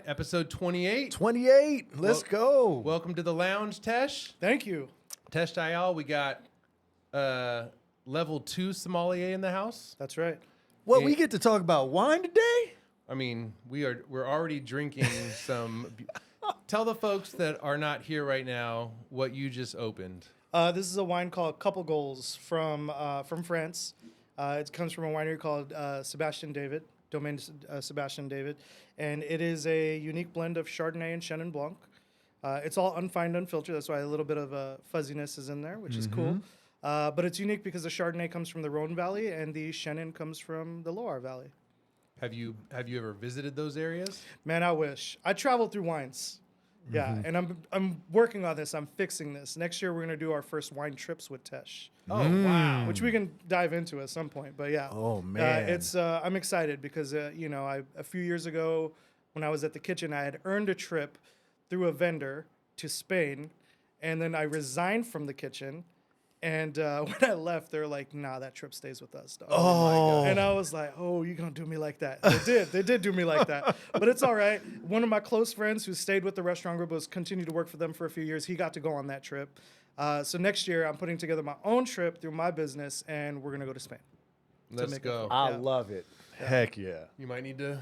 Episode 28. 28. Let's go. Welcome to the lounge, Tesh. Thank you. Tesh Diyal, we got level 2 sommelier in the house. That's right. What, we get to talk about wine today? I mean, we're already drinking some. Tell the folks that are not here right now what you just opened. This is a wine called Couple Goals from France. It comes from a winery called Sebastian David, Domaine Sebastian David, and it is a unique blend of Chardonnay and Chenin Blanc. It's all unfined, unfiltered. That's why a little bit of fuzziness is in there, which is cool. But it's unique because the Chardonnay comes from the Rhone Valley and the Chenin comes from the Loire Valley. Have you ever visited those areas? Man, I wish. I traveled through wines. Yeah, and I'm working on this. I'm fixing this. Next year, we're going to do our first wine trips with Tesh. Oh, wow. Which we can dive into at some point. But yeah. Oh, man. I'm excited because, a few years ago when I was at the kitchen, I had earned a trip through a vendor to Spain. And then I resigned from the kitchen. And when I left, they're like, nah, that trip stays with us, dog. Oh. And I was like, oh, you're going to do me like that. They did do me like that. But it's all right. One of my close friends who stayed with the restaurant group was continued to work for them for a few years. He got to go on that trip. So next year, I'm putting together my own trip through my business, and we're going to go to Spain. Let's go. I Yeah. love it. Heck yeah. You might need to.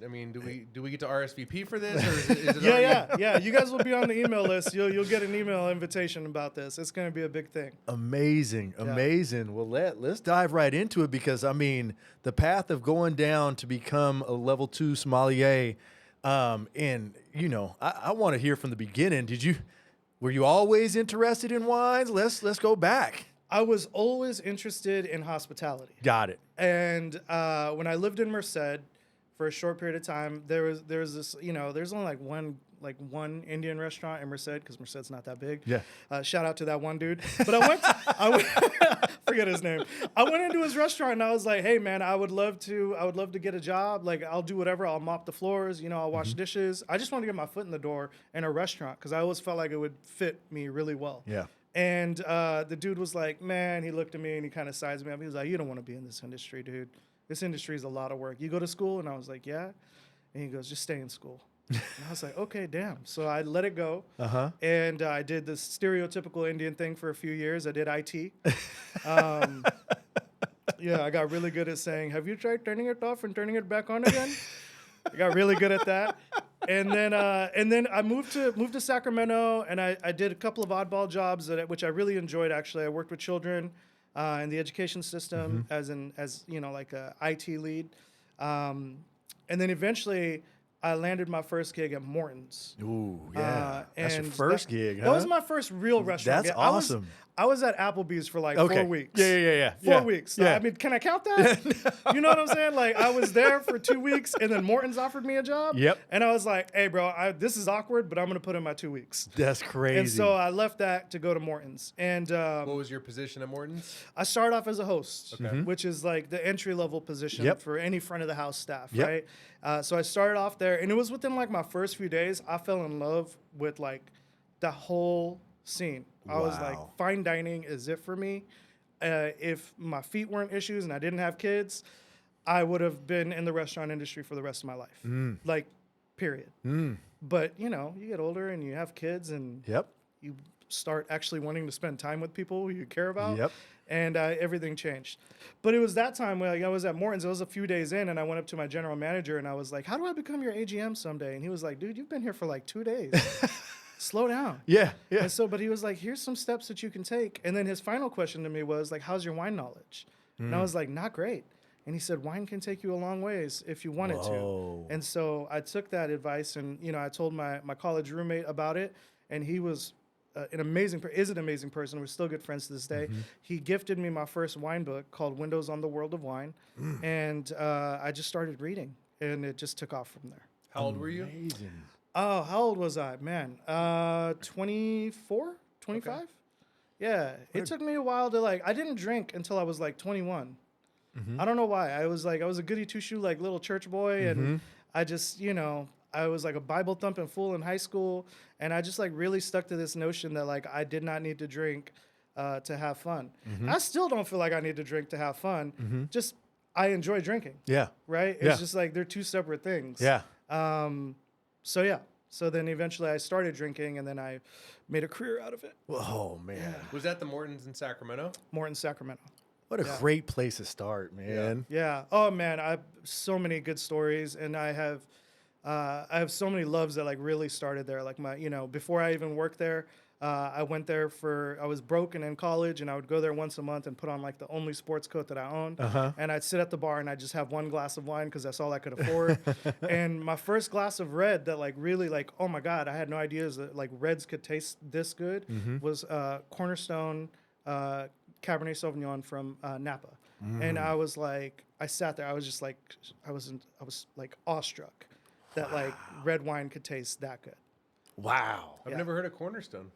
I mean, do we get to RSVP for this? Or is it already? Yeah. You guys will be on the email list. You'll get an email invitation about this. It's going to be a big thing. Amazing. Well, let's dive right into it because, I mean, the path of going down to become a level 2 sommelier, and, I want to hear from the beginning. Were you always interested in wines? Let's go back. I was always interested in hospitality. Got it. And when I lived in Merced for a short period of time, there was this, there's only one Indian restaurant in Merced because Merced's not that big. Yeah. Shout out to that one dude. But I went forget his name. I went into his restaurant and I was like, hey man, I would love to get a job. Like I'll do whatever. I'll mop the floors, I'll wash dishes. I just want to get my foot in the door in a restaurant because I always felt like it would fit me really well. Yeah. And the dude was like, man, he looked at me and he kind of sized me up. He was like, you don't want to be in this industry, dude. This industry is a lot of work. You go to school? And I was like, yeah. And he goes, just stay in school. And I was like, okay, damn. So I let it go. And I did the stereotypical Indian thing for a few years. I did IT. I got really good at saying, have you tried turning it off and turning it back on again? I got really good at that. And then I moved to Sacramento, and I did a couple of oddball jobs which I really enjoyed. Actually, I worked with children in the education system as like a IT lead, and then eventually I landed my first gig at Morton's. Ooh, yeah. That's your and first gig, huh? That was my first real restaurant That's gig. awesome. I was at Applebee's for like 4 weeks. Yeah. 4 weeks. Yeah. I mean, can I count that? You know what I'm saying? Like, I was there for 2 weeks, and then Morton's offered me a job. Yep. And I was like, hey, bro, this is awkward, but I'm going to put in my 2 weeks. That's crazy. And so I left that to go to Morton's. And What was your position at Morton's? I started off as a host, Okay. which is like the entry-level position Yep. for any front of the house staff, Yep. right? So I started off there, and it was within like my first few days, I fell in love with like the whole scene. I was like, Wow. fine dining is it for me. If my feet weren't issues and I didn't have kids, I would have been in the restaurant industry for the rest of my life. Like, period. But, you get older and you have kids and Yep. you start actually wanting to spend time with people who you care about. Yep. And everything changed. But it was that time when I was at Morton's. It was a few days in, and I went up to my general manager, and I was like, how do I become your AGM someday? And he was like, dude, you've been here for like 2 days. Slow down. Yeah. And so, but he was like, here's some steps that you can take. And then his final question to me was like, how's your wine knowledge? And I was like, not great. And he said, wine can take you a long ways if you want it Whoa. to. And so I took that advice, and, I told my college roommate about it, and he was an amazing person. We're still good friends to this day. He gifted me my first wine book called Windows on the World of Wine. And I just started reading, and it just took off from there. How old were you? Amazing. Oh, how old was I? Man, 24, 25? Okay. Yeah, it took me a while to I didn't drink until I was like 21. I don't know why. I was a goody two-shoe like little church boy, and I just, I was like a Bible thumping fool in high school, and I just like really stuck to this notion that like I did not need to drink to have fun. I still don't feel like I need to drink to have fun. Just I enjoy drinking. Yeah. Right? It's just like they're two separate things. Yeah. So yeah. So then eventually I started drinking, and then I made a career out of it. Oh man, Was that the Morton's in Sacramento? Morton, Sacramento. what a great place to start, man. Yeah. Oh man, I have so many good stories, and I have so many loves that like really started there. Like before I even worked there, I went there I was broke and in college, and I would go there once a month and put on like the only sports coat that I owned. And I'd sit at the bar and I'd just have one glass of wine because that's all I could afford. And my first glass of red that like really like, oh my God, I had no idea that like reds could taste this good was Cornerstone Cabernet Sauvignon from Napa. And I was like, I sat there, I was just like, I was like awestruck that like red wine could taste that good. Wow. I've never heard of Cornerstone.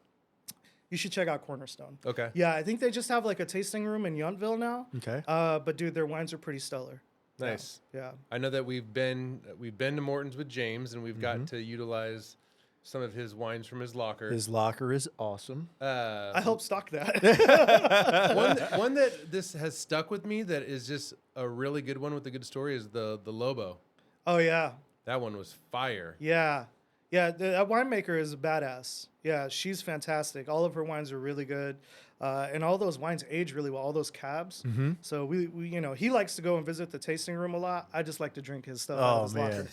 You should check out Cornerstone. Okay. Yeah, I think they just have like a tasting room in Yountville now. Okay. But dude, their wines are pretty stellar. Nice. Yeah. I know that we've been to Morton's with James, and we've got to utilize some of his wines from his locker. His locker is awesome. I helped stock that. one that this has stuck with me that is just a really good one with a good story is the Lobo. Oh yeah. That one was fire. Yeah. Yeah, that winemaker is a badass. Yeah, she's fantastic. All of her wines are really good. And all those wines age really well, all those cabs. So we he likes to go and visit the tasting room a lot. I just like to drink his stuff out of his locker.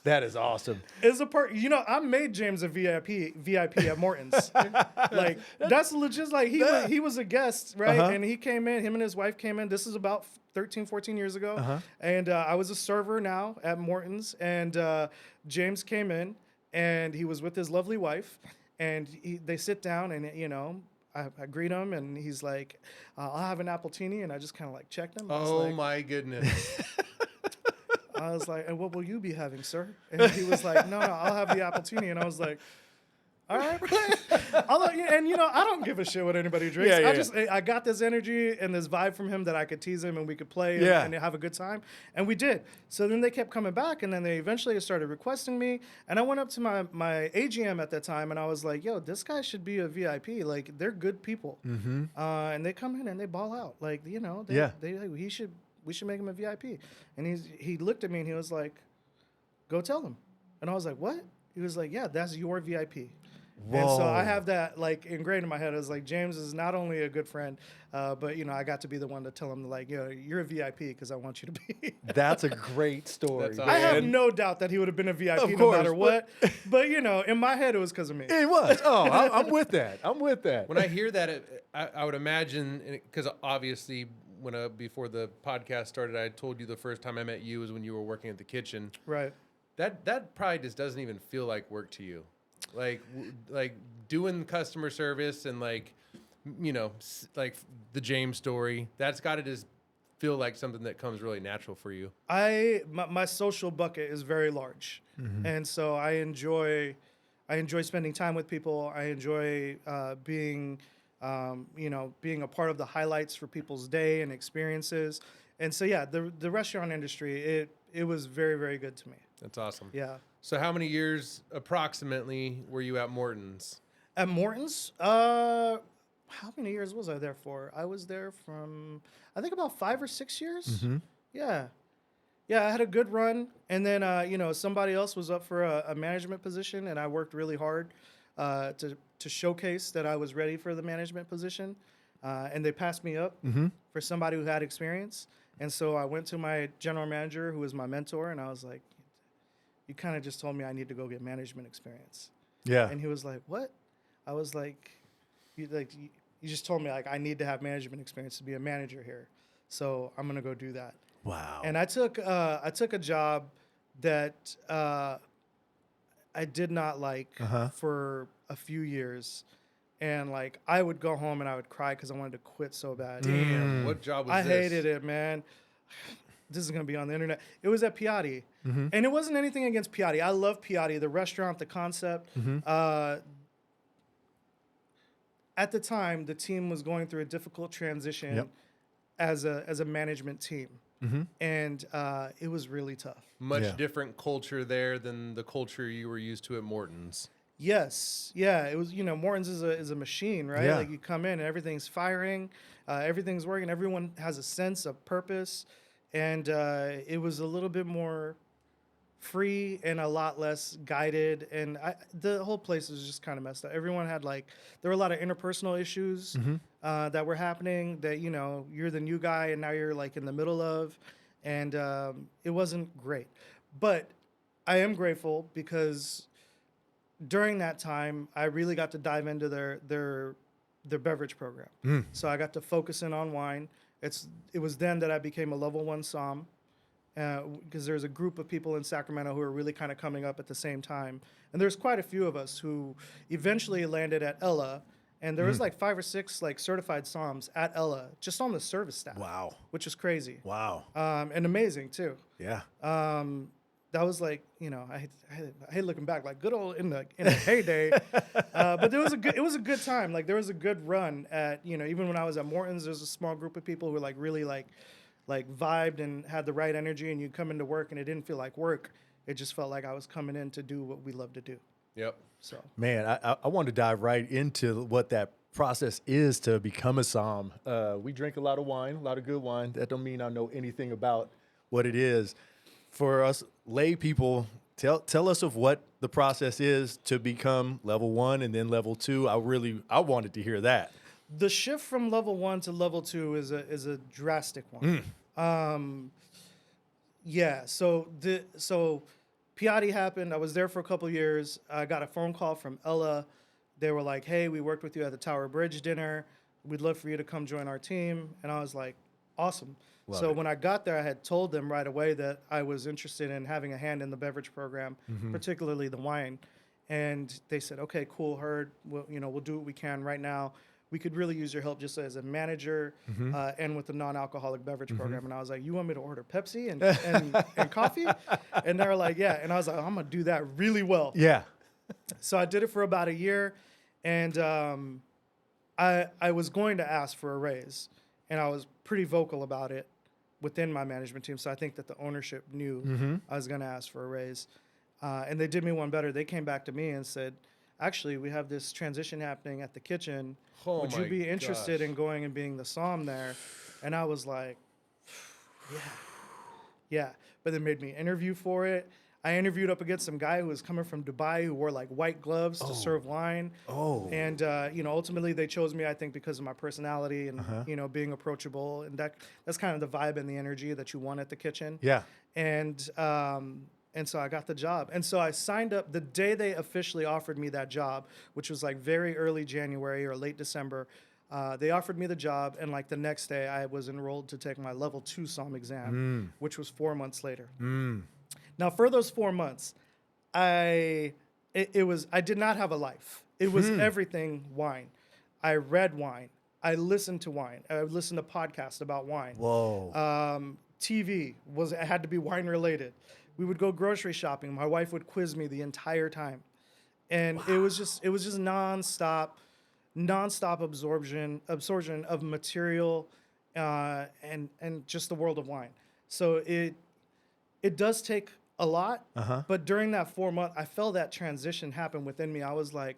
That is awesome. Is a part, I made James a VIP at Morton's. Like that's legit. Like he was a guest, right? And he came in. Him and his wife came in. This is about 13, 14 years ago. And I was a server now at Morton's, and James came in, and he was with his lovely wife, and they sit down, and I greet him, and he's like, "I'll have an appletini," and I just kind of like checked him. Oh my goodness. I was like, "And what will you be having, sir?" And he was like, "No, I'll have the appletini." And I was like, "All right." I don't give a shit what anybody drinks. I got this energy and this vibe from him that I could tease him and we could play and have a good time. And we did. So then they kept coming back, and then they eventually started requesting me. And I went up to my AGM at that time, and I was like, "Yo, this guy should be a VIP. Like, they're good people." And they come in and they ball out. Like, we should make him a VIP. And he looked at me and he was like, "Go tell him." And I was like, "What?" He was like, "Yeah, that's your VIP." Whoa. And so I have that like ingrained in my head. I was like, James is not only a good friend, but I got to be the one to tell him like, you're a VIP because I want you to be. That's a great story. That's awesome. I have no doubt that he would have been a VIP no matter what. But in my head, it was because of me. It was. Oh, I'm with that. I'm with that. When I hear that, I would imagine, because obviously before the podcast started, I told you the first time I met you was when you were working at the kitchen. Right. That probably just doesn't even feel like work to you. Like doing customer service and like the James story, that's got to just feel like something that comes really natural for you. My social bucket is very large, and so I enjoy spending time with people. I enjoy being a part of the highlights for people's day and experiences. And so the restaurant industry, it was very, very good to me. That's awesome. Yeah. So how many years approximately were you at Morton's? At Morton's, how many years was I there for? I was there from, I think, about 5 or 6 years. Yeah. Yeah, I had a good run. And then, somebody else was up for a management position, and I worked really hard to showcase that I was ready for the management position. And they passed me up for somebody who had experience. And so I went to my general manager, who was my mentor, and I was like, "You kind of just told me I need to go get management experience." Yeah. And he was like, "What?" I was like, "You just told me like I need to have management experience to be a manager here, so I'm gonna go do that." Wow. And I took a job that I did not like for a few years, and like I would go home and I would cry because I wanted to quit so bad. Damn, what job was I this? hated it, man. This is going to be on the internet. It was at Piatti. And it wasn't anything against Piatti. I love Piatti, the restaurant, the concept. At the time, the team was going through a difficult transition as a management team. And it was really tough. Much different culture there than the culture you were used to at Morton's. Yes. Yeah. It was, Morton's is a machine, right? Yeah. Like you come in and everything's firing, everything's working, everyone has a sense of purpose. And it was a little bit more free and a lot less guided. And the whole place was just kind of messed up. Everyone had like, there were a lot of interpersonal issues that were happening that, you know, you're the new guy and now you're like in the middle of, and it wasn't great. But I am grateful because during that time, I really got to dive into their beverage program. So I got to focus in on wine. It was then that I became a level 1 som, because there's a group of people in Sacramento who are really kind of coming up at the same time. And there's quite a few of us who eventually landed at Ella. And there was like 5 or 6 like certified somms at Ella just on the service staff. Wow. Which was crazy. Wow. And amazing too. Yeah. That was like, you know, I hate looking back, like good old in the heyday. But it was a good time. Like there was a good run at, you know, even when I was at Morton's, there's a small group of people who like really like vibed and had the right energy, and you come into work and it didn't feel like work. It just felt like I was coming in to do what we love to do. Yep. So Man, I want to dive right into what that process is to become a som. We drink a lot of wine, a lot of good wine. That don't mean I know anything about what it is. For us lay people, tell us of what the process is to become level 1 and then level 2. I wanted to hear that. The shift from level 1 to level 2 is a drastic one. Yeah. So Piatti happened. I was there for a couple of years. I got a phone call from Ella. They were like, "Hey, we worked with you at the Tower Bridge dinner. We'd love for you to come join our team." And I was like, "Awesome." So when I got there, I had told them right away that I was interested in having a hand in the beverage program, particularly the wine. And they said, "Okay, cool, heard. We'll do what we can right now. We could really use your help just as a manager and with the non-alcoholic beverage program." And I was like, "You want me to order Pepsi and coffee?" And they were like, "Yeah." And I was like, "I'm going to do that really well." Yeah. So I did it for about a year, and I was going to ask for a raise, and I was pretty vocal about it within my management team. So I think that the ownership knew I was going to ask for a raise. And they did me one better. They came back to me and said, "Actually, we have this transition happening at the kitchen. Oh Would you be interested in going and being the som there?" And I was like, yeah. But they made me interview for it. I interviewed up against some guy who was coming from Dubai who wore like white gloves to serve wine. And, ultimately they chose me, I think, because of my personality and, being approachable. And that's kind of the vibe and the energy that you want at the kitchen. Yeah. And so I got the job. And so I signed up the day they officially offered me that job, which was like very early January or late December. They offered me the job, and like the next day I was enrolled to take my level 2 som exam, which was 4 months later. Now, for those 4 months, I did not have a life. It was everything wine. I read wine. I listened to wine. I listened to podcasts about wine. Whoa. TV had to be wine related. We would go grocery shopping. My wife would quiz me the entire time, and it was just nonstop absorption of material, and just the world of wine. So it does take a lot, but during that 4 month, I felt that transition happen within me. I was like,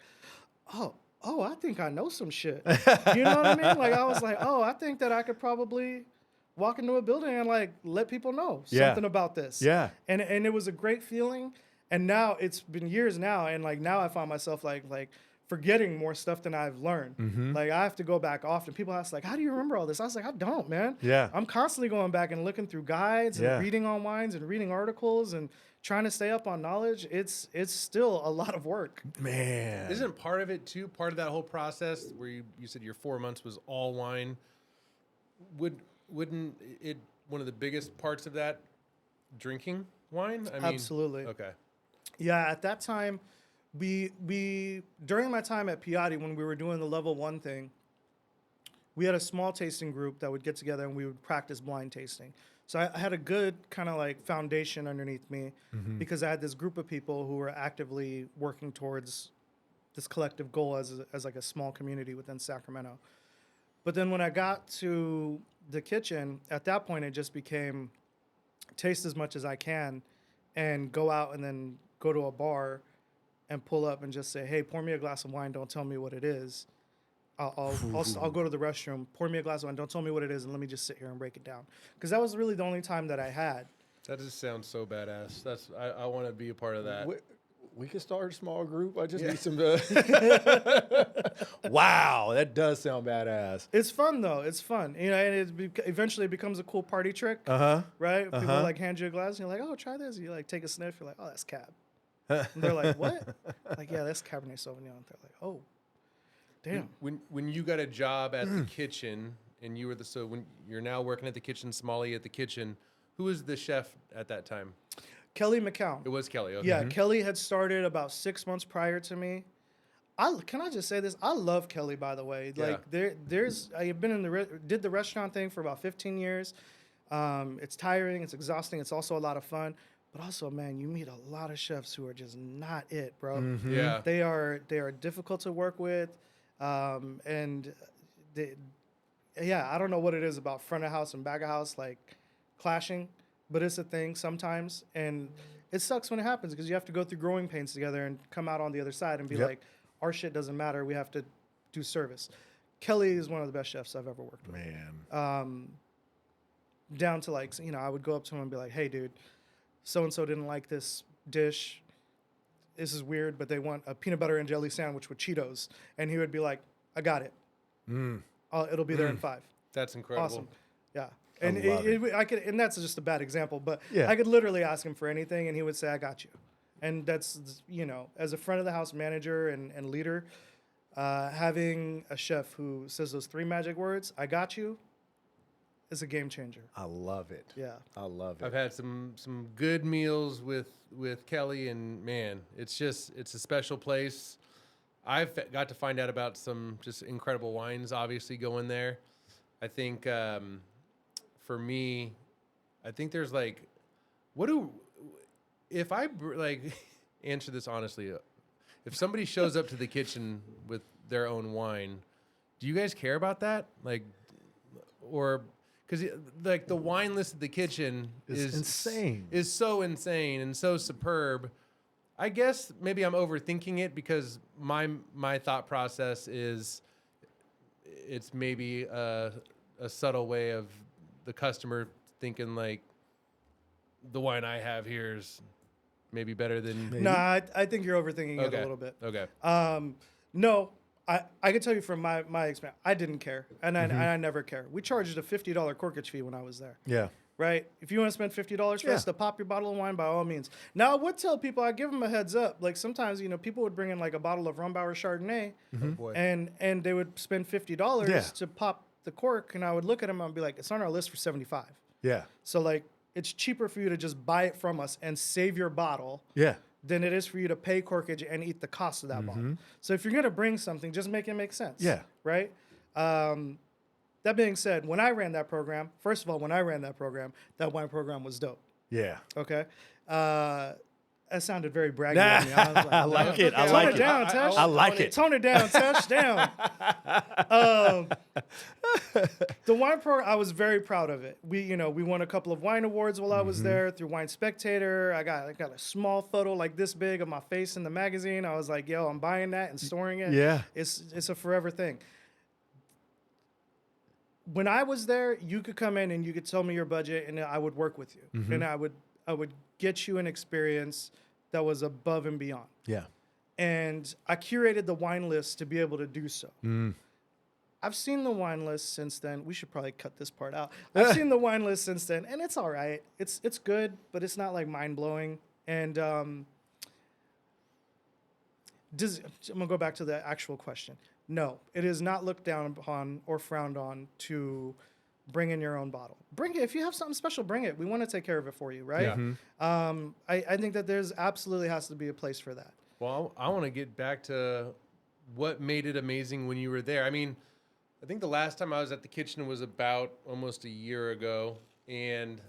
oh, I think I know some shit. You know what I mean? Like I was like, oh, I think that I could probably walk into a building and like let people know something about this. Yeah. And it was a great feeling. And now it's been years now, and like now I find myself like forgetting more stuff than I've learned. Like I have to go back often. People ask like, "How do you remember all this?" I was like, "I don't, man." Yeah. I'm constantly going back and looking through guides and reading on wines and reading articles and trying to stay up on knowledge. It's still a lot of work. Man. Isn't part of it too, part of that whole process where you said your 4 months was all wine? Wouldn't it, one of the biggest parts of that, drinking wine? I mean, Absolutely. Okay. Yeah, at that time, we during my time at Piatti, when we were doing the level 1 thing, we had a small tasting group that would get together and we would practice blind tasting. So I had a good kind of like foundation underneath me because I had this group of people who were actively working towards this collective goal as like a small community within Sacramento. But then when I got to the kitchen, at that point it just became taste as much as I can and go out and then go to a bar and pull up and just say, "Hey, pour me a glass of wine. Don't tell me what it is. I'll go to the restroom. Pour me a glass of wine. Don't tell me what it is, and let me just sit here and break it down." Because that was really the only time that I had. That just sounds so badass. I want to be a part of that. We could start a small group. I just need some. Wow, that does sound badass. It's fun though. It's fun, and eventually it becomes a cool party trick, right? People like hand you a glass, and you're like, "Oh, try this." You like take a sniff. You're like, "Oh, that's Cab." And they're like, "What?" Like, "Yeah, that's Cabernet Sauvignon." They're like, "Oh, damn." When you got a job at the kitchen, and you were when you're now working at the kitchen, sommelier at the kitchen, who was the chef at that time? Kelly McCown. It was Kelly. Okay. Yeah, Kelly had started about 6 months prior to me. Can I just say this? I love Kelly, by the way. Like I've been did the restaurant thing for about 15 years. It's tiring, it's exhausting, it's also a lot of fun. But also, man, you meet a lot of chefs who are just not it, bro. Mm-hmm. Yeah. They are difficult to work with, and I don't know what it is about front of house and back of house like clashing, but it's a thing sometimes, and it sucks when it happens because you have to go through growing pains together and come out on the other side and be like, our shit doesn't matter. We have to do service. Kelly is one of the best chefs I've ever worked with. Man. Down to like, I would go up to him and be like, hey, dude, so-and-so didn't like this dish. This is weird, but they want a peanut butter and jelly sandwich with Cheetos. And he would be like, I got it. It'll be there in 5. That's incredible. Awesome. Yeah. And I could, and that's just a bad example, but Yeah. I could literally ask him for anything and he would say, I got you. And that's, as a front of the house manager and leader, having a chef who says those 3 magic words, I got you, is a game changer. I love it. Yeah. I love it. I've had some good meals with Kelly, and man, it's a special place. I've got to find out about some just incredible wines, obviously, going there. I think for me, I think there's like, if I answer this honestly, if somebody shows up to the kitchen with their own wine, do you guys care about that? Like, or because like the wine list at the kitchen is insane, is so insane and so superb. I guess maybe I'm overthinking it because my thought process is it's maybe a subtle way of the customer thinking like the wine I have here is maybe better than. No, I think you're overthinking it a little bit. Okay. No, I can tell you from my experience, I didn't care, and I never care. We charged a $50 corkage fee when I was there. Yeah. Right? If you want to spend $50 for us to pop your bottle of wine, by all means. Now, I would tell people, I give them a heads up. Like sometimes, people would bring in like a bottle of Rumbauer Chardonnay, Oh boy. and they would spend $50 to pop the cork, and I would look at them and be like, it's on our list for $75. Yeah. So like, it's cheaper for you to just buy it from us and save your bottle. Yeah. Than it is for you to pay corkage and eat the cost of that bottle. So if you're gonna bring something, just make it make sense. Yeah. Right. That being said, when I ran that program, first of all, that wine program was dope. Yeah. Okay. That sounded very braggy on me. I was like, I like it. I Tone like it it. down, Tesh. I like it. Tone it down, Tesh. Down. The wine program, I was very proud of it. We won a couple of wine awards while I was there through Wine Spectator. I got a small photo like this big of my face in the magazine. I was like, yo, I'm buying that and storing it. Yeah. It's a forever thing. When I was there, you could come in and you could tell me your budget, and I would work with you, and I would get you an experience that was above and beyond. Yeah. And I curated the wine list to be able to do so. I've seen the wine list since then. We should probably cut this part out. I've seen the wine list since then, and it's all right. It's good, but it's not like mind blowing. And I'm gonna go back to the actual question. No, it is not looked down upon or frowned on to bring in your own bottle. Bring it. If you have something special, bring it. We want to take care of it for you, right? Yeah. I think that there's absolutely has to be a place for that. Well, I want to get back to what made it amazing when you were there. I mean, I think the last time I was at the kitchen was about almost a year ago. And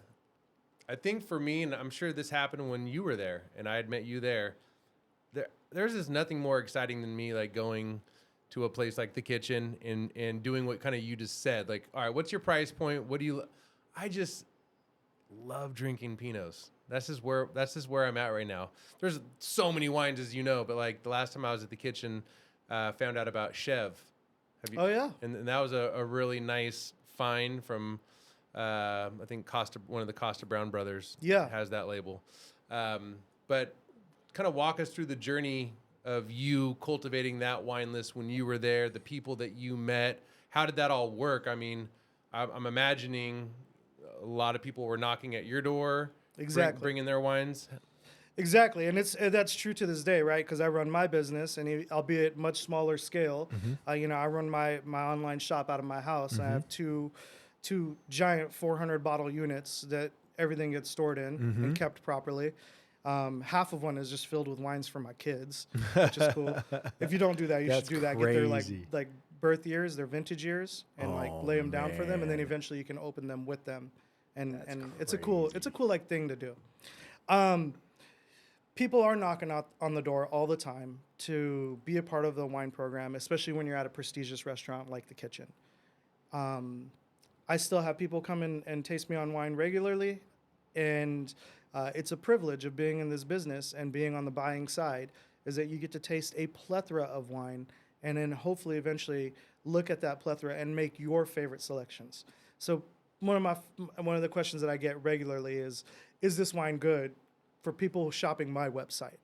I think for me, and I'm sure this happened when you were there and I had met you there, there's just nothing more exciting than me like going to a place like the kitchen and doing what kind of you just said. Like, all right, what's your price point? What do you... I just love drinking Pinots. That's just where I'm at right now. There's so many wines, as you know, but like the last time I was at the kitchen, found out about Chev. Oh, yeah. And that was a really nice find from I think one of the Costa Brown brothers Yeah. has that label. But kind of walk us through the journey of you cultivating that wine list when you were there, the people that you met. How did that all work? I mean, I'm imagining a lot of people were knocking at your door, Exactly. bringing their wines. Exactly, and that's true to this day, right? Because I run my business, and albeit much smaller scale, I run my online shop out of my house. I have two giant 400 bottle units that everything gets stored in and kept properly. Half of one is just filled with wines for my kids, which is cool. If you don't do that, you That's should do that. Get their crazy. like birth years, their vintage years, and lay them down for them, and then man. eventually you can open them with them, and That's it's a cool like thing to do. People are knocking out on the door all the time to be a part of the wine program, especially when you're at a prestigious restaurant like the Kitchen. I still have people come in and taste me on wine regularly, and it's a privilege of being in this business and being on the buying side, is that you get to taste a plethora of wine and then hopefully eventually look at that plethora and make your favorite selections. So one of the questions that I get regularly is this wine good for people shopping my website?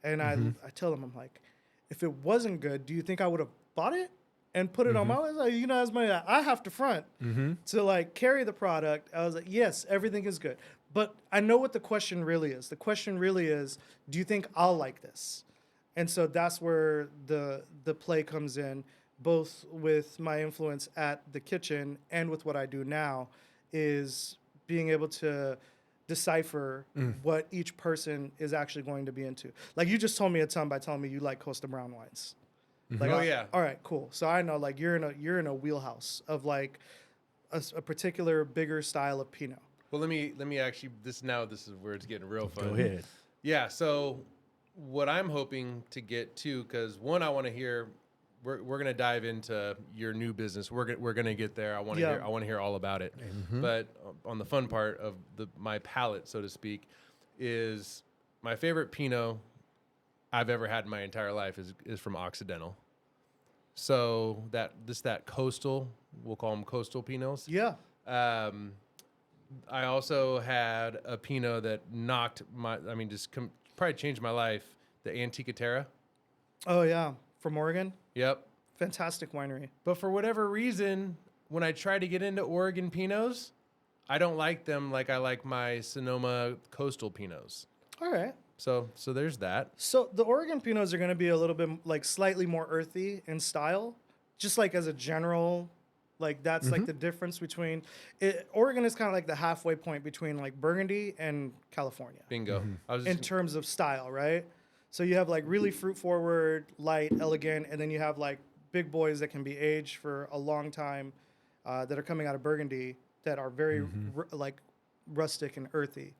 And I tell them, I'm like, if it wasn't good, do you think I would have bought it and put it on my website? As money that I have to front to like carry the product. I was like, yes, everything is good. But I know what the question really is. The question really is, do you think I'll like this? And so that's where the play comes in, both with my influence at the Kitchen and with what I do now, is being able to decipher what each person is actually going to be into. Like you just told me a ton by telling me you like Costa Brown wines. Like, Oh, yeah. All right, cool. So I know like you're in a wheelhouse of like a particular bigger style of Pinot. Well, let me actually, this is where it's getting real fun. Go ahead. Yeah, so what I'm hoping to get to, because one, I want to hear, we're gonna dive into your new business. We're gonna get there. I want to hear all about it. But on the fun part of my palate, so to speak, is my favorite Pinot I've ever had in my entire life is from Occidental. So that coastal, we'll call them coastal Pinots. Yeah. I also had a Pinot that probably changed my life. The Antica Terra. Oh yeah, from Oregon. Yep. Fantastic winery. But for whatever reason, when I try to get into Oregon Pinots, I don't like them like I like my Sonoma coastal Pinots. All right. So there's that. So the Oregon Pinots are going to be a little bit like slightly more earthy in style, just like as a general, like that's like the difference between it. Oregon is kind of like the halfway point between like Burgundy and California. Bingo. I was In terms of style, right? So you have like really fruit forward, light, elegant, and then you have like big boys that can be aged for a long time that are coming out of Burgundy that are very like rustic and earthy.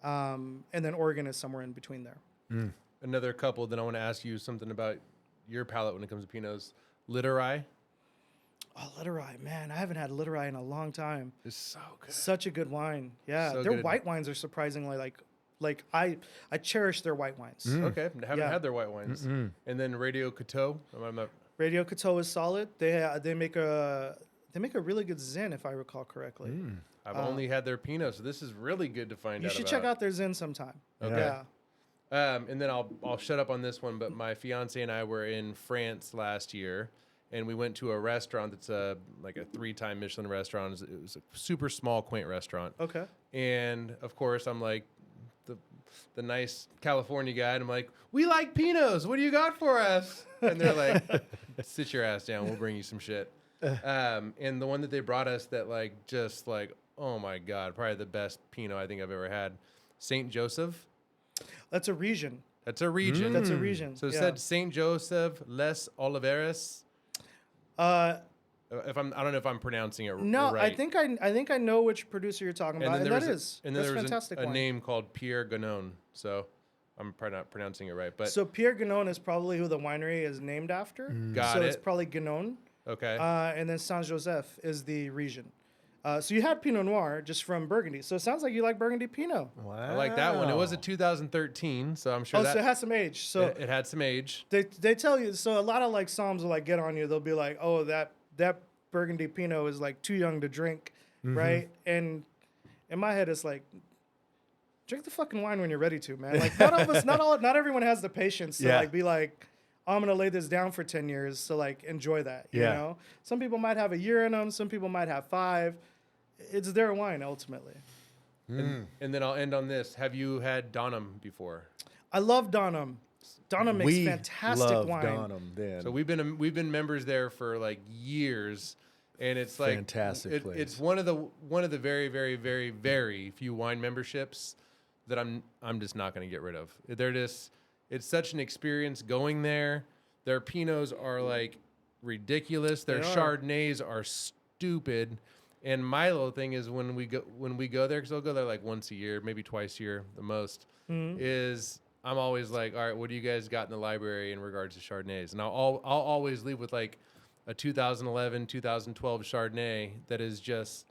And then Oregon is somewhere in between there. Another couple. Then I want to ask you something about your palate when it comes to Pinots. Literai Oh, Literai, man, I haven't had Literai in a long time. is so good. Such a good wine. Yeah, So their good. white wines are surprisingly like I cherish their white wines. Okay, haven't Yeah. had their white wines. And then Radio Coteau. I'm not, Radio Coteau is solid. They make a really good Zin, if I recall correctly. I've only had their Pinot, so this is really good to find You out should about. check out their Zin sometime. Okay. Yeah. And then I'll shut up on this one, but my fiance and I were in France last year, and we went to a restaurant that's like a 3-time Michelin restaurant. It was a super small, quaint restaurant. Okay. And of course, I'm like the nice California guy, and I'm like, "We like Pinots. What do you got for us?" And they're like, "Sit your ass down. We'll bring you some shit." And the one that they brought us that just oh my God, probably the best Pinot I think I've ever had, Saint Joseph. That's a region. That's a region. That's a region. So it yeah. said Saint Joseph Les Oliveras. Uh, I don't know if I'm pronouncing it no, right. I think I know which producer you're talking about, and there that was is there was fantastic. a wine. name called Pierre Ganon. So I'm probably not pronouncing it right, but So Pierre Ganon is probably who the winery is named after. Got so it. it's probably Ganon. okay. And then Saint Joseph is the region. So you had Pinot Noir just from Burgundy. So it sounds like you like Burgundy Pinot. Wow. I like that one. It was a 2013, so I'm sure Oh, that so it has some age. So it had some age. they tell you. So a lot of like Psalms will like get on you. They'll be like, oh, that Burgundy Pinot is like too young to drink right? And in my head, it's like, drink the fucking wine when you're ready to, man. Like not everyone has the patience to like be like, oh, I'm gonna lay this down for 10 years to like enjoy that. You know, some people might have a year in them, some people might have 5. It's their wine ultimately. And then I'll end on this. Have you had Donham before? I love Donham. Donham makes fantastic wine. Donham, then. So we've been members there for like years, and it's like fantastic place. It's one of the very, very, very, very few wine memberships that I'm just not going to get rid of. It's such an experience going there. Their Pinots are like ridiculous. Their Chardonnays are stupid. And my little thing is when we go there, because I'll go there like once a year, maybe twice a year, the most. Is I'm always like, all right, what do you guys got in the library in regards to Chardonnays? And I'll always leave with like a 2011, 2012 Chardonnay that is just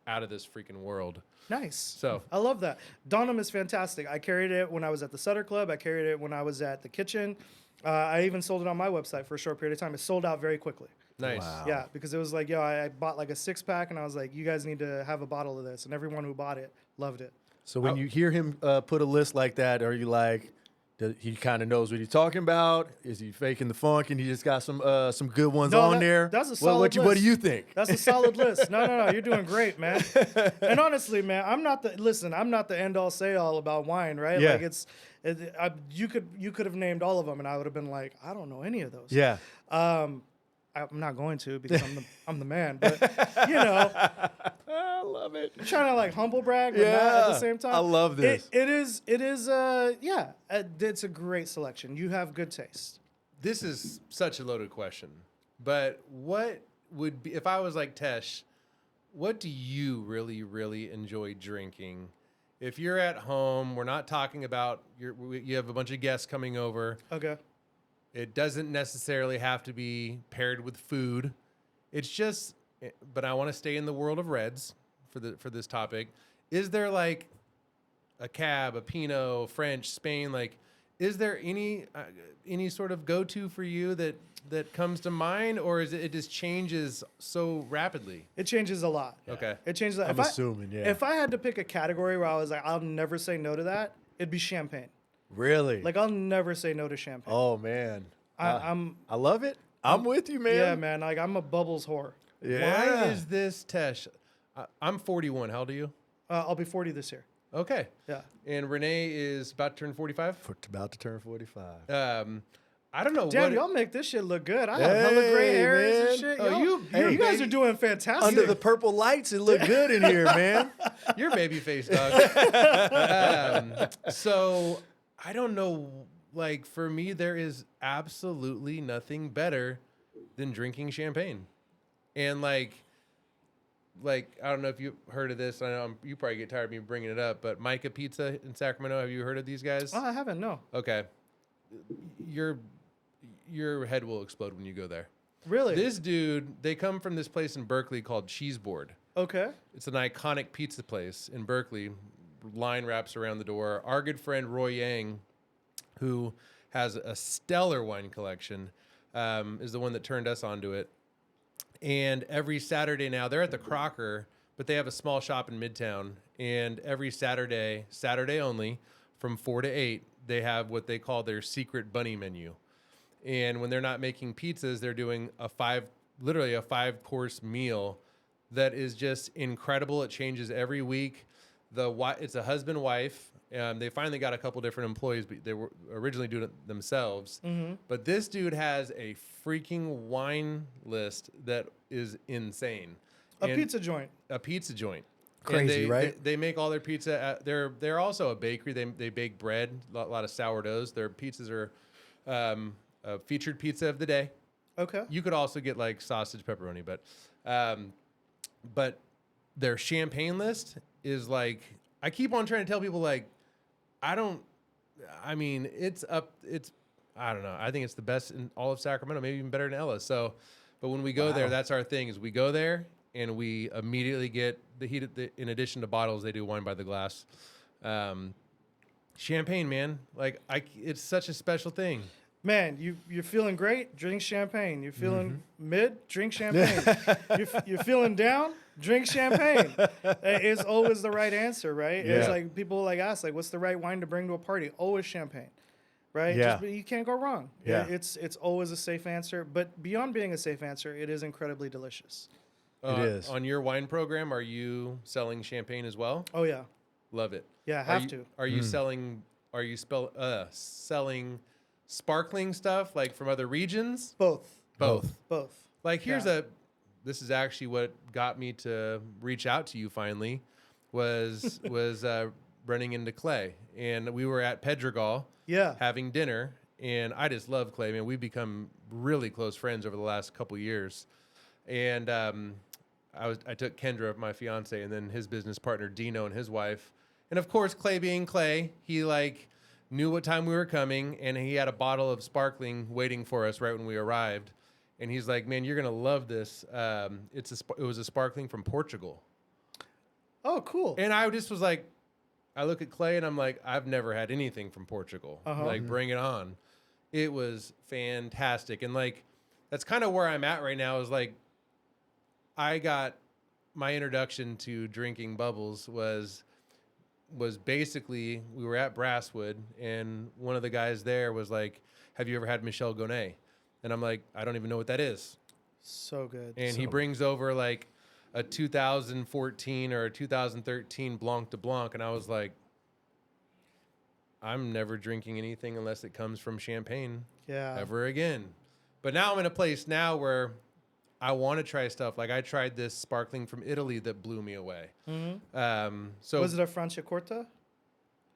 out of this freaking world. Nice. So I love that. Donham is fantastic. I carried it when I was at the Sutter Club. I carried it when I was at the kitchen. I even sold it on my website for a short period of time. It sold out very quickly. Nice. Wow. Yeah, because it was like, I bought like a 6-pack and I was like, you guys need to have a bottle of this. And everyone who bought it loved it. So when you hear him put a list like that, are you like, he kind of knows what he's talking about? Is he faking the funk and he just got some good ones on there? That's a solid list. What do you think? That's a solid list. No, you're doing great, man. And honestly, man, I'm not the end all say all about wine, right? Yeah. Like you could have named all of them and I would have been like, I don't know any of those. Yeah. I'm not going to because I'm the man, but you know, I love it. I'm trying to like humble brag, but not at the same time. I love this. It is it's a great selection. You have good taste. This is such a loaded question, but what would be, if I was like Tesh, what do you really, really enjoy drinking? If you're at home, we're not talking about you have a bunch of guests coming over. Okay. It doesn't necessarily have to be paired with food. It's just, but I want to stay in the world of reds for this topic. Is there like a Cab, a Pinot, French, Spain? Like, is there any sort of go-to for you that comes to mind, or is it just changes so rapidly? It changes a lot. Okay. It changes. I'm assuming, yeah. If I had to pick a category where I was like, I'll never say no to that, it'd be champagne. Really? Like, I'll never say no to champagne. Oh man, I love it. I'm with you, man. Yeah, man. Like, I'm a bubbles whore. Yeah. Why is this, Tesh? I'm 41. How old are you? I'll be 40 this year. Okay. Yeah. And Rene is about to turn 45? About to turn 45. I don't know. Damn, y'all make this shit look good. I have hella gray hairs and man. shit. Oh, you guys are doing fantastic. Under the purple lights, it looked good in here, man. You're baby face, dog. So I don't know. Like, for me, there is absolutely nothing better than drinking champagne. And like I don't know if you've heard of this. I know you probably get tired of me bringing it up, but Micah Pizza in Sacramento. Have you heard of these guys? Oh, I haven't, no. Okay. Your head will explode when you go there. Really? This dude, they come from this place in Berkeley called Cheeseboard. Okay. It's an iconic pizza place in Berkeley. Line wraps around the door. Our good friend Roy Yang, who has a stellar wine collection, is the one that turned us onto it. And every Saturday now, they're at the Crocker, but they have a small shop in Midtown. And every Saturday only, from 4 to 8, they have what they call their secret bunny menu. And when they're not making pizzas, they're doing literally a 5-course meal that is just incredible. It changes every week. It's a husband-wife. They finally got a couple different employees, but they were originally doing it themselves. Mm-hmm. But this dude has a freaking wine list that is insane. A pizza joint. Crazy, and right? They make all their pizza. They're also a bakery. They bake bread, a lot of sourdoughs. Their pizzas are a featured pizza of the day. Okay. You could also get like sausage pepperoni, but their champagne list is like, I keep on trying to tell people like, I don't know. I think it's the best in all of Sacramento, maybe even better than Ella. So, but when we go there, that's our thing is we go there and we immediately get in addition to bottles, they do wine by the glass. Champagne, man. Like it's such a special thing. Man, you're feeling great, drink champagne. You're feeling mid, drink champagne. You're feeling down, drink champagne. It's always the right answer, right? Yeah. It's like people like ask, like, what's the right wine to bring to a party? Always champagne, right? Yeah. You can't go wrong. Yeah. It's always a safe answer, but beyond being a safe answer, it is incredibly delicious. It is. On your wine program, are you selling champagne as well? Oh yeah, Love it. yeah, have to. Are you selling? Are you selling sparkling stuff like from other regions? Both. Both. Like Yeah. this is actually what got me to reach out to you finally, was running into Clay, and we were at Pedregal Yeah. having dinner, and I just love Clay. Man, we've become really close friends over the last couple years, and I took Kendra, my fiance, and then his business partner Dino and his wife, and of course Clay being Clay, he like knew what time we were coming, and he had a bottle of sparkling waiting for us right when we arrived. And he's like, "Man, you're gonna love this. It was a sparkling from Portugal." Oh, cool. And I just was like, I look at Clay and I'm like, I've never had anything from Portugal. Like, bring it on. It was fantastic, and like, that's kind of where I'm at right now. Is like, I got my introduction to drinking bubbles was basically, we were at Brasswood, and one of the guys there was like, "Have you ever had Michel Gonnet?" And I'm like, "I don't even know what that is." So good. And he brings over like a 2014 or a 2013 Blanc de Blanc, and I was like, I'm never drinking anything unless it comes from Champagne Yeah. ever again. But now I'm in a place now where I want to try stuff. Like, I tried this sparkling from Italy that blew me away. So Was it a Franciacorta?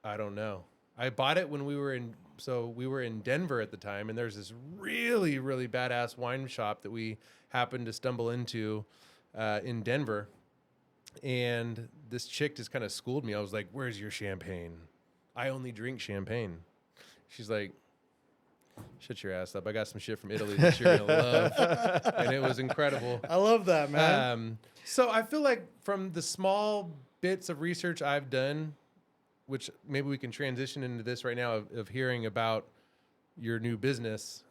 I don't know. I bought it when we were in Denver at the time, and there's this really, really badass wine shop that we happened to stumble into in Denver. And this chick just kind of schooled me. I was like, "Where's your champagne? I only drink champagne." She's like, "Shut your ass up. I got some shit from Italy that you're going to love." And it was incredible. I love that, man. So I feel like from the small bits of research I've done, which maybe we can transition into this right now of hearing about your new business,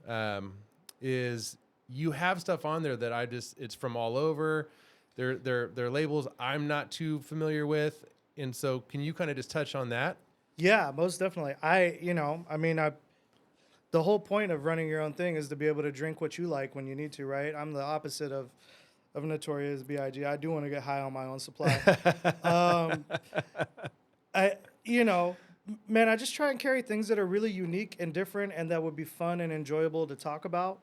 is you have stuff on there that it's from all over. They're labels I'm not too familiar with. And so can you kind of just touch on that? Yeah, most definitely. The whole point of running your own thing is to be able to drink what you like when you need to, right? I'm the opposite of Notorious B.I.G. I do want to get high on my own supply. I just try and carry things that are really unique and different and that would be fun and enjoyable to talk about.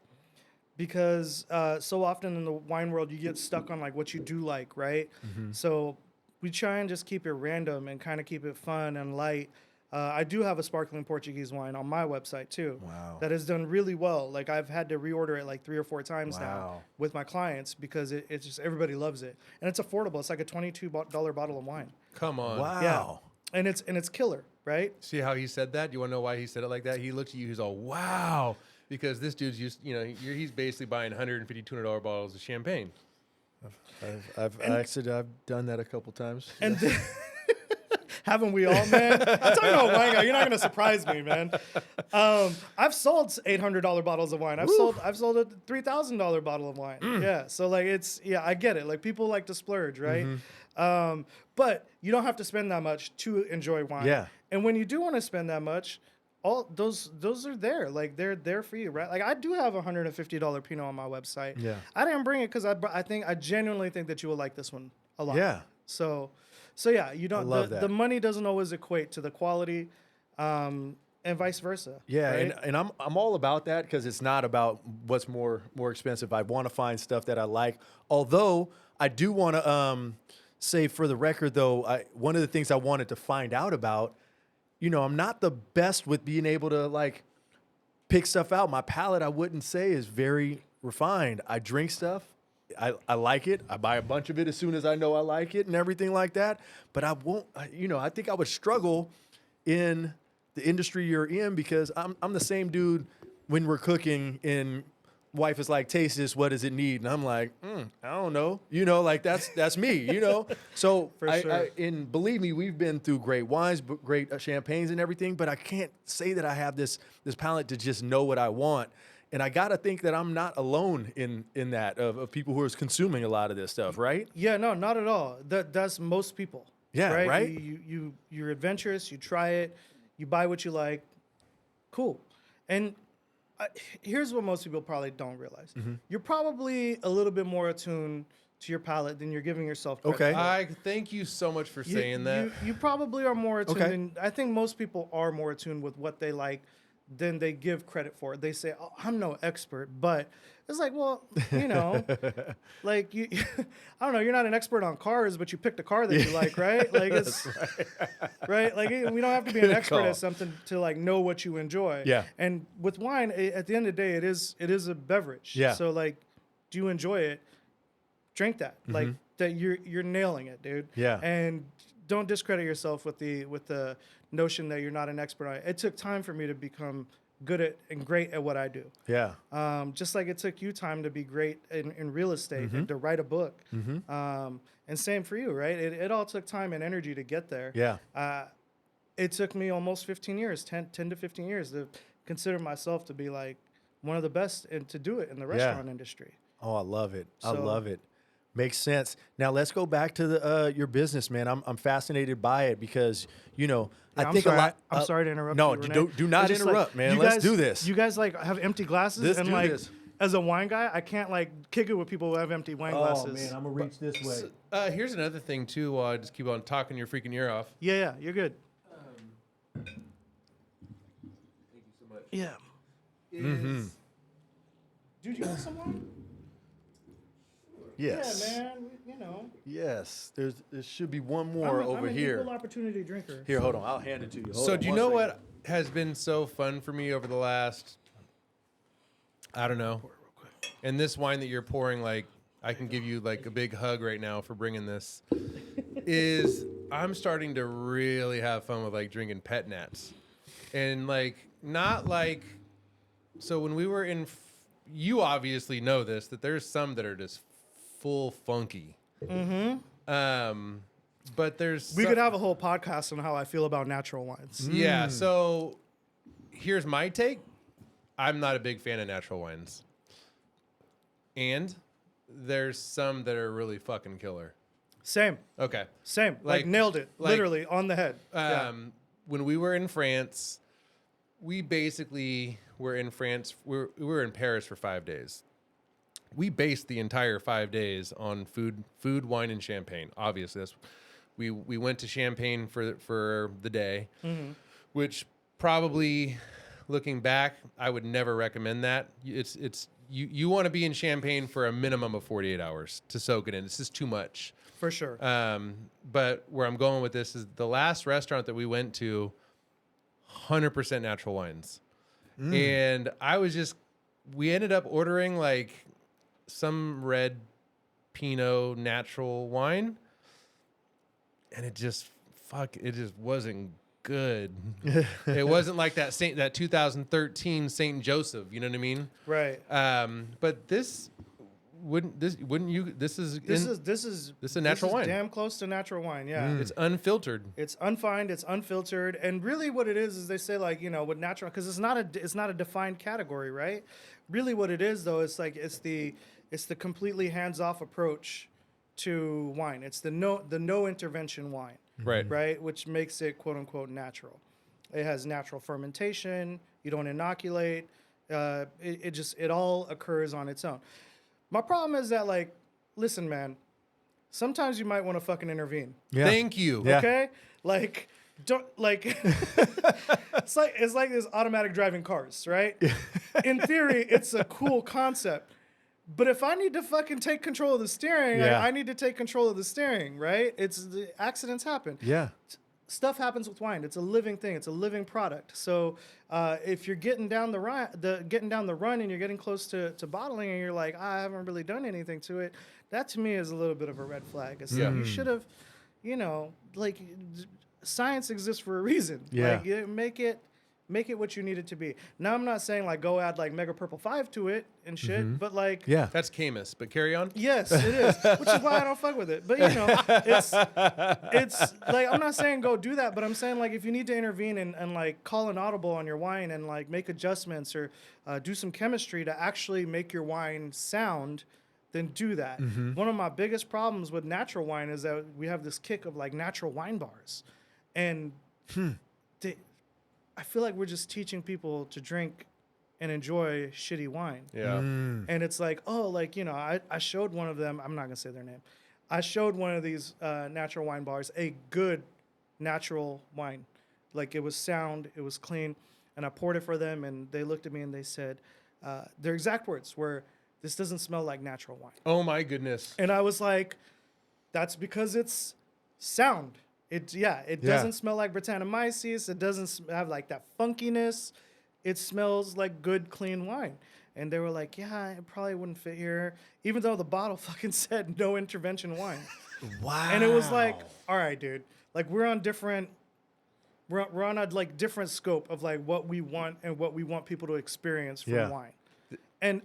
Because so often in the wine world, you get stuck on like what you do like, right? So we try and just keep it random and kind of keep it fun and light. I do have a sparkling Portuguese wine on my website too. Wow. That has done really well. Like I've had to reorder it like 3 or 4 times now Wow. with my clients because it's just everybody loves it and it's affordable. It's like a $22 bottle of wine. Come on. Wow. Yeah, and it's killer, right? See how he said that? Do you want to know why he said it like that? He looked at you, he's all, "Wow." Because this dude's he's basically buying $150, $200 bottles of champagne. I've done that a couple times. And haven't we all, man? I'm talking about wine guy. You're not gonna surprise me, man. I've sold $800 bottles of wine. I've sold a $3,000 bottle of wine. Yeah, so like I get it. Like people like to splurge, right? But you don't have to spend that much to enjoy wine. Yeah. And when you do want to spend that much, all those are there. Like they're there for you, right? Like I do have a $150 Pinot on my website. Yeah. I didn't bring it because I genuinely think that you will like this one a lot. Yeah. So yeah, you don't. love that. The money doesn't always equate to the quality, and vice versa. Yeah, right? and I'm all about that because it's not about what's more expensive. I want to find stuff that I like. Although I do want to say for the record, though, one of the things I wanted to find out about, I'm not the best with being able to like pick stuff out. My palate, I wouldn't say, is very refined. I drink stuff. I like it. I buy a bunch of it as soon as I know I like it and everything like that. But I won't, I think I would struggle in the industry you're in because I'm the same dude when we're cooking in wife is like, taste this, what does it need? And I'm like, I don't know. Like that's me, So For sure. and believe me, we've been through great wines, great champagnes and everything, but I can't say that I have this palate to just know what I want. And I got to think that I'm not alone in that of people who are consuming a lot of this stuff, right? Yeah, no, not at all. That's most people. Yeah, right? You're adventurous. You try it. You buy what you like. Cool. And here's what most people probably don't realize. You're probably a little bit more attuned to your palate than you're giving yourself credit Okay. for. I thank you so much for saying that. You probably are more attuned. Okay. And I think most people are more attuned with what they like than they give credit for. They say, oh, I'm no expert, but it's like, well, like I don't know, you're not an expert on cars, but you picked a car that you like, right? Like it's right. Like we don't have to be an expert at something to like know what you enjoy. Yeah. And with wine, at the end of the day, it is a beverage. Yeah. So like, do you enjoy it? Drink that. Like that you're nailing it, dude. Yeah. And don't discredit yourself with the notion that you're not an expert on it. It took time for me to become good at and great at what I do. Yeah. Just like it took you time to be great in real estate and to write a book. And same for you, right? It all took time and energy to get there. Yeah. It took me almost 15 years, 10 to 15 years to consider myself to be like one of the best and to do it in the restaurant industry. Oh, I love it. I So- love it. Makes sense. Now let's go back to your business, man. I'm fascinated by it because I I'm think sorry, a lot. I'm sorry to interrupt. No, you, Rene. do not It's just interrupt, like, man. you Let's guys- do this. You guys like have empty glasses, Let's and do like this. as a wine guy, I can't like kick it with people who have empty wine glasses. I'm gonna reach this way. Here's another thing too. While I just keep on talking your freaking ear off. Yeah, you're good. Thank you so much. Yeah. Dude, you want some wine? Yes. Yeah, man. Yes. There should be one I'm more I'm over an here. equal opportunity drinker. Here, hold on. I'll hand it to you. Hold So on do you one know second. what has been so fun for me over the last, I don't know, and this wine that you're pouring, like I can give you like a big hug right now for bringing this, is I'm starting to really have fun with like drinking pet nats, and like not like, so when we were in, you obviously know this, that there's some that are just full funky. But We could have a whole podcast on how I feel about natural wines. Yeah, so here's my take. I'm not a big fan of natural wines. And there's some that are really fucking killer. Same. Okay. Like Like- nailed it. like- Literally on the head. Yeah. When we were in France, we basically were in France. We were in Paris for 5 days. We based the entire 5 days on food, wine, and champagne. Obviously, we went to Champagne for the day, which probably, looking back, I would never recommend that. You want to be in Champagne for a minimum of 48 hours to soak it in. It's just too much. For sure. But where I'm going with this is the last restaurant that we went to, 100% natural wines. And we ended up ordering like some red Pinot natural wine. And it just wasn't good. It wasn't like that 2013 St. Joseph, you know what I mean? Right. But this is a natural wine. Damn close to natural wine. Yeah. It's unfiltered. It's unfined, it's unfiltered, and really what it is they say like with natural, because it's not a defined category, right? Really, what it is though, it's like it's the completely hands-off approach to wine. It's the no intervention wine, Right. which makes it quote unquote natural. It has natural fermentation. You don't inoculate. It all occurs on its own. My problem is that like, listen, man. Sometimes you might want to fucking intervene. Yeah. Thank you. Yeah. Okay, like don't like. it's like this automatic driving cars, right? In theory, it's a cool concept, but if I need to fucking take control of the steering, Yeah. I need to take control of the steering, right? The accidents happen. Yeah. Stuff happens with wine. It's a living thing. It's a living product. So if you're getting down the run and you're getting close to bottling and you're like, I haven't really done anything to it, that to me is a little bit of a red flag. It's like, you should have, like science exists for a reason. Yeah. Like, make it make it what you need it to be. Now I'm not saying like go add like Mega Purple 5 to it and shit, but like Yeah. That's Camus, but carry on. yes, it is, which is why I don't fuck with it. But you know, it's like I'm not saying go do that, but I'm saying like if you need to intervene and like call an audible on your wine and like make adjustments or do some chemistry to actually make your wine sound, then do that. One of my biggest problems with natural wine is that we have this kick of like natural wine bars, and I feel like we're just teaching people to drink and enjoy shitty wine. Yeah. And it's like, oh, like, you know, I showed one of them, I'm not going to say their name. I showed one of these natural wine bars a good natural wine. Like it was sound, it was clean. And I poured it for them and they looked at me and they said, their exact words were, this doesn't smell like natural wine. Oh my goodness. And I was like, that's because it's sound. It doesn't smell like Brettanomyces. It doesn't have like that funkiness. It smells like good, clean wine. And they were like, yeah, it probably wouldn't fit here, even though the bottle fucking said no intervention wine. Wow. And it was like, all right, dude, like we're on a like different scope of like what we want and what we want people to experience from wine. And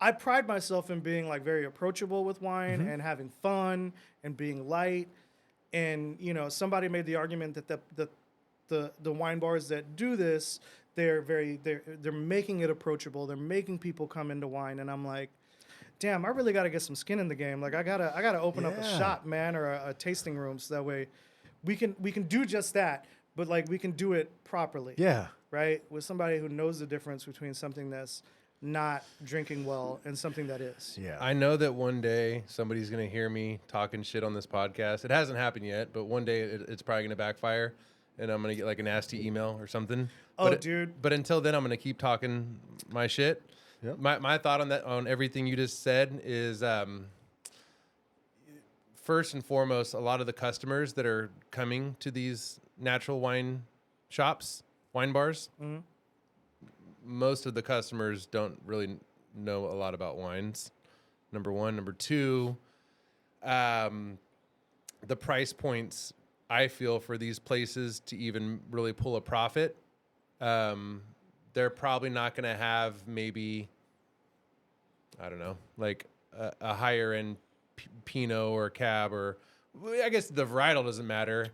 I pride myself in being like very approachable with wine and having fun and being light. And, you know, somebody made the argument that the wine bars that do this, they're making it approachable. They're making people come into wine. And I'm like, damn, I really got to get some skin in the game. Like I gotta open up a shop, man, or a tasting room. So that way we can do just that, but like we can do it properly. Yeah. Right. With somebody who knows the difference between something that's not drinking well and something that is. Yeah. I know that one day somebody's going to hear me talking shit on this podcast. It hasn't happened yet, but one day it's probably going to backfire and I'm going to get like a nasty email or something. Dude. But until then, I'm going to keep talking my shit. Yep. My thought on that, on everything you just said is, first and foremost, a lot of the customers that are coming to these natural wine shops, wine bars, most of the customers don't really know a lot about wines. Number one. Number two, the price points I feel for these places to even really pull a profit, they're probably not going to have maybe, I don't know, like a higher end Pinot or Cab, or I guess the varietal doesn't matter.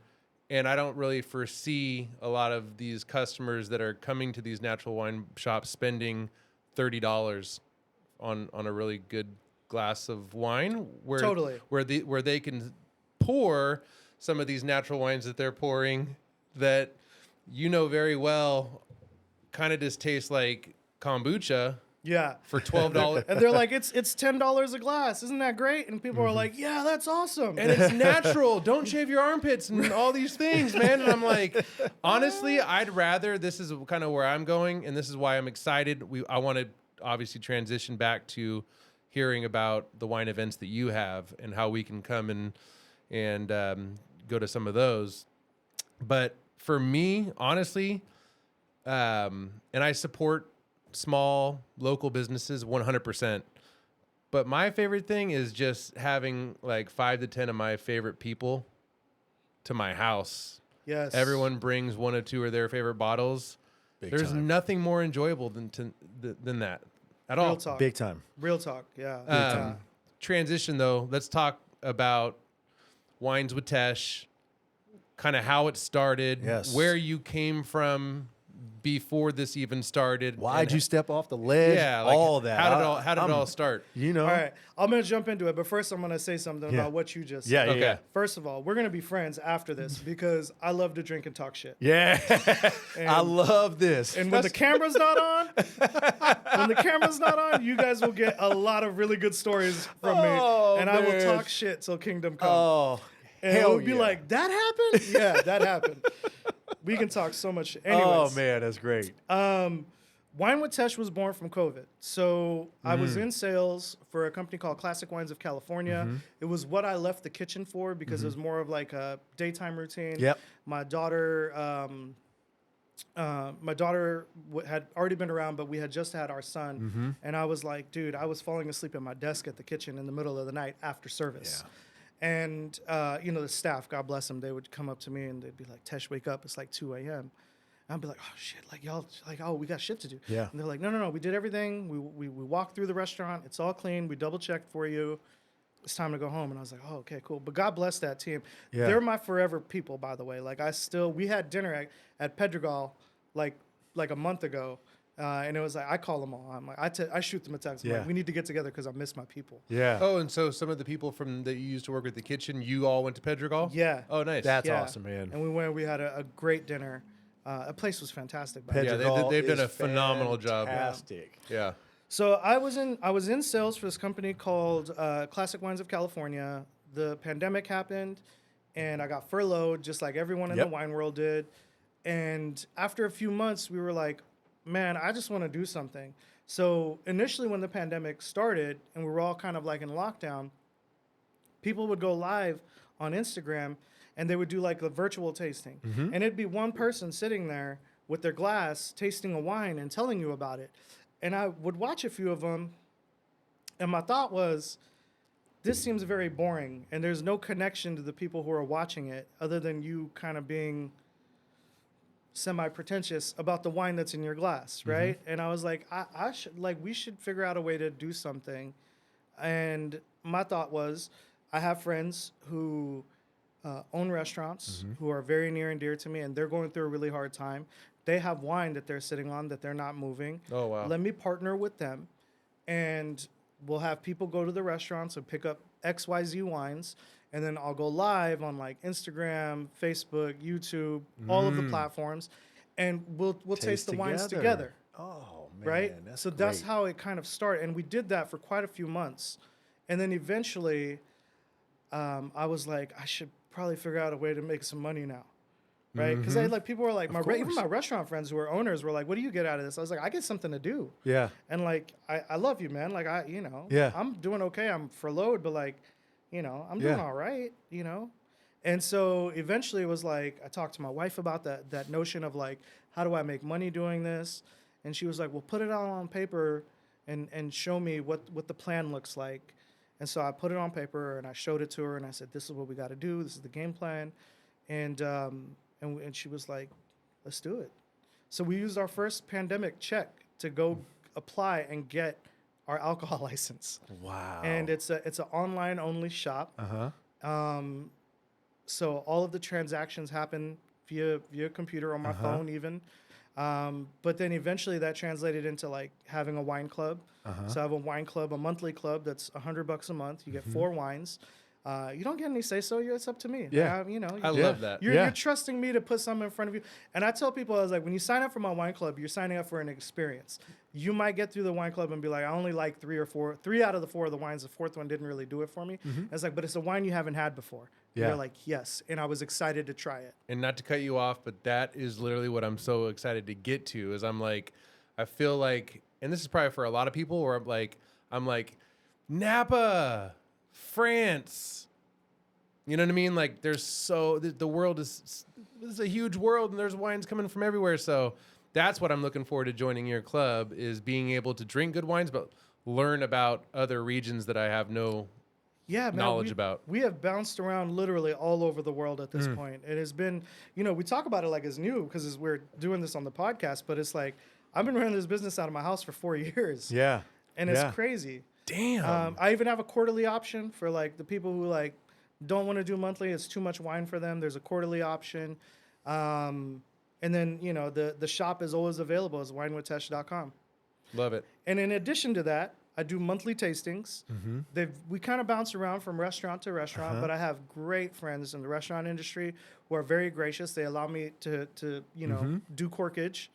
And I don't really foresee a lot of these customers that are coming to these natural wine shops spending $30 on a really good glass of wine, where where they can pour some of these natural wines that they're pouring that you know very well kind of just taste like kombucha. Yeah. For $12. And they're like, it's $10 a glass. Isn't that great? And people are like, yeah, that's awesome. And it's natural. Don't shave your armpits and all these things, man. And I'm like, honestly, I'd rather, this is kind of where I'm going, and this is why I'm excited. I want to obviously transition back to hearing about the wine events that you have and how we can come and go to some of those. But for me, honestly, and I support small local businesses 100%. But my favorite thing is just having like 5 to 10 of my favorite people to my house. Yes. Everyone brings 1 or 2 of their favorite bottles. There's nothing more enjoyable than that at all. Real talk. Big time. Real talk. Yeah. Transition though. Let's talk about Wines with Tesh, kind of how it started, where you came from before this even started. Why'd you step off the ledge? Yeah, like all that. How did it all start? You know. All right. I'm going to jump into it, but first I'm going to say something about what you just said. Okay. First of all, we're going to be friends after this because I love to drink and talk shit. Yeah. I love this. And when the camera's not on, you guys will get a lot of really good stories from me. And I will talk shit till kingdom come. Oh, and it'll be like, that happened? Yeah, that happened. We can talk so much shit. Anyways, oh, man, that's great. Wine with Tesh was born from COVID. So I was in sales for a company called Classic Wines of California. It was what I left the kitchen for because it was more of like a daytime routine. Yep. My daughter had already been around, but we had just had our son. And I was like, dude, I was falling asleep at my desk at the kitchen in the middle of the night after service. Yeah. And, the staff, God bless them, they would come up to me and they'd be like, Tesh, wake up. It's like 2 a.m. I'd be like, oh shit, like y'all, like, oh, we got shit to do. Yeah. And they're like, no, we did everything. We walked through the restaurant. It's all clean. We double checked for you. It's time to go home. And I was like, oh, okay, cool. But God bless that team. Yeah. They're my forever people, by the way. Like we had dinner at Pedregal like a month ago. And it was like, I call them all. I'm like, I shoot them a text. I'm Yeah. like, we need to get together because I miss my people. Yeah. Oh, and so some of the people that you used to work with the kitchen, you all went to Pedregal? Yeah. Oh, nice. That's Yeah. awesome, man. And we had a great dinner. A place was fantastic. By the way. Yeah, Pedregal they've done is a phenomenal job. Fantastic. Yeah. So I was in sales for this company called Classic Wines of California. The pandemic happened, and I got furloughed just like everyone in the wine world did. And after a few months, we were like, man, I just want to do something. So initially when the pandemic started and we were all kind of like in lockdown, people would go live on Instagram and they would do like a virtual tasting. And it'd be one person sitting there with their glass tasting a wine and telling you about it. And I would watch a few of them, and my thought was, this seems very boring, and there's no connection to the people who are watching it other than you kind of being semi-pretentious about the wine that's in your glass, right? And I was like, I should, like, we should figure out a way to do something. And my thought was, I have friends who own restaurants who are very near and dear to me, and they're going through a really hard time. They have wine that they're sitting on that they're not moving. Oh, wow. Let me partner with them, and we'll have people go to the restaurants and pick up XYZ wines, and then I'll go live on like Instagram, Facebook, YouTube, all of the platforms, and we'll taste the wines together. Oh, man. Right? So that's great. how it kind of started. And we did that for quite a few months. And then eventually I was like, I should probably figure out a way to make some money now. Right? Because like people were like, even my restaurant friends who are owners were like, what do you get out of this? I was like, I get something to do. Yeah. And like, I love you, man. Like Yeah. I'm doing okay. I'm furloughed, but like, I'm doing all right, And so eventually it was like, I talked to my wife about that notion of like, how do I make money doing this? And she was like, well, put it out on paper and show me what the plan looks like. And so I put it on paper and I showed it to her and I said, this is what we got to do. This is the game plan. And she was like, let's do it. So we used our first pandemic check to go apply and get our alcohol license. Wow. And it's an online only shop. So all of the transactions happen via computer on my phone even. But then eventually that translated into like having a wine club. So I have a wine club, a monthly club that's $100 a month. You get 4 wines. You don't get any say so. It's up to me. Yeah. I love that. You're trusting me to put something in front of you. And I tell people, I was like, when you sign up for my wine club, you're signing up for an experience. You might get through the wine club and be like, I only like 3 out of the 4 of the wines. The 4th one didn't really do it for me. It's like, but it's a wine you haven't had before. Yeah. You're like, yes. And I was excited to try it. And not to cut you off, but that is literally what I'm so excited to get to is I'm like, I feel like, and this is probably for a lot of people where I'm like, Napa, France. You know what I mean? Like the world is a huge world and there's wines coming from everywhere. So that's what I'm looking forward to joining your club is being able to drink good wines, but learn about other regions that I have no knowledge about. We have bounced around literally all over the world at this point. It has been, we talk about it like it's new because we're doing this on the podcast, but it's like, I've been running this business out of my house for 4 years. Yeah. And it's crazy. Damn. I even have a quarterly option for like the people who like don't want to do monthly. It's too much wine for them. There's a quarterly option. And then, the shop is always available as winewithtesh.com. Love it. And in addition to that, I do monthly tastings. We kind of bounce around from restaurant to restaurant, but I have great friends in the restaurant industry who are very gracious. They allow me to do corkage.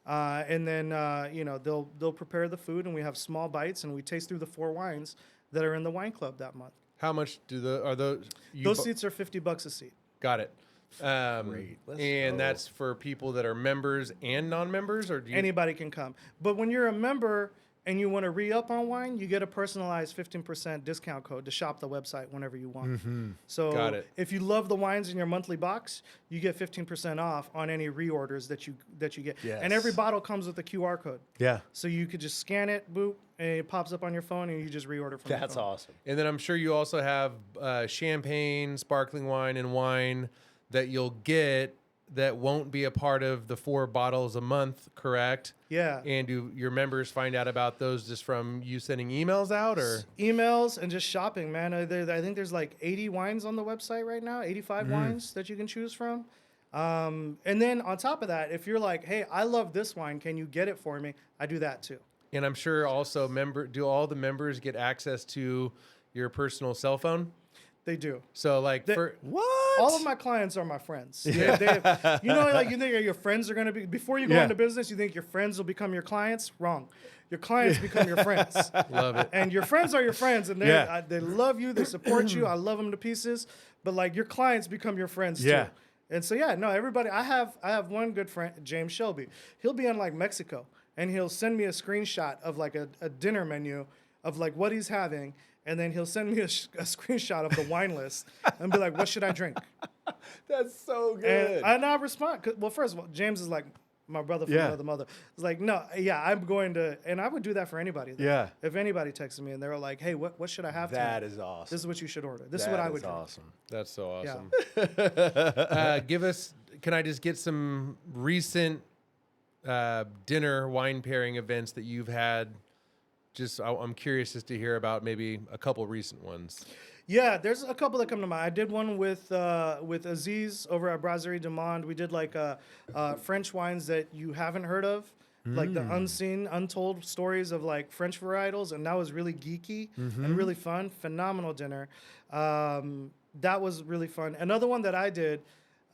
And then, they'll prepare the food and we have small bites and we taste through the 4 wines that are in the wine club that month. How much are those? Those seats are $50 a seat. Got it. Great. And that's for people that are members and non-members, or do you? Anybody can come. But when you're a member and you want to re-up on wine, you get a personalized 15% discount code to shop the website whenever you want. So Got it. if you love the wines in your monthly box, you get 15% off on any reorders that you get. Yes. And every bottle comes with a QR code. Yeah. So you could just scan it, boop, and it pops up on your phone, and you just reorder from That's your phone. awesome. And then I'm sure you also have champagne, sparkling wine, and wine that you'll get that won't be a part of the 4 bottles a month, correct? Yeah. And do your members find out about those just from you sending emails out, or Emails and just shopping, man. I think there's like 80 wines on the website right now, 85 wines that you can choose from. And then on top of that, if you're like, hey, I love this wine, can you get it for me? I do that too. and I'm sure also do all the members get access to your personal cell phone? They do. So like What? All of my clients are my friends. Like you think your friends are going to be, before you go into business, you think your friends will become your clients? Wrong. Your clients become your friends. Love it. And your friends are your friends, and they love you, they support you. I love them to pieces. But like your clients become your friends too. And so everybody. I have one good friend, James Shelby. He'll be in like Mexico, and he'll send me a screenshot of like a dinner menu of like what he's having. And then he'll send me a screenshot of the wine list and be like, what should I drink? That's so good. And I respond. Well, first of all, James is like my brother from another mother. It's like, no, I'm going to, and I would do that for anybody. Though. Yeah. If anybody texted me and they were like, hey, what should I have tonight? That is awesome. This is what you should order. This is what I would drink. Awesome. That's so awesome. Can I just get some recent dinner wine pairing events that you've had? I'm curious just to hear about maybe a couple recent ones. Yeah, there's a couple that come to mind. I did one with Aziz over at Brasserie du Monde. We did like French wines that you haven't heard of, like the unseen, untold stories of like French varietals, and that was really geeky and really fun. Phenomenal dinner. That was really fun. Another one that I did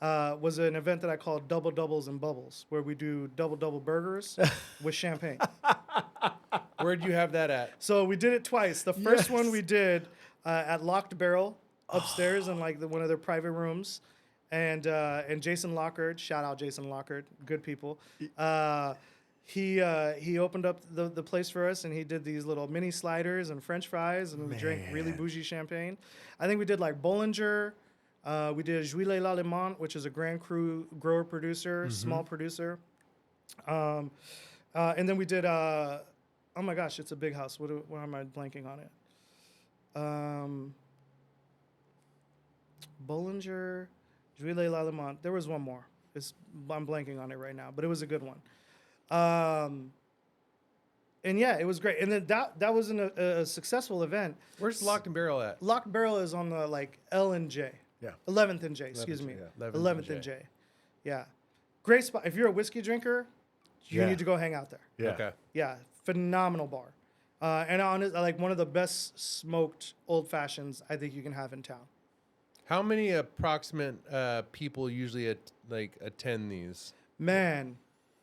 was an event that I called Double Doubles and Bubbles, where we do double burgers with champagne. Where'd you have that at? So we did it twice. The first one we did at Locked Barrel upstairs in like one of their private rooms, and Jason Lockard, shout out Jason Lockard, good people. He opened up the place for us, and he did these little mini sliders and French fries, and we drank really bougie champagne. I think we did like Bollinger. We did Juillet l'Allemand, which is a Grand Cru grower producer, small producer. And then we did. Oh my gosh, it's a big house. What am I blanking on it? Bollinger, Juillet l'Allemand. There was one more. I'm blanking on it right now, but it was a good one. And yeah, it was great. And then that was a successful event. Where's Locked and Barrel at? Locked Barrel is on the like L and J. Yeah. 11th and J. Excuse me. Yeah. 11th and J. Yeah. Great spot. If you're a whiskey drinker, you need to go hang out there. Yeah. Okay. Yeah, phenomenal bar. And honest, like one of the best smoked old fashions I think you can have in town. How many approximate people usually attend these? Man,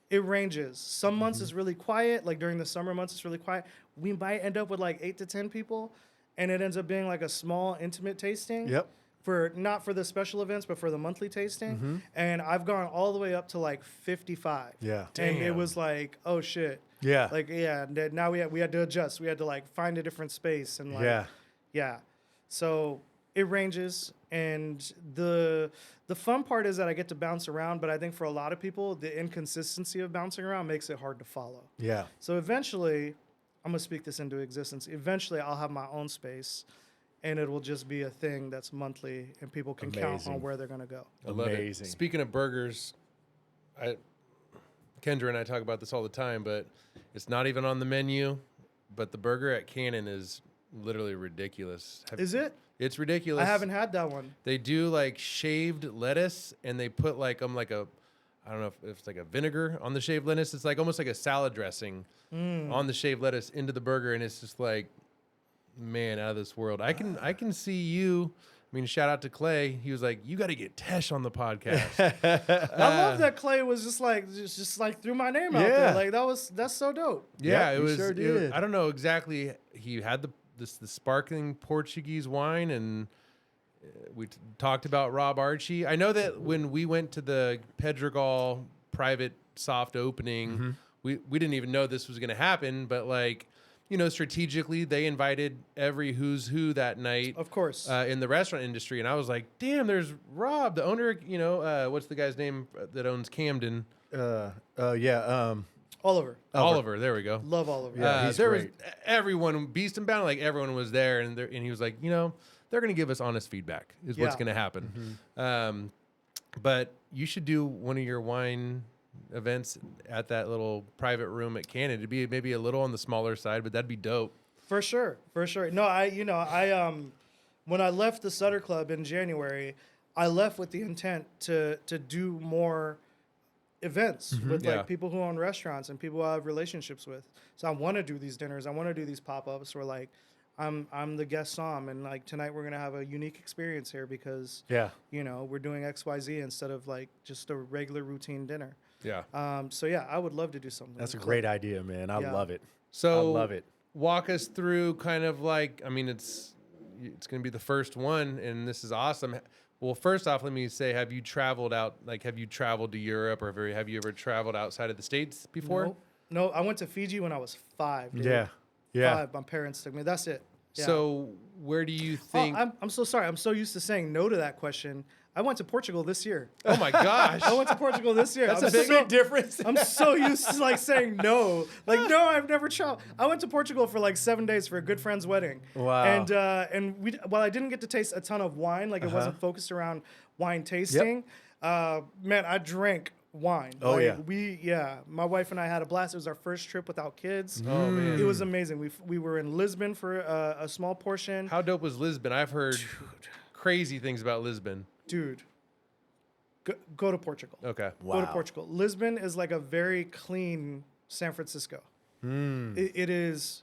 it ranges. Some months it's really quiet. Like during the summer months, it's really quiet. We might end up with like 8 to 10 people, and it ends up being like a small, intimate tasting. Yep. Not for the special events, but for the monthly tasting. And I've gone all the way up to like 55. Yeah. And it was like, oh shit. Yeah. Like, yeah. Now we had to adjust. We had to like find a different space and like, yeah. So it ranges. And the fun part is that I get to bounce around, but I think for a lot of people, the inconsistency of bouncing around makes it hard to follow. Yeah. So eventually, I'm going to speak this into existence. Eventually, I'll have my own space, and it will just be a thing that's monthly, and people can count on where they're going to go. I love it. Speaking of burgers, Kendra and I talk about this all the time, but it's not even on the menu. But the burger at Cannon is literally ridiculous. Is it? It's ridiculous. I haven't had that one. They do like shaved lettuce, and they put like I don't know if it's like a vinegar on the shaved lettuce. It's like almost like a salad dressing on the shaved lettuce into the burger, and it's just like, man, out of this world. I can see you. I mean, shout out to Clay. He was like, "You got to get Tesh on the podcast." I love that Clay was just like threw my name out there. Like that's so dope. Yeah, yep, it was. Sure did. I don't know exactly. He had the sparkling Portuguese wine, and we talked about Rob Archie. I know that when we went to the Pedregal private soft opening, we didn't even know this was going to happen, but like, you know, strategically they invited every who's who that night, of course, in the restaurant industry. And I was like, damn, there's Rob, the owner, you know, what's the guy's name that owns Camden? Oliver. There we go. Love Oliver. Yeah, he's there great. was everyone, Beast and Bound, like everyone was there, and he was like, you know, they're going to give us honest feedback is what's going to happen. But you should do one of your wine events at that little private room at Cannon. It'd be maybe a little on the smaller side, but that'd be dope. For sure, for sure. No, when I left the Sutter Club in January, I left with the intent to do more events with Yeah. like people who own restaurants and people I have relationships with. So I want to do these dinners. I want to do these pop-ups where like I'm the guest som, and like tonight we're gonna have a unique experience here because Yeah. we're doing XYZ instead of like just a regular routine dinner. Yeah. So yeah, I would love to do something. That's a like great idea, man. I Yeah. love it. So I love it. Walk us through kind of like, I mean, it's going to be the first one, and this is awesome. Well, first off, let me say, have you traveled to Europe, or have you ever traveled outside of the States before? Nope. No, I went to Fiji when I was 5. Dude. Yeah. Yeah. 5. My parents took me. That's it. Yeah. So where do you think? I'm so sorry. I'm so used to saying no to that question. I went to Portugal this year. Oh my gosh. I went to Portugal this year. That's I'm a big so, difference. I'm so used to like saying no. Like no, I've never traveled. I went to Portugal for like 7 days for a good friend's wedding. Wow. And while I didn't get to taste a ton of wine, like it wasn't focused around wine tasting. Man, I drank wine. Oh, Like, yeah. My wife and I had a blast. It was our first trip without kids. Oh man. It was amazing. We were in Lisbon for a small portion. How dope was Lisbon? I've heard crazy things about Lisbon. Dude, go to Portugal. Okay. Go to Portugal. Lisbon is like a very clean San Francisco. It's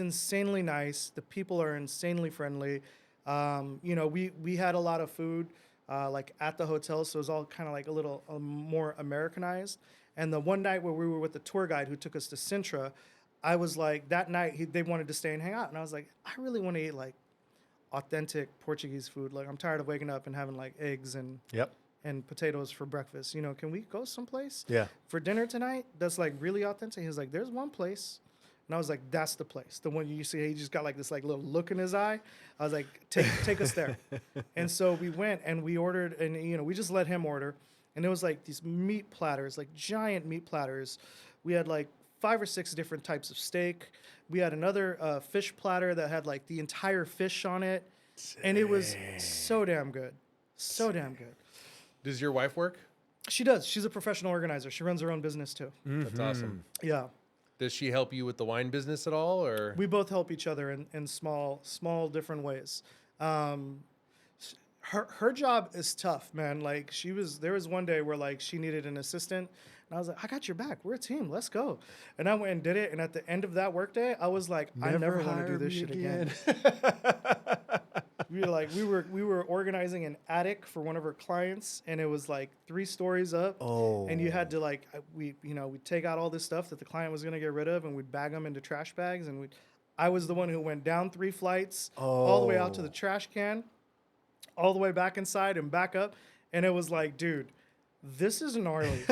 insanely nice. The people are insanely friendly. We had a lot of food like at the hotel, so it was all kind of like a little more Americanized. And the one night where we were with the tour guide who took us to Sintra, I was like, that night they wanted to stay and hang out, and I was like, I really want to eat like authentic Portuguese food. Like I'm tired of waking up and having like eggs and potatoes for breakfast. Can we go someplace for dinner tonight that's like really authentic? He was like, there's one place. And I was like, that's the place. The one you see, he just got like this like little look in his eye. I was like, take us there. And so we went and we ordered, and we just let him order. And it was like these meat platters, like giant meat platters. We had like 5 or 6 different types of steak. We had another fish platter that had like the entire fish on it. And it was so damn good. So damn good. Does your wife work? She does. She's a professional organizer. She runs her own business too. That's awesome. Yeah. Does she help you with the wine business at all, or? We both help each other in small different ways. Her job is tough, man. Like there was one day where like she needed an assistant, and I was like, I got your back. We're a team. Let's go. And I went and did it. And at the end of that workday, I was like, I never want to do this shit again. We were organizing an attic for one of her clients, and it was like 3 stories up. Oh. And you had to like we'd take out all this stuff that the client was gonna get rid of, and we'd bag them into trash bags, and I was the one who went down 3 flights, all the way out to the trash can, all the way back inside and back up, and it was like, dude, this is gnarly.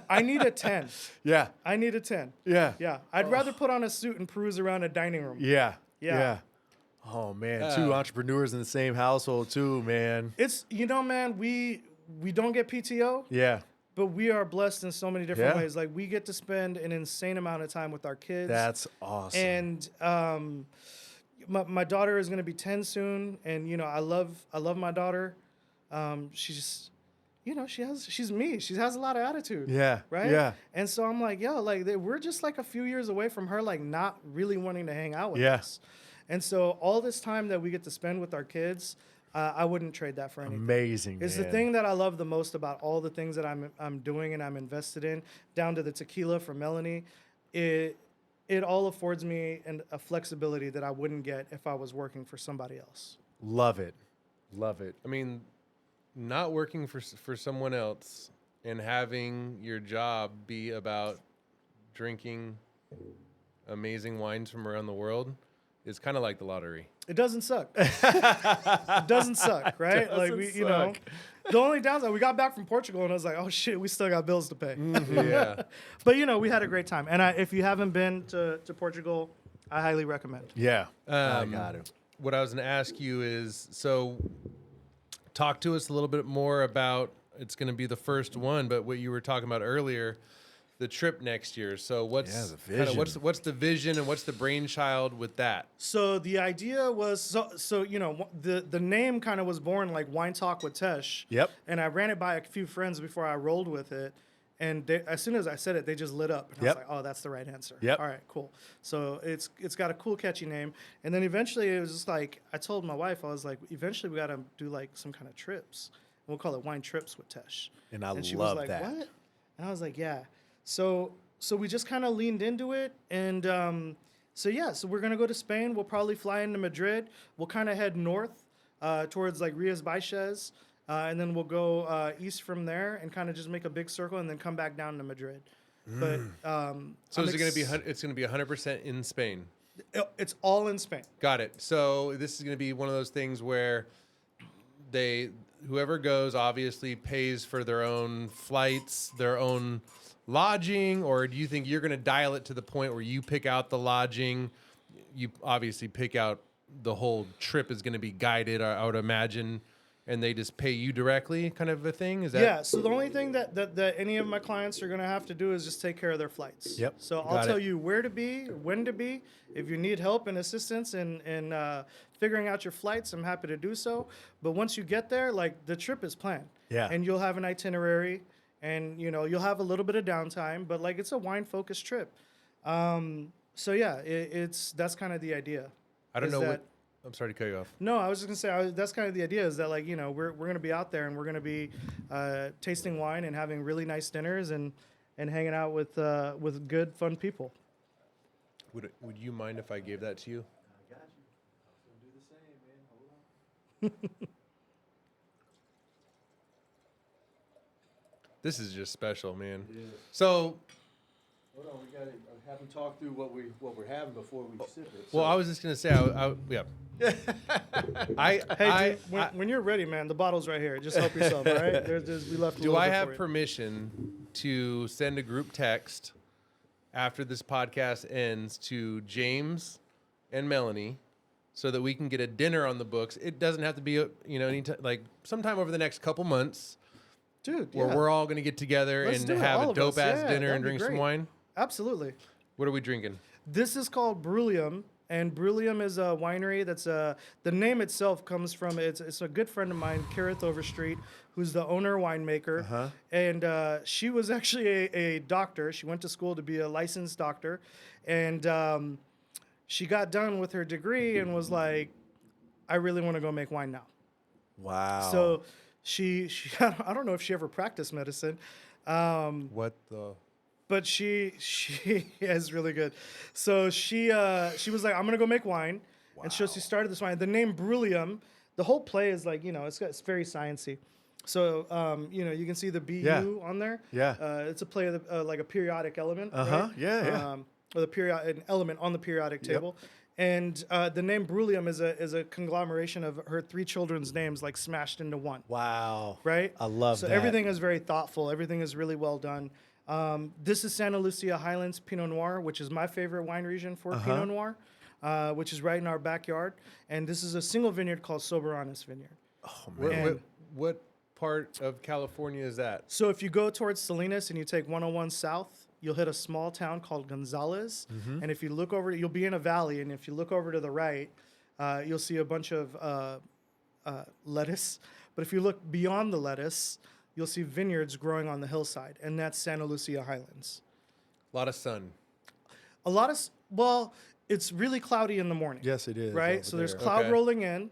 I need a 10. Yeah. I need a 10. Yeah. Yeah. I'd rather put on a suit and peruse around a dining room. Yeah. Yeah. Oh man, 2 entrepreneurs in the same household too, man. It's man, we don't get PTO. Yeah. But we are blessed in so many different Yeah. ways. Like we get to spend an insane amount of time with our kids. That's awesome. And my daughter is going to be 10 soon, and I love my daughter. She's she's me. She has a lot of attitude. Yeah. Right? Yeah. And so I'm like, we're just like a few years away from her like not really wanting to hang out with us. And so all this time that we get to spend with our kids, I wouldn't trade that for anything. Amazing. It's man. the thing that I love the most about all the things that I'm doing and I'm invested in, down to the tequila for Melanie. It all affords me a flexibility that I wouldn't get if I was working for somebody else. Love it. Love it. I mean, not working for someone else and having your job be about drinking amazing wines from around the world is kind of like the lottery. It doesn't suck. It doesn't suck, right? Like the only downside, we got back from Portugal and I was like, oh shit, we still got bills to pay. Yeah. But we had a great time. And if you haven't been to Portugal, I highly recommend. Yeah. I got it. What I was going to ask you is, so talk to us a little bit more about, it's going to be the first one, but what you were talking about earlier, the trip next year. So what's the kinda vision. what's the vision and what's the brainchild with that? So the idea was so the name kind of was born like Wine Talk with Tesh. Yep. And I ran it by a few friends before I rolled with it, and as soon as I said it, they just lit up, and I Yep. was like, oh, that's the right answer. Yep. All right, cool. So it's got a cool, catchy name, and then eventually it was just like I told my wife, I was like, eventually we got to do like some kind of trips. We'll call it Wine Trips with Tesh. And I she love was like, that. What? And I was like, yeah. So we just kind of leaned into it, and so we're gonna go to Spain. We'll probably fly into Madrid. We'll kind of head north towards like Rias Baixas, and then we'll go east from there and kind of just make a big circle and then come back down to Madrid. But So is it going to be it's going to be 100% in Spain? It's all in Spain. Got it. So this is going to be one of those things where whoever goes obviously pays for their own flights, their own lodging, or do you think you're going to dial it to the point where you pick out the lodging? You obviously pick out the whole trip is going to be guided, I would imagine, and they just pay you directly, kind of a thing. Is that? Yeah. So the only thing that any of my clients are going to have to do is just take care of their flights. Yep. So I'll tell you where to be, when to be. If you need help and assistance in figuring out your flights, I'm happy to do so. But once you get there, like the trip is planned. Yeah. And you'll have an itinerary, and you'll have a little bit of downtime, but like it's a wine focused trip. So yeah, that's kind of the idea. I don't is know that- what. I'm sorry to cut you off. No, I was just gonna say that's kind of the idea. Is that like we're gonna be out there and we're gonna be tasting wine and having really nice dinners and hanging out with good fun people. Would you mind if I gave that to you? I got you. I was going to do the same, man. Hold on. This is just special, man. Yeah. So, Hold on, we got to have them talk through what we're having before we sip it. well, I was just gonna say, yeah. Hey, dude, when you're ready, man, the bottle's right here. Just help yourself, all right? We left. A Do little I bit have for you. permission to send a group text after this podcast ends to James and Melanie so that we can get a dinner on the books? It doesn't have to be, like sometime over the next couple months, Dude? where Yeah, we're all going to get together Let's and do it, have all a of dope us. ass Yeah, dinner that'd and be drink some great. wine. absolutely. What are we drinking? This is called Brulium, and Brulium is a winery that's the name itself comes from it's a good friend of mine, Kareth Overstreet, who's the owner winemaker, Uh-huh. and she was actually a doctor. She went to school to be a licensed doctor, and she got done with her degree and was like, I really want to go make wine now. Wow. So she I don't know if she ever practiced medicine. What the? But she is really good. So she was like, I'm gonna go make wine, and so she started this wine. The name Brulium, the whole play is like it's very sciencey. So you can see the BU Yeah. on there. Yeah. It's a play of like a periodic element. Uh-huh. Right? Yeah. Or an element on the periodic table. And the name Brulium is a conglomeration of her three children's names like smashed into one. Wow. Right? I love so that. everything is very thoughtful. Everything is really well done. This is Santa Lucia Highlands Pinot Noir, which is my favorite wine region for Pinot Noir, which is right in our backyard. And this is a single vineyard called Soberanis Vineyard. Oh, What, man. And- what part of California is that? So if you go towards Salinas and you take 101 south, you'll hit a small town called Gonzales. And if you look over, you'll be in a valley. And if you look over to the right, you'll see a bunch of lettuce. But if you look beyond the lettuce, you'll see vineyards growing on the hillside. And that's Santa Lucia Highlands. A lot of sun. A lot of, it's really cloudy in the morning. Yes, it is. Right? over So there's there. cloud Okay. rolling in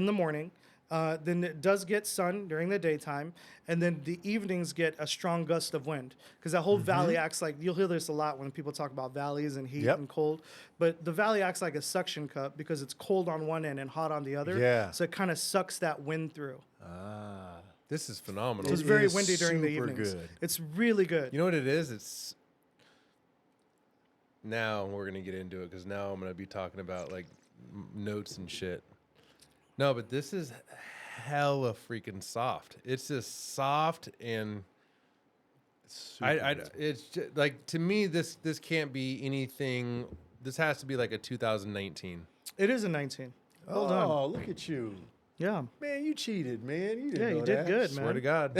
the morning. Then it does get sun during the daytime. And then the evenings get a strong gust of wind. Because that whole valley acts like, you'll hear this a lot when people talk about valleys and heat Yep. and cold. But the valley acts like a suction cup because it's cold on one end and hot on the other. Yeah. So it kind of sucks that wind through. Ah. This is phenomenal. So it's It very is windy during the super evenings. good. It's really good. You know what it is? It's now we're gonna get into it because now I'm gonna be talking about like notes and shit. No, but this is hella freaking soft. It's just soft and it's just, like to me this can't be anything. This has to be like a 2019. It is a 19. Hold on. Oh, look at you. Yeah. Man, you cheated, man. You didn't Yeah, know you did that. good, Swear man. to God.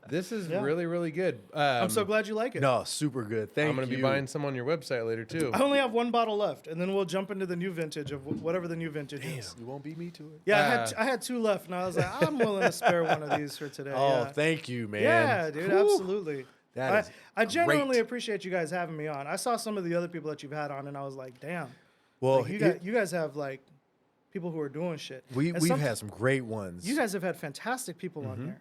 This is Yeah. really, really good. I'm so glad you like it. No, super good. Thank you. I'm going to be buying some on your website later, too. I only have one bottle left, and then we'll jump into the new vintage of whatever the new vintage is. You won't beat me to it. Yeah, I had two left, and I was like, I'm willing to spare one of these for today. Oh, yeah. thank you, man. Yeah, dude, Whew. absolutely. That is I genuinely great. appreciate you guys having me on. I saw some of the other people that you've had on, and I was like, damn. Well, Like, you guys have like people who are doing shit. we've had some great ones. You guys have had fantastic people on here.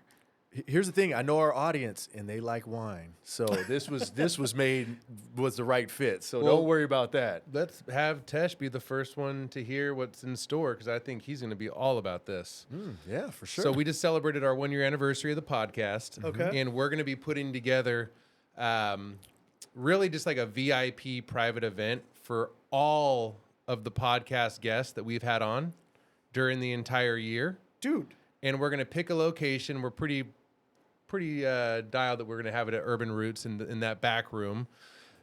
Here's the thing. I know our audience, and they like wine. So this was the right fit. So Well, don't worry about that. Let's have Tesh be the first one to hear what's in store because I think he's going to be all about this. Yeah, for sure. So we just celebrated our 1-year anniversary of the podcast. Okay. And we're going to be putting together really just like a VIP private event for all of the podcast guests that we've had on during the entire year. Dude. And we're going to pick a location. We're pretty dialed that we're going to have it at Urban Roots in that back room.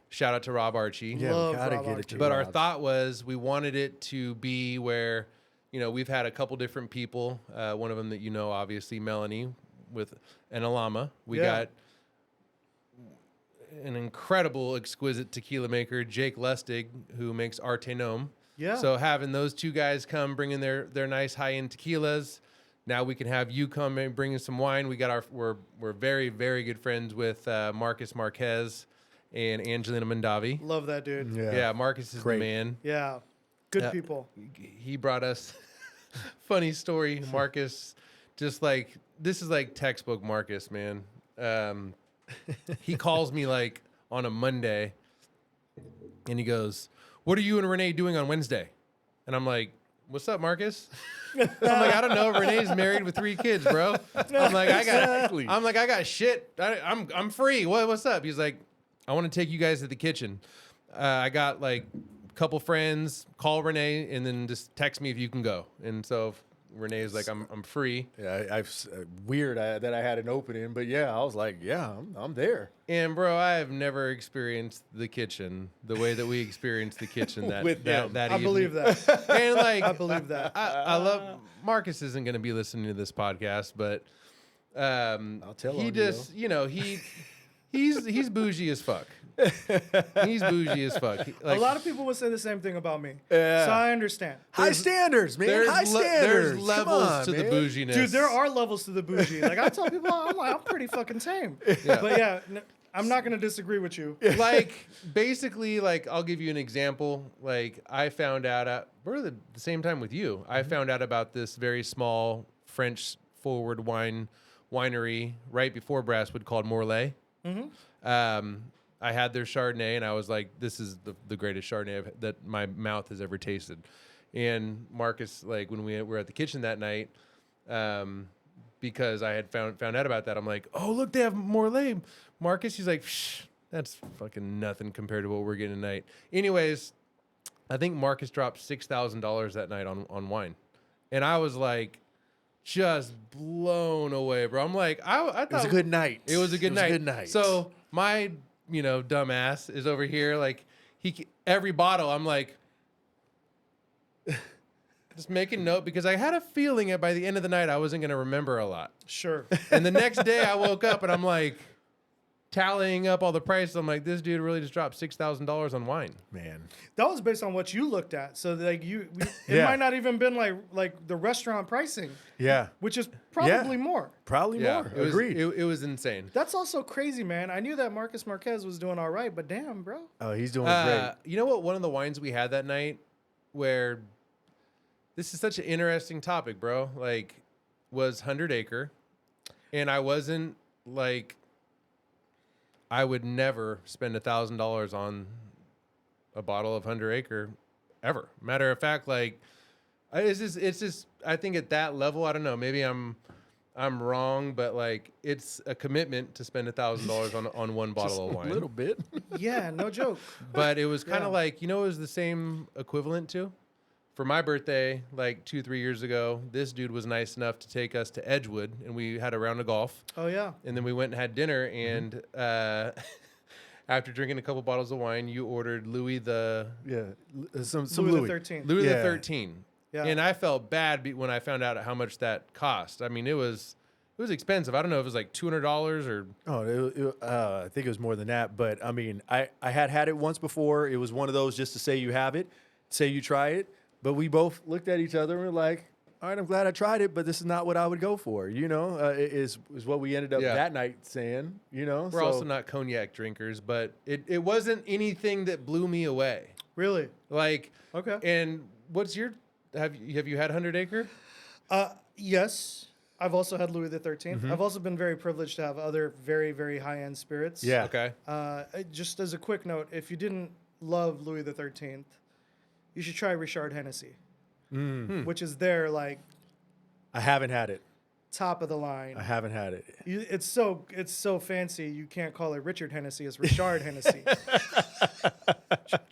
Shout out to Rob Archie. yeah, Love we gotta Rob get it Archie. to But our Rob. thought was we wanted it to be where, we've had a couple different people. One of them that obviously, Melanie with an Alama. We Yeah. got an incredible, exquisite tequila maker, Jake Lustig, who makes Arte Gnome. Yeah. So having those two guys come, bringing their nice high-end tequilas. Now we can have you come and bring in some wine. We're very, very good friends with Marcus Marquez and Angelina Mondavi. Love that dude. Yeah, Marcus is Great. the man. Yeah. Good people. He brought us funny story. Marcus, just like this is like textbook Marcus, man. He calls me like on a Monday, and he goes, "What are you and Rene doing on Wednesday?" And I'm like, "What's up, Marcus?" I'm like, "I don't know. Renee's married with 3 kids, bro." I'm like, I got shit. I'm free. What's up? He's like, "I want to take you guys to the kitchen. I got like a couple friends. Call Rene and then just text me if you can go." And so Renee's like, I'm free. Yeah, weird that I had an opening, but yeah, I was like, yeah, I'm there. And bro, I have never experienced the kitchen the way that we experienced the kitchen that With them. that I evening. believe that. And like, I believe that. I love Marcus isn't going to be listening to this podcast, but I'll tell he on just he's bougie as fuck. He's bougie as fuck. A lot of people would say the same thing about me. Yeah. So I understand. High standards, man. there's High standards. there's levels Come on, to the man. bouginess. Dude, there are levels to the bougie. Like I tell people, I'm pretty fucking tame. But yeah, I'm not gonna disagree with you. Like basically, like I'll give you an example. Like I found out at the same time with you. I found out about this very small French forward winery right before Brasswood called Morlaix. I had their Chardonnay, and I was like, "This is the greatest Chardonnay that my mouth has ever tasted." And Marcus, like when we were at the kitchen that night, because I had found out about that, I'm like, "Oh, look, they have Morlaix." Marcus, he's like, "Shh, that's fucking nothing compared to what we're getting tonight." Anyways, I think Marcus dropped $6,000 that night on wine, and I was like, just blown away, bro. I'm like, I thought It was a good night. It was a good night. Good night. So my dumbass is over here like every bottle. I'm like. Just making note because I had a feeling that by the end of the night I wasn't going to remember a lot. Sure. And the next day I woke up and I'm like tallying up all the prices. I'm like, this dude really just dropped $6,000 on wine. man. That was based on what you looked at. So like it Yeah. might not even been like the restaurant pricing, Yeah, which is probably more. probably more. It was, Agreed. It was insane. That's also crazy, man. I knew that Marcus Marquez was doing all right, but damn, bro. Oh, he's doing great. You know what? One of the wines we had that night where this is such an interesting topic, bro, like was 100 Acre. And I wasn't like, I would never spend $1,000 on a bottle of 100 Acre ever. Matter of fact, like it's just I think at that level, I don't know, maybe I'm wrong, but like it's a commitment to spend $1,000 on one bottle of wine. A little bit. Yeah, no joke. But it was kind Yeah. of like, it was the same equivalent to for my birthday, like 2-3 years ago, this dude was nice enough to take us to Edgewood and we had a round of golf. Oh yeah. And then we went and had dinner. And after drinking a couple bottles of wine, you ordered Louis the Yeah, some Louis Louis. the 13th. Louis Yeah. the 13. Yeah. And I felt bad when I found out how much that cost. I mean, it was expensive. I don't know if it was like $200 or. Oh, I think it was more than that. But I mean, I had it once before. It was one of those just to say you have it, say you try it. But we both looked at each other and were like, all right, I'm glad I tried it, but this is not what I would go for. Is what we ended up that night saying. We're also not cognac drinkers, but it wasn't anything that blew me away. Really? Like, Okay. And what's your have you had 100 Acre? Yes. I've also had Louis the 13th. Mm-hmm. I've also been very privileged to have other very, very high-end spirits. Yeah. Okay. Just as a quick note, if you didn't love Louis the 13th, you should try Richard Hennessy, which is their like I haven't had it. top of the line. I haven't had it. It's so fancy you can't call it Richard Hennessy. It's Richard Hennessy.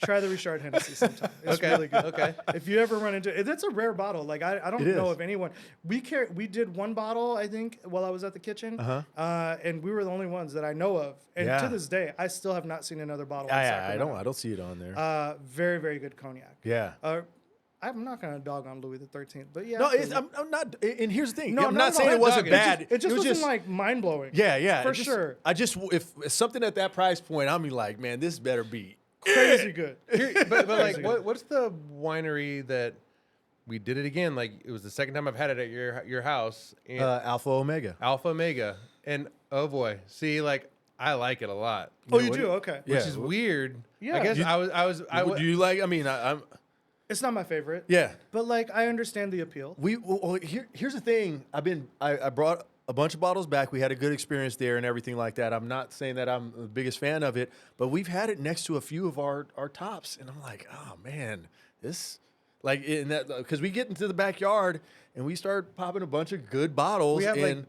Try the Richard Hennessy sometime. It's really good. Okay. If you ever run into it, that's a rare bottle. Like I don't It know is. if anyone we did one bottle I think while I was at the kitchen, and we were the only ones that I know of. And Yeah. to this day, I still have not seen another bottle. in I Sacramento. don't see it on there. Very very good cognac. Yeah. I'm not gonna dog on Louis the 13th, but yeah. No, absolutely. I'm not. And here's the thing. No, I'm not not at saying all. it wasn't It just- bad. It just was wasn't like mind blowing. Yeah, for just- sure. if something at that price point, I'm like, man, this better be Crazy good. But like, what's the winery that we did it again? Like, it was the second time I've had it at your house. And Alpha Omega. Alpha Omega, and oh boy, see, like I like it a lot, Oh, you do? Okay. Yeah. which is weird. Yeah. I guess You- Do you like? I mean, I'm. It's not my favorite. Yeah. But like I understand the appeal. Here's the thing. I brought a bunch of bottles back. We had a good experience there and everything like that. I'm not saying that I'm the biggest fan of it, but we've had it next to a few of our tops, and I'm like, oh man, this like in that because we get into the backyard and we start popping a bunch of good bottles. We have and like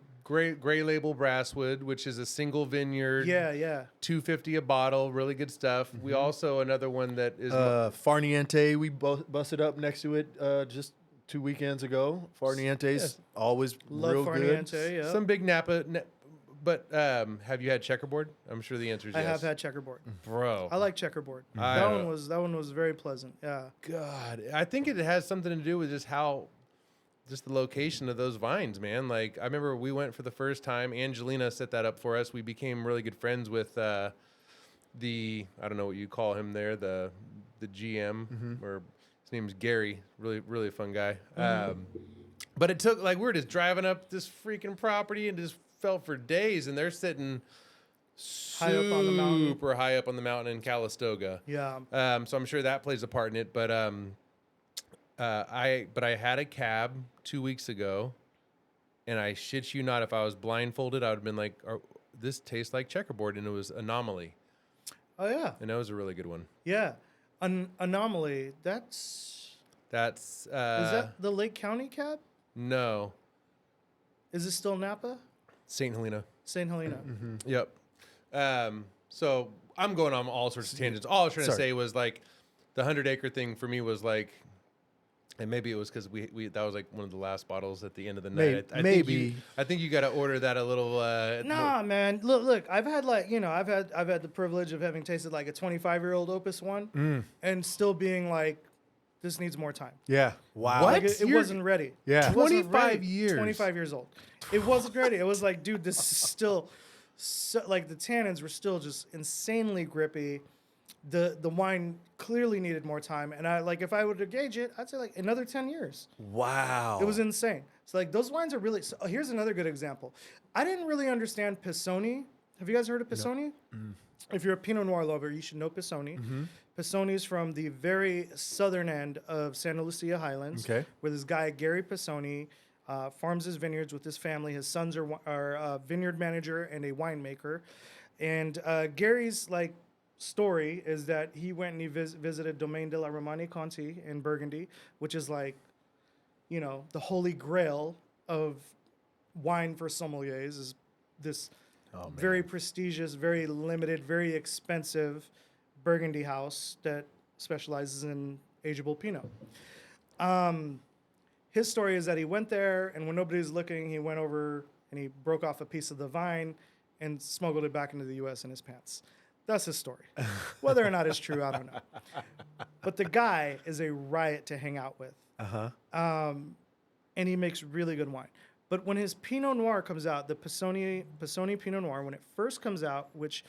gray label Brasswood, which is a single vineyard. Yeah, yeah. $2.50 a bottle, really good stuff. We also another one that is Farniente, we busted up next to it just 2 weekends ago. Farniente's always Love real Farniente, good. yeah. some big Napa. But have you had Checkerboard? I'm sure the answer is I yes. have had checkerboard. Bro. I like checkerboard. I- That one was very pleasant. Yeah. God, I think it has something to do with just the location of those vines, man. Like I remember we went for the first time. Angelina set that up for us. We became really good friends with I don't know what you call him there, the GM or his name's Gary. Really really fun guy. But it took like we were just driving up this freaking property and just felt for days, and they're sitting High up on the mountain. super high up on the mountain in Calistoga. Yeah. So I'm sure that plays a part in it. But I had a cab 2 weeks ago, and I shit you not, if I was blindfolded, I would have been like, "This tastes like Checkerboard," and it was Anomaly, Oh yeah. and that was a really good one. Yeah. Anomaly. That's That's is that the Lake County cab? no Is it still Napa? St. Helena. St. Helena. Yep. So I'm going on all sorts of tangents. All I was trying to Sorry. say was like the 100 Acre thing for me was like, and maybe it was because we that was like one of the last bottles at the end of the night. Maybe. I think you got to order that a little. Nah, man. Look. I've had like I've had the privilege of having tasted like a 25-year-old Opus one, and still being like, this needs more time. Yeah. Wow. What? Like it You're- wasn't ready. Yeah. It wasn't 25 ready. years. 25 years old. It wasn't ready. It was like, dude, this is still like the tannins were still just insanely grippy. The wine clearly needed more time, and I like if I were to gauge it, I'd say like another 10 years. Wow. It was insane. So like those wines are really. So, here's another good example. I didn't really understand Pisoni. Have you guys heard of Pisoni? If you're a Pinot Noir lover, you should know Pisoni. Pisoni is from the very southern end of Santa Lucia Highlands, Okay. where this guy Gary Pisoni farms his vineyards with his family. His sons are a vineyard manager and a winemaker, and Gary's like story is that he went and he visited Domaine de la Romane Conti in Burgundy, which is like, the holy grail of wine for sommeliers is this very prestigious, very limited, very expensive Burgundy house that specializes in ageable Pinot. His story is that he went there, and when nobody's looking, he went over and he broke off a piece of the vine and smuggled it back into the U.S. in his pants. That's his story. Whether or not it's true, I don't know. But the guy is a riot to hang out with. And he makes really good wine. But when his Pinot Noir comes out, the Pisoni Pinot Noir, when it first comes out, which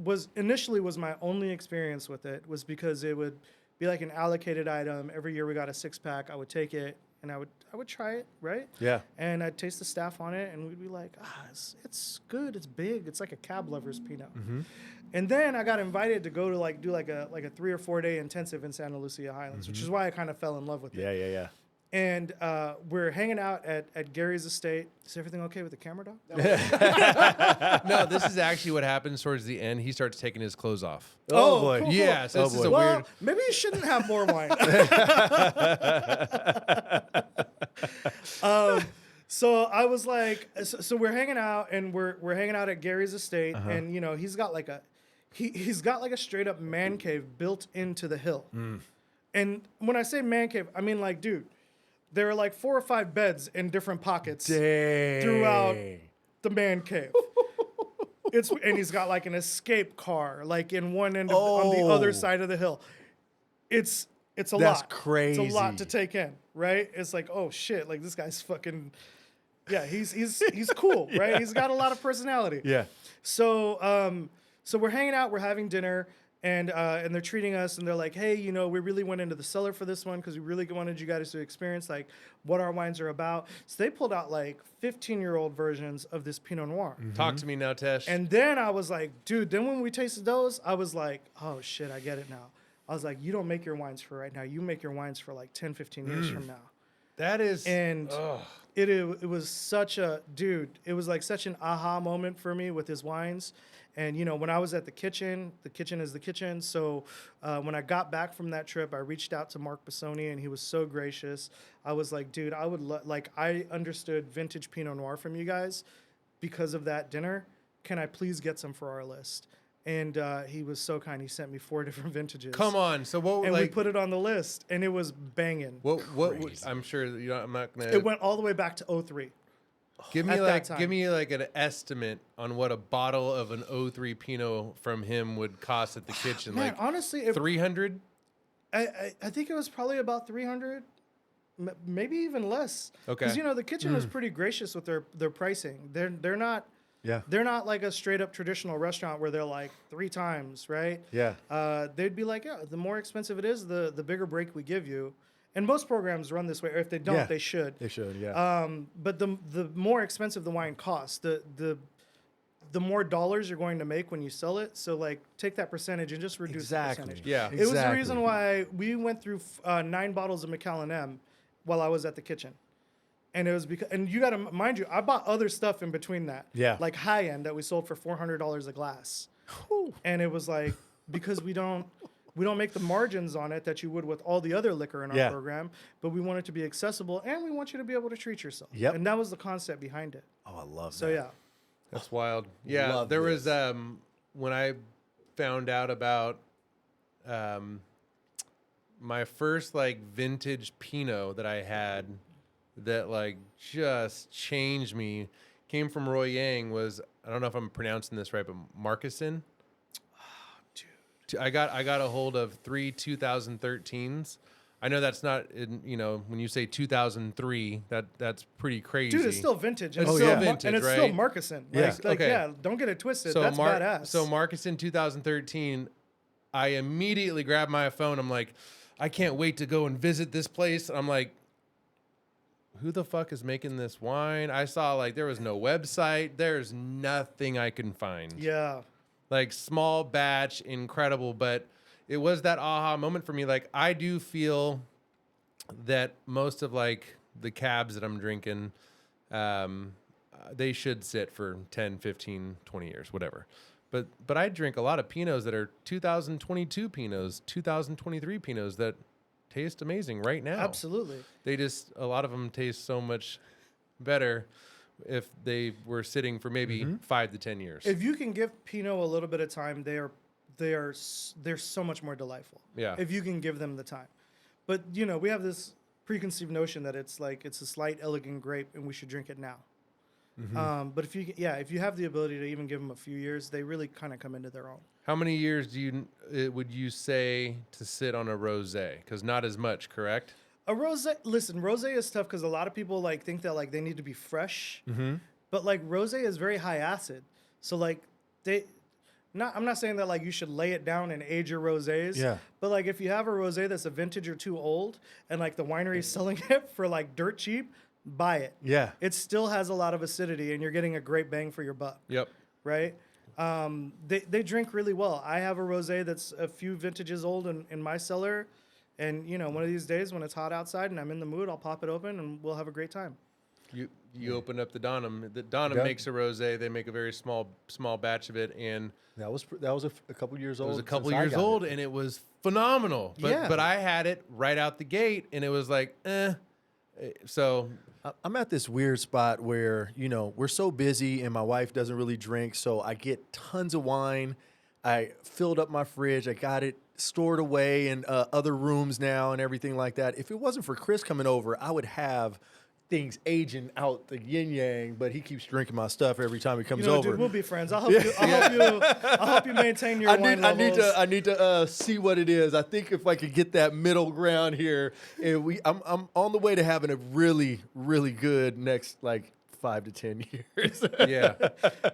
was initially my only experience with it, was because it would be like an allocated item. Every year we got a 6-pack. I would take it and I would try it, right? Yeah. And I'd taste the staff on it, and we'd be like, it's good, it's big, it's like a cab lover's Pinot. And then I got invited to go to do a 3 or 4 day intensive in Santa Lucia Highlands, which is why I kind of fell in love with it. Yeah. And we're hanging out at Gary's estate. Is everything okay with the camera, dog? No, this is actually what happens towards the end. He starts taking his clothes off. Oh, boy. cool. Yeah, so this is a Well, weird. maybe you shouldn't have more wine. So I was like, so we're hanging out, and we're hanging out at Gary's estate, and he's got like a straight up man cave built into the hill. And when I say man cave, I mean like, dude, there are like 4 or 5 beds in different pockets throughout the man cave. And he's got like an escape car, like in one end on the other side of the hill. It's a lot. That's crazy. It's a lot to take in, right? It's like, oh shit, like this guy's fucking, yeah, he's cool, right? He's got a lot of personality. Yeah. So so we're hanging out, we're having dinner. And they're treating us, and they're like, hey, we really went into the cellar for this one because we really wanted you guys to experience like what our wines are about. So they pulled out like 15-year-old versions of this Pinot Noir. Talk to me now, Tesh. And then I was like, dude, then when we tasted those, I was like, oh shit, I get it now. I was like, you don't make your wines for right now. You make your wines for like 10, 15 years from now. That is. And it was such a, dude, it was like such an aha moment for me with his wines. And, when I was at the kitchen is the kitchen. So when I got back from that trip, I reached out to Mark Pisoni, and he was so gracious. I was like, dude, I would I understood vintage Pinot Noir from you guys because of that dinner. Can I please get some for our list? And he was so kind. He sent me 4 different vintages. Come on. So what? And we put it on the list, and it was banging. What? I'm sure I'm not gonna. It went all the way back to 03. Give me at that time. give me like an estimate on what a bottle of an 03 Pinot from him would cost at the kitchen. Man, like honestly, 300. I think it was probably about 300, maybe even less. Okay. Because the kitchen was pretty gracious with their pricing. They're not. Yeah. They're not like a straight up traditional restaurant where they're like 3 times, right? Yeah. They'd be like, yeah, the more expensive it is, the bigger break we give you. And most programs run this way, or if they don't, they should. They should, yeah. But the more expensive the wine costs, the more dollars you're going to make when you sell it. So like take that percentage and just reduce the percentage. Yeah. It was the reason why we went through 9 bottles of Macallan M while I was at the kitchen. And it was because, and you got to mind you, I bought other stuff in between that. Yeah. Like high end that we sold for $400 a glass. And it was like, because we don't make the margins on it that you would with all the other liquor in our program, but we want it to be accessible, and we want you to be able to treat yourself. Yep. And that was the concept behind it. Oh, I love that. So yeah. That's wild. Yeah, Love there this. was when I found out about my first like vintage Pinot that I had that like just changed me came from Roy Yang. Was, I don't know if I'm pronouncing this right, but Marcusson. I got a hold of 3 2013s. I know that's not when you say 2003, that's pretty crazy. Dude, it's still vintage. It's still vintage, and it's right? still Marcusson. Yeah. Okay. Don't get it twisted. So That's badass. So Marcusson 2013, I immediately grabbed my phone. I'm like, I can't wait to go and visit this place. I'm like, who the fuck is making this wine? I saw like there was no website. There's nothing I can find. Yeah. Like small batch, incredible, but it was that aha moment for me. Like I do feel that most of like the cabs that I'm drinking, they should sit for 10, 15, 20 years, whatever. But I drink a lot of Pinots that are 2022 Pinots, 2023 Pinots that taste amazing right now. Absolutely. A lot of them taste so much better if they were sitting for maybe 5 to 10 years. If you can give Pinot a little bit of time, they're so much more delightful. Yeah. If you can give them the time. But we have this preconceived notion that it's a slight, elegant grape and we should drink it now. But if you have the ability to even give them a few years, they really kind of come into their own. How many years would you say to sit on a rosé? Because not as much, correct? A rosé. Listen, rosé is tough because a lot of people like think that like they need to be fresh, but like rosé is very high acid. So like I'm not saying that like you should lay it down and age your rosés. Yeah. But like if you have a rosé that's a vintage or two old, and like the winery is selling it for like dirt cheap, buy it. Yeah. It still has a lot of acidity, and you're getting a great bang for your buck. Yep. Right. They drink really well. I have a rosé that's a few vintages old in my cellar, and you know, one of these days when it's hot outside and I'm in the mood, I'll pop it open and we'll have a great time. You open up the Donham. The Donham makes a rosé. They make a very small batch of it, and That was a couple years old. it was a couple since I years got old, it. and it was phenomenal. But Yeah. but I had it right out the gate, and it was like, So I'm at this weird spot where, you know, we're so busy and my wife doesn't really drink. So I get tons of wine. I filled up my fridge. I got it stored away in other rooms now and everything like that. If it wasn't for Chris coming over, I would have things aging out the yin yang, but he keeps drinking my stuff every time he comes You know, over. dude, we'll be friends. I'll help you. I'll help you maintain your wine levels. I need to see what it is. I think if I could get that middle ground here, and I'm on the way to having a really, really good next like 5 to 10 years. yeah,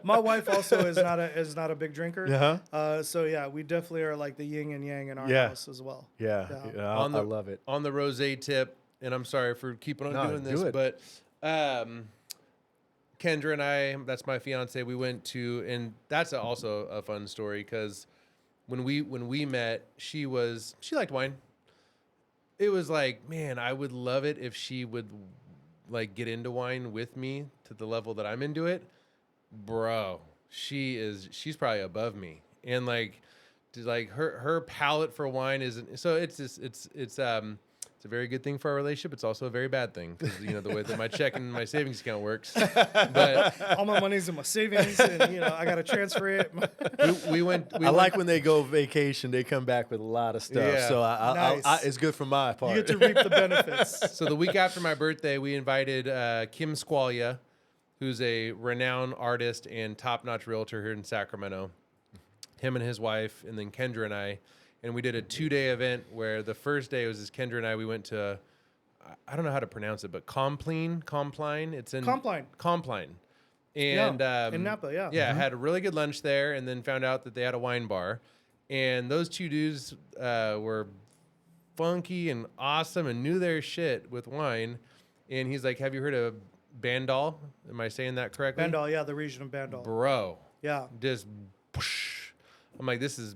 My wife also is not a big drinker. Uh-huh. So yeah, we definitely are like the yin and yang in our Yeah. house as well. Yeah, I love it. on the rosé tip. And I'm sorry for keeping on doing this, do it. but Kendra and I, that's my fiance, we went to, and that's also a fun story because when we met, she liked wine. It was like, man, I would love it if she would like get into wine with me to the level that I'm into it. Bro, she's probably above me. And like her palate for wine isn't, so it's a very good thing for our relationship. It's also a very bad thing because, you know, the way that my check and my savings account works. But All my money's in my savings, and you know I gotta transfer it. I like when they go vacation, they come back with a lot of stuff. Yeah. So Nice. it's good for my part. You get to reap the benefits. So the week after my birthday, we invited Kim Squalia, who's a renowned artist and top-notch realtor here in Sacramento. Him and his wife, and then Kendra and I. And we did a 2-day event where the first day was Kendra and I. We went to, I don't know how to pronounce it, but Compline. It's in Compline. And in Napa, yeah. Yeah, had a really good lunch there, and then found out that they had a wine bar. And those two dudes were funky and awesome and knew their shit with wine. And he's like, "Have you heard of Bandol? Am I saying that correctly?" Bandol, yeah, the region of Bandol. Bro, Yeah. just whoosh. I'm like, this is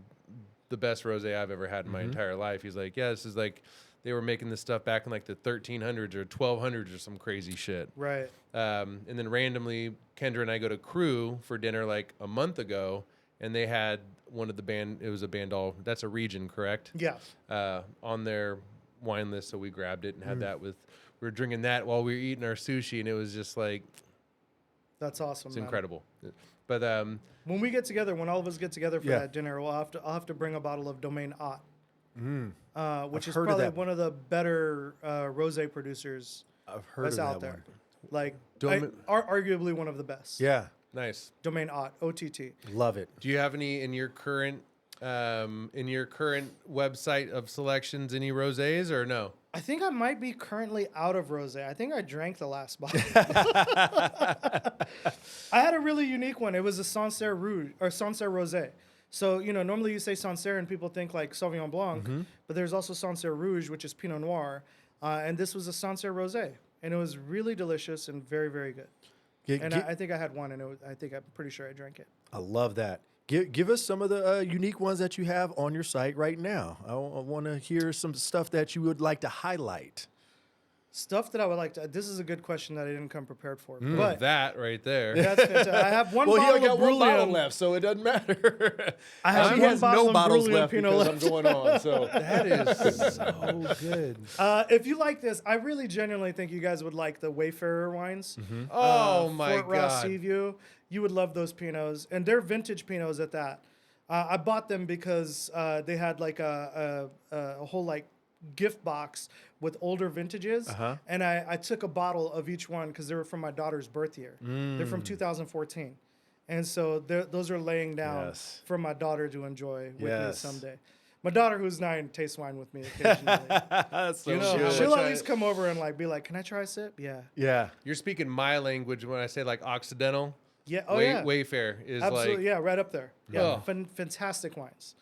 the best rosé I've ever had in my entire life. He's like, yeah, this is like, they were making this stuff back in like the 1300s or 1200s or some crazy shit. Right. And then randomly, Kendra and I go to Crew for dinner like a month ago, and they had one of it was a Bandol. That's a region, correct? Yeah. On their wine list, so we grabbed it and had that we were drinking that while we were eating our sushi, and it was just like, That's awesome. it's man. incredible. But When we get together, when all of us get together for Yeah. that dinner, I'll have to bring a bottle of Domaine Haute, which I've is heard of probably that one of the better rosé producers I've heard that's of out that there. one. Like, Domaine- arguably one of the best. Yeah, nice. Domaine Haute, OTT. love it. Do you have any in your current website of selections, any rosés or no? I think I might be currently out of rosé. I think I drank the last bottle. I had a really unique one. It was a Sancerre Rouge or Sancerre Rosé. So, you know, normally you say Sancerre and people think like Sauvignon Blanc, but there's also Sancerre Rouge, which is Pinot Noir. And this was a Sancerre Rosé. And it was really delicious and very, very good. I think I had one, and I'm pretty sure I drank it. I love that. Give us some of the unique ones that you have on your site right now. I want to hear some stuff that you would like to highlight. Stuff that I would like to. This is a good question that I didn't come prepared for. But But that right there. that's fantastic. I have one Well, he bottle only got of one bottle Brouillon. left, so it doesn't matter. I have He one has bottle no of bottles Brouillon left Pinot because left. I'm going on. So That is so good. If you like this, I really genuinely think you guys would like the Wayfarer wines. Oh my Fort Ross God. Seaview. You would love those Pinots, and they're vintage Pinots at that. I bought them because they had like a whole like gift box with older vintages, and I took a bottle of each one because they were from my daughter's birth year. They're from 2014, and so those are laying down Yes. for my daughter to enjoy with me Yes. someday. My daughter, who's 9, tastes wine with me occasionally. That's so You know, good. She'll much at I- least come over and like be like, "Can I try a sip?" Yeah. Yeah. You're speaking my language when I say like Occidental. Yeah. Oh yeah. Wayfair is Absolutely. like Yeah. Right up there. Yeah. Oh. Fantastic wines.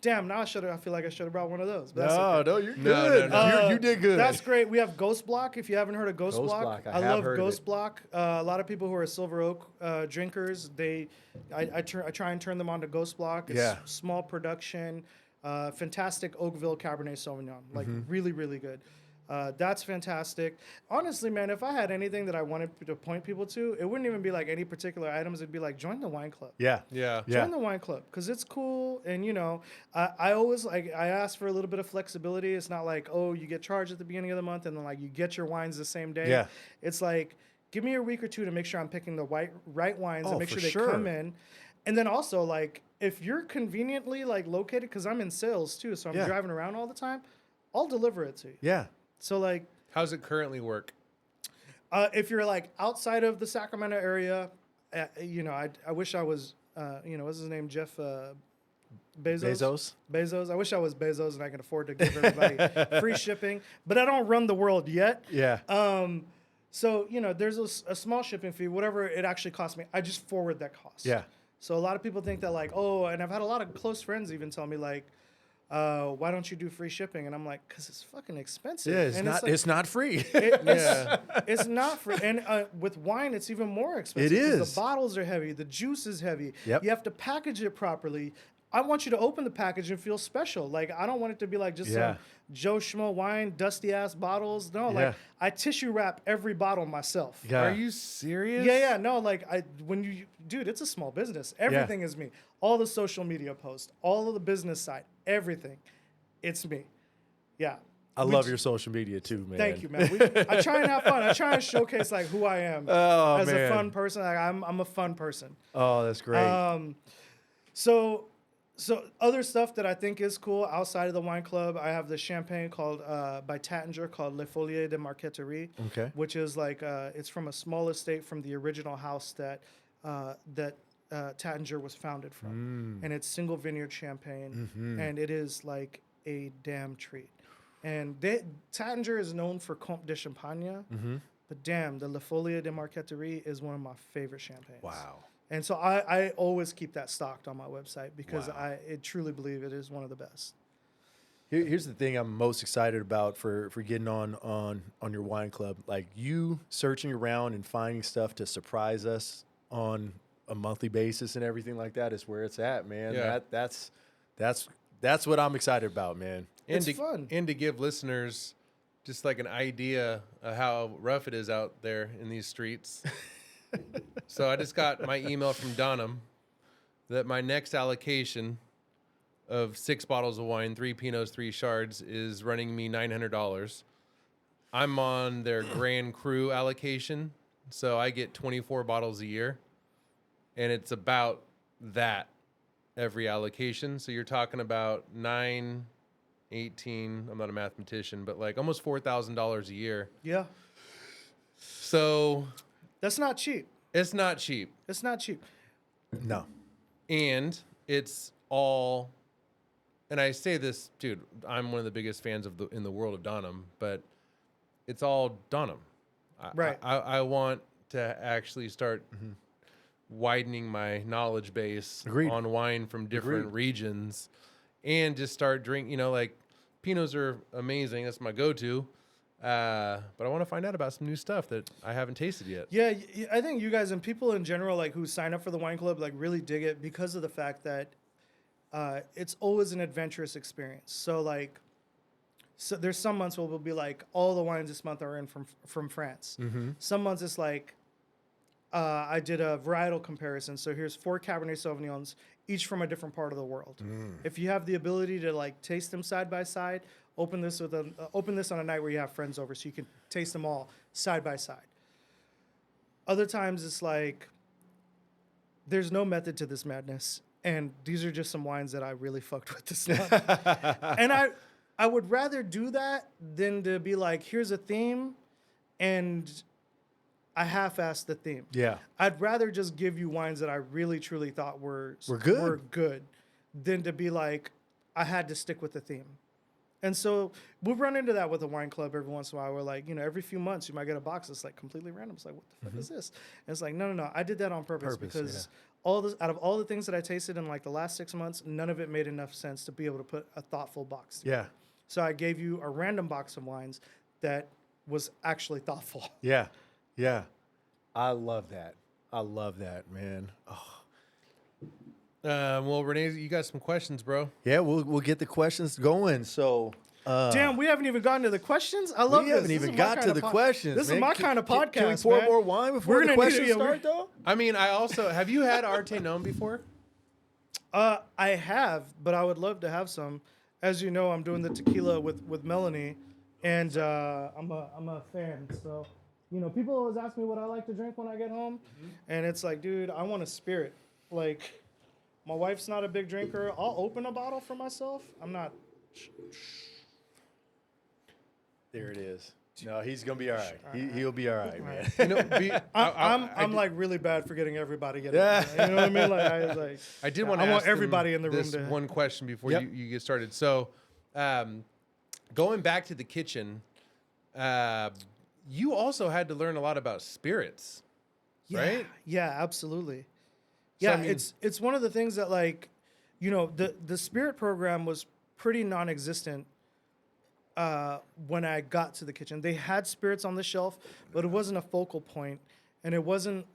Damn. Now I feel like I should have brought one of those. But that's No, okay. no, you're No, good. no, no. You did good. That's great. We have Ghost Block. If you haven't heard of Ghost Ghost Block, Block, I I have love heard of Ghost it. Block. A lot of people who are Silver Oak drinkers, I try and turn them on to Ghost Block. It's Yeah. small production, fantastic Oakville Cabernet Sauvignon, like really, really good. That's fantastic. Honestly, man, if I had anything that I wanted to point people to, it wouldn't even be like any particular items. It'd be like, join the wine club. Yeah. yeah. Yeah. Join the wine club because it's cool, and I always like I ask for a little bit of flexibility. It's not like, oh, you get charged at the beginning of the month and then like you get your wines the same day. Yeah. It's like, give me a week or two to make sure I'm picking the right wines Oh, and make for sure they sure. come in. And then also like if you're conveniently like located, because I'm in sales too, so I'm Yeah. driving around all the time, I'll deliver it to you. Yeah. So like How's it currently work? if you're like outside of the Sacramento area, I wish I was, what's his name, Jeff Bezos. Bezos. I wish I was Bezos and I could afford to give everybody free shipping, but I don't run the world yet. Yeah. So there's a small shipping fee, whatever it actually costs me. I just forward that cost. Yeah. So a lot of people think that like, oh, and I've had a lot of close friends even tell me like, why don't you do free shipping? And I'm like, because it's fucking expensive. Yeah. It's and not. like, It's not free. it's not for, and with wine, it's even more expensive. It 'cause is. The bottles are heavy. The juice is heavy. Yep. You have to package it properly. I want you to open the package and feel special. Like, I don't want it to be like just Yeah. some Joe Schmo wine, dusty ass bottles. No, Yeah. like I tissue wrap every bottle myself. Yeah. Are you serious? Yeah, no, like dude, it's a small business. Everything is me. All the social media posts, all of the business side, everything. It's me. Yeah. I love your social media too, man. Thank you, man. I try and have fun. I try and showcase like who I am as a fun person. Like, I'm a fun person. Oh, that's great. So other stuff that I think is cool outside of the wine club, I have the champagne called by Tattinger called Le Follier de Marqueterie, Okay. which is like it's from a small estate from the original house that Tattinger was founded from, and it's single vineyard champagne, and it is like a damn treat. And Tattinger is known for Comte de Champagne, but damn, the Le Follier de Marqueterie is one of my favorite champagnes. Wow. And so I always keep that stocked on my website because I truly believe it is one of the best. Here's the thing I'm most excited about for getting on your wine club. Like you searching around and finding stuff to surprise us on a monthly basis and everything like that is where it's at, man. Yeah. That's what I'm excited about, man. And It's fun. And to give listeners just like an idea of how rough it is out there in these streets. So I just got my email from Donham that my next allocation of 6 bottles of wine, 3 Pinots, 3 Chards is running me $900. I'm on their Grand Cru allocation, so I get 24 bottles a year, and it's about that every allocation. So you're talking about 9, 18, I'm not a mathematician, but like almost $4,000 a year. Yeah. So That's not cheap. it's not cheap. It's not cheap. No. And it's all, and I say this, dude, I'm one of the biggest fans in the world of Donham, but it's all Donham. Right. I want to actually start widening my knowledge base Agreed. on wine from different Agreed. regions and just start drinking, like Pinots are amazing. That's my go-to. But I want to find out about some new stuff that I haven't tasted yet. Yeah, I think you guys and people in general, like who sign up for the wine club, like really dig it because of the fact that it's always an adventurous experience. So like, there's some months where we'll be like, all the wines this month are in from France. Some months it's like, I did a varietal comparison. So here's 4 Cabernet Sauvignons, each from a different part of the world. If you have the ability to like taste them side by side, open this on a night where you have friends over, so you can taste them all side by side. Other times it's like, there's no method to this madness, and these are just some wines that I really fucked with this month. And I would rather do that than to be like, here's a theme, and I half-assed the theme. Yeah. I'd rather just give you wines that I really truly thought were good. good than to be like, I had to stick with the theme. And so we'll run into that with a wine club every once in a while. We're like, every few months you might get a box that's like completely random. It's like, what the fuck is this? And it's like, no. I did that on purpose because out of all the things that I tasted in like the last 6 months, none of it made enough sense to be able to put a thoughtful box together. Yeah. So I gave you a random box of wines that was actually thoughtful. Yeah. Yeah. I love that. Man. Oh. Well, Rene, you got some questions, bro. Yeah, we'll get the questions going. So, damn, we haven't even gotten to the questions. I love we this. haven't even got to the questions. This man. is my kind of podcast. Can we pour man. more wine before the questions start, though? I mean, I also have you had Arte Gnome before? I have, but I would love to have some. As you know, I'm doing the tequila with Melanie, and I'm a fan. So, people always ask me what I like to drink when I get home, and it's like, dude, I want a spirit. Like, my wife's not a big drinker. I'll open a bottle for myself. I'm not. There it is. No, he's gonna be all right. He'll be all right, man. I'm like really bad for getting everybody getting. You know what I mean? I did want to. I want everybody in the room this to. one question before you get started. So, going back to the kitchen, you also had to learn a lot about spirits, right? Yeah, absolutely. So, Yeah, I mean- it's one of the things that the spirit program was pretty non-existent when I got to the kitchen. They had spirits on the shelf, but it wasn't a focal point, and it wasn't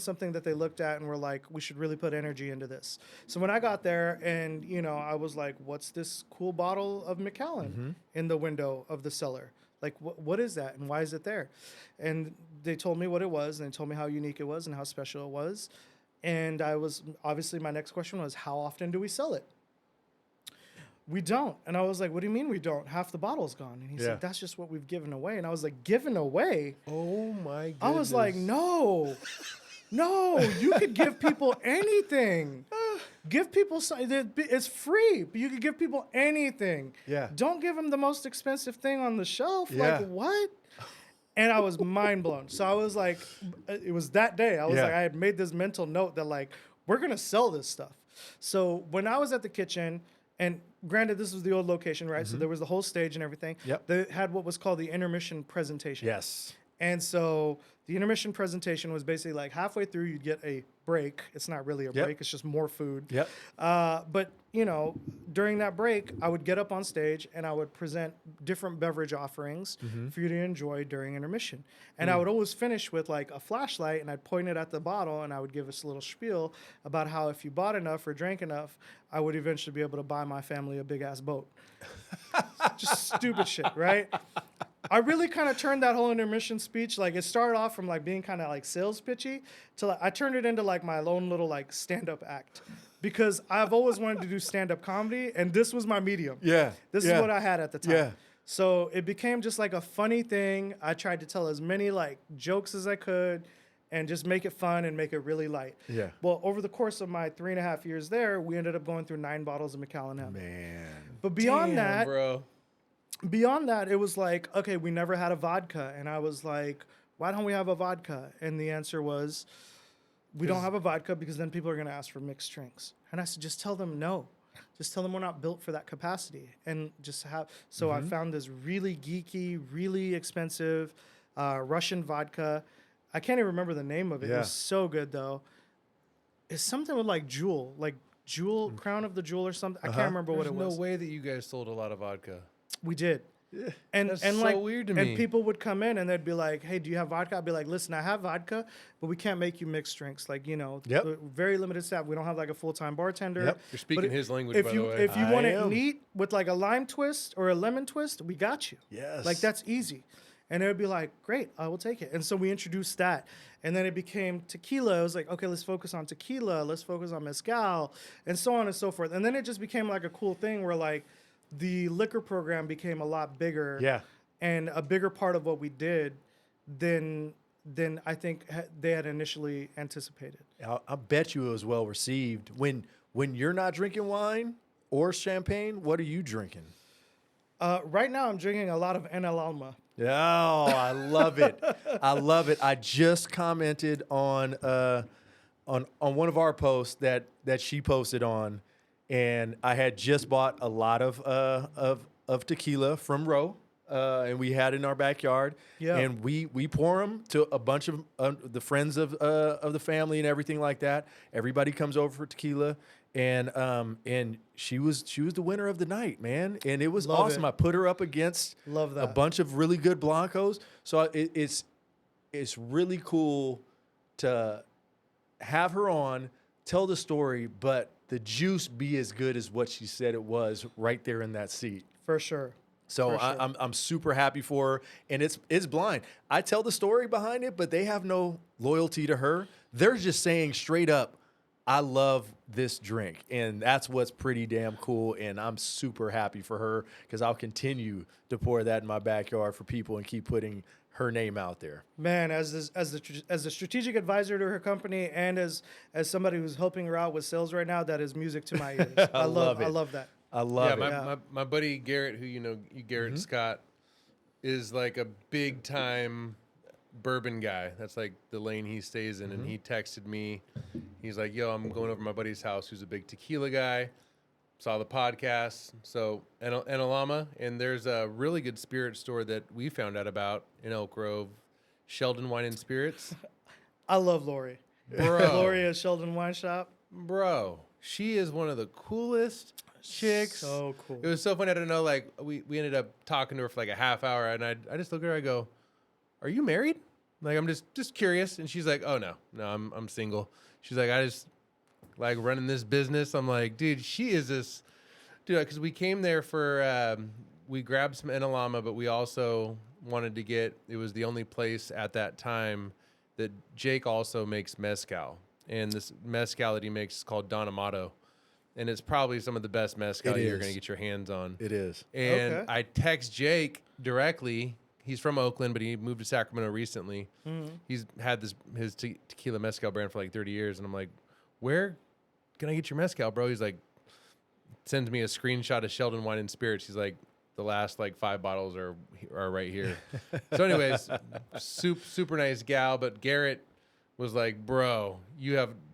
something that they looked at and were like, we should really put energy into this. So when I got there and I was like, what's this cool bottle of Macallan in the window of the cellar? Like, what is that and why is it there? And they told me what it was, and they told me how unique it was and how special it was. And obviously my next question was, how often do we sell it? We don't. And I was like, what do you mean we don't? Half the bottle's gone. And he said, that's just what we've given away. And I was like, given away? Oh my goodness. I was like, no, you could give people anything. Give people something. It's free, but you could give people anything. Yeah. Don't give them the most expensive thing on the shelf. Yeah. Like, what? And I was mind blown. So I was like, it was that day. I was like, I had made this mental note that like, we're going to sell this stuff. So when I was at the kitchen, and granted, this was the old location, right? So there was the whole stage and everything. Yep. They had what was called the intermission presentation. Yes. And so the intermission presentation was basically like halfway through, you'd get a break. It's not really a break. It's just more food. Yep. But, during that break, I would get up on stage and I would present different beverage offerings for you to enjoy during intermission. And I would always finish with like a flashlight and I'd point it at the bottle and I would give us a little spiel about how if you bought enough or drank enough, I would eventually be able to buy my family a big ass boat. Just stupid shit, right? I really kind of turned that whole intermission speech, like it started off from like being kind of like sales pitchy to like, I turned it into like my own little like stand-up act because I've always wanted to do stand-up comedy and this was my medium. Yeah. This is what I had at the time. Yeah. So it became just like a funny thing. I tried to tell as many like jokes as I could and just make it fun and make it really light. Yeah. Well, over the course of my 3.5 years there, we ended up going through 9 bottles of Macallan Hemp. Man. But beyond that, bro. Beyond that, it was like, okay, we never had a vodka. And I was like, why don't we have a vodka? And the answer was, we don't have a vodka because then people are going to ask for mixed drinks. And I said, just tell them no. Just tell them we're not built for that capacity. And just have, so I found this really geeky, really expensive Russian vodka. I can't even remember the name of it. It was so good though. It's something with like Jewel, Crown of the Jewel or something. I can't remember what it was. No way that you guys sold a lot of vodka. We did. And That's and so like weird to and me. people would come in and they'd be like, "Hey, do you have vodka?" I'd be like, "Listen, I have vodka, but we can't make you mixed drinks. Like, we're very limited staff. We don't have like a full-time bartender." Yep. You're speaking But his language, If by you the way. if you I want it am. neat with like a lime twist or a lemon twist, we got you. Yes. Like that's easy. And it would be like, "Great, I will take it." And so we introduced that. And then it became tequila. It was like, "Okay, let's focus on tequila. Let's focus on mezcal," and so on and so forth. And then it just became like a cool thing where like the liquor program became a lot bigger. Yeah. And a bigger part of what we did than I think they had initially anticipated. I bet you it was well received. When you're not drinking wine or champagne, what are you drinking? Right now, I'm drinking a lot of NL Alma. Oh, I love it. I love it. I just commented on one of our posts that she posted on, and I had just bought a lot of tequila from Ro, and we had it in our backyard. Yeah. And we pour them to a bunch of the friends of the family and everything like that. Everybody comes over for tequila, and she was the winner of the night, man. And it was Love awesome. it. I put her up against Love a that. bunch of really good blancos. So it's really cool to have her on, tell the story, but the juice be as good as what she said it was right there in that seat. For sure. So For sure. I'm super happy for her, and it's blind. I tell the story behind it, but they have no loyalty to her. They're just saying straight up, I love this drink, and that's what's pretty damn cool. And I'm super happy for her because I'll continue to pour that in my backyard for people and keep putting her name out there. Man, as the strategic advisor to her company, and as somebody who's helping her out with sales right now, that is music to my ears. I love it. I love that. I love it. My buddy Garrett, who Garrett Scott, is like a big time bourbon guy. That's like the lane he stays in. And he texted me. He's like, "Yo, I'm going over to my buddy's house, who's a big tequila guy. Saw the podcast, so Enalama, and there's a really good spirit store that we found out about in Elk Grove, Sheldon Wine and Spirits. I love Lori. Bro. Lori at Sheldon Wine Shop. Bro, she is one of the coolest chicks. So cool. It was so funny. I don't know. Like we ended up talking to her for like a half hour, and I just look at her. I go, "Are you married?" Like I'm just curious, and she's like, "Oh no, I'm single." She's like, "I just like running this business." I'm like, "Dude, she is this dude." Because we came there for we grabbed some Enalama, but we also wanted to get. It was the only place at that time that Jake also makes mezcal, and this mezcal that he makes is called Don Amato. And it's probably some of the best mezcal you're going to get your hands on. It is. And Okay. I text Jake directly. He's from Oakland, but he moved to Sacramento recently. He's had his tequila mezcal brand for like 30 years. And I'm like, "Where can I get your mezcal, bro?" He's like, sends me a screenshot of Sheldon Wine and Spirits. He's like, "The last like 5 bottles are right here." So anyways, super nice gal. But Garrett was like, "Bro,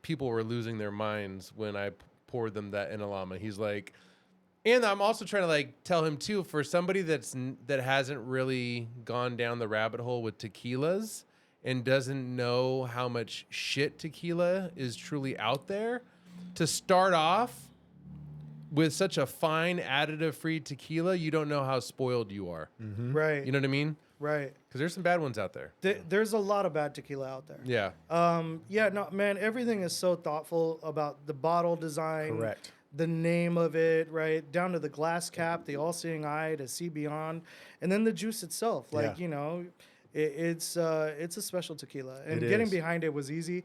people were losing their minds when I poured them that Enalama." He's like, and I'm also trying to like tell him too, for somebody that hasn't really gone down the rabbit hole with tequilas and doesn't know how much shit tequila is truly out there, to start off with such a fine additive-free tequila, you don't know how spoiled you are. Right. You know what I mean? Right. Because there's some bad ones out there. There's a lot of bad tequila out there. Yeah. Yeah, no, man, everything is so thoughtful about the bottle design. Correct. The name of it, right? Down to the glass cap, the all-seeing eye to see beyond. And then the juice itself. Like, Yeah. it's a special tequila. And It getting is. behind it was easy.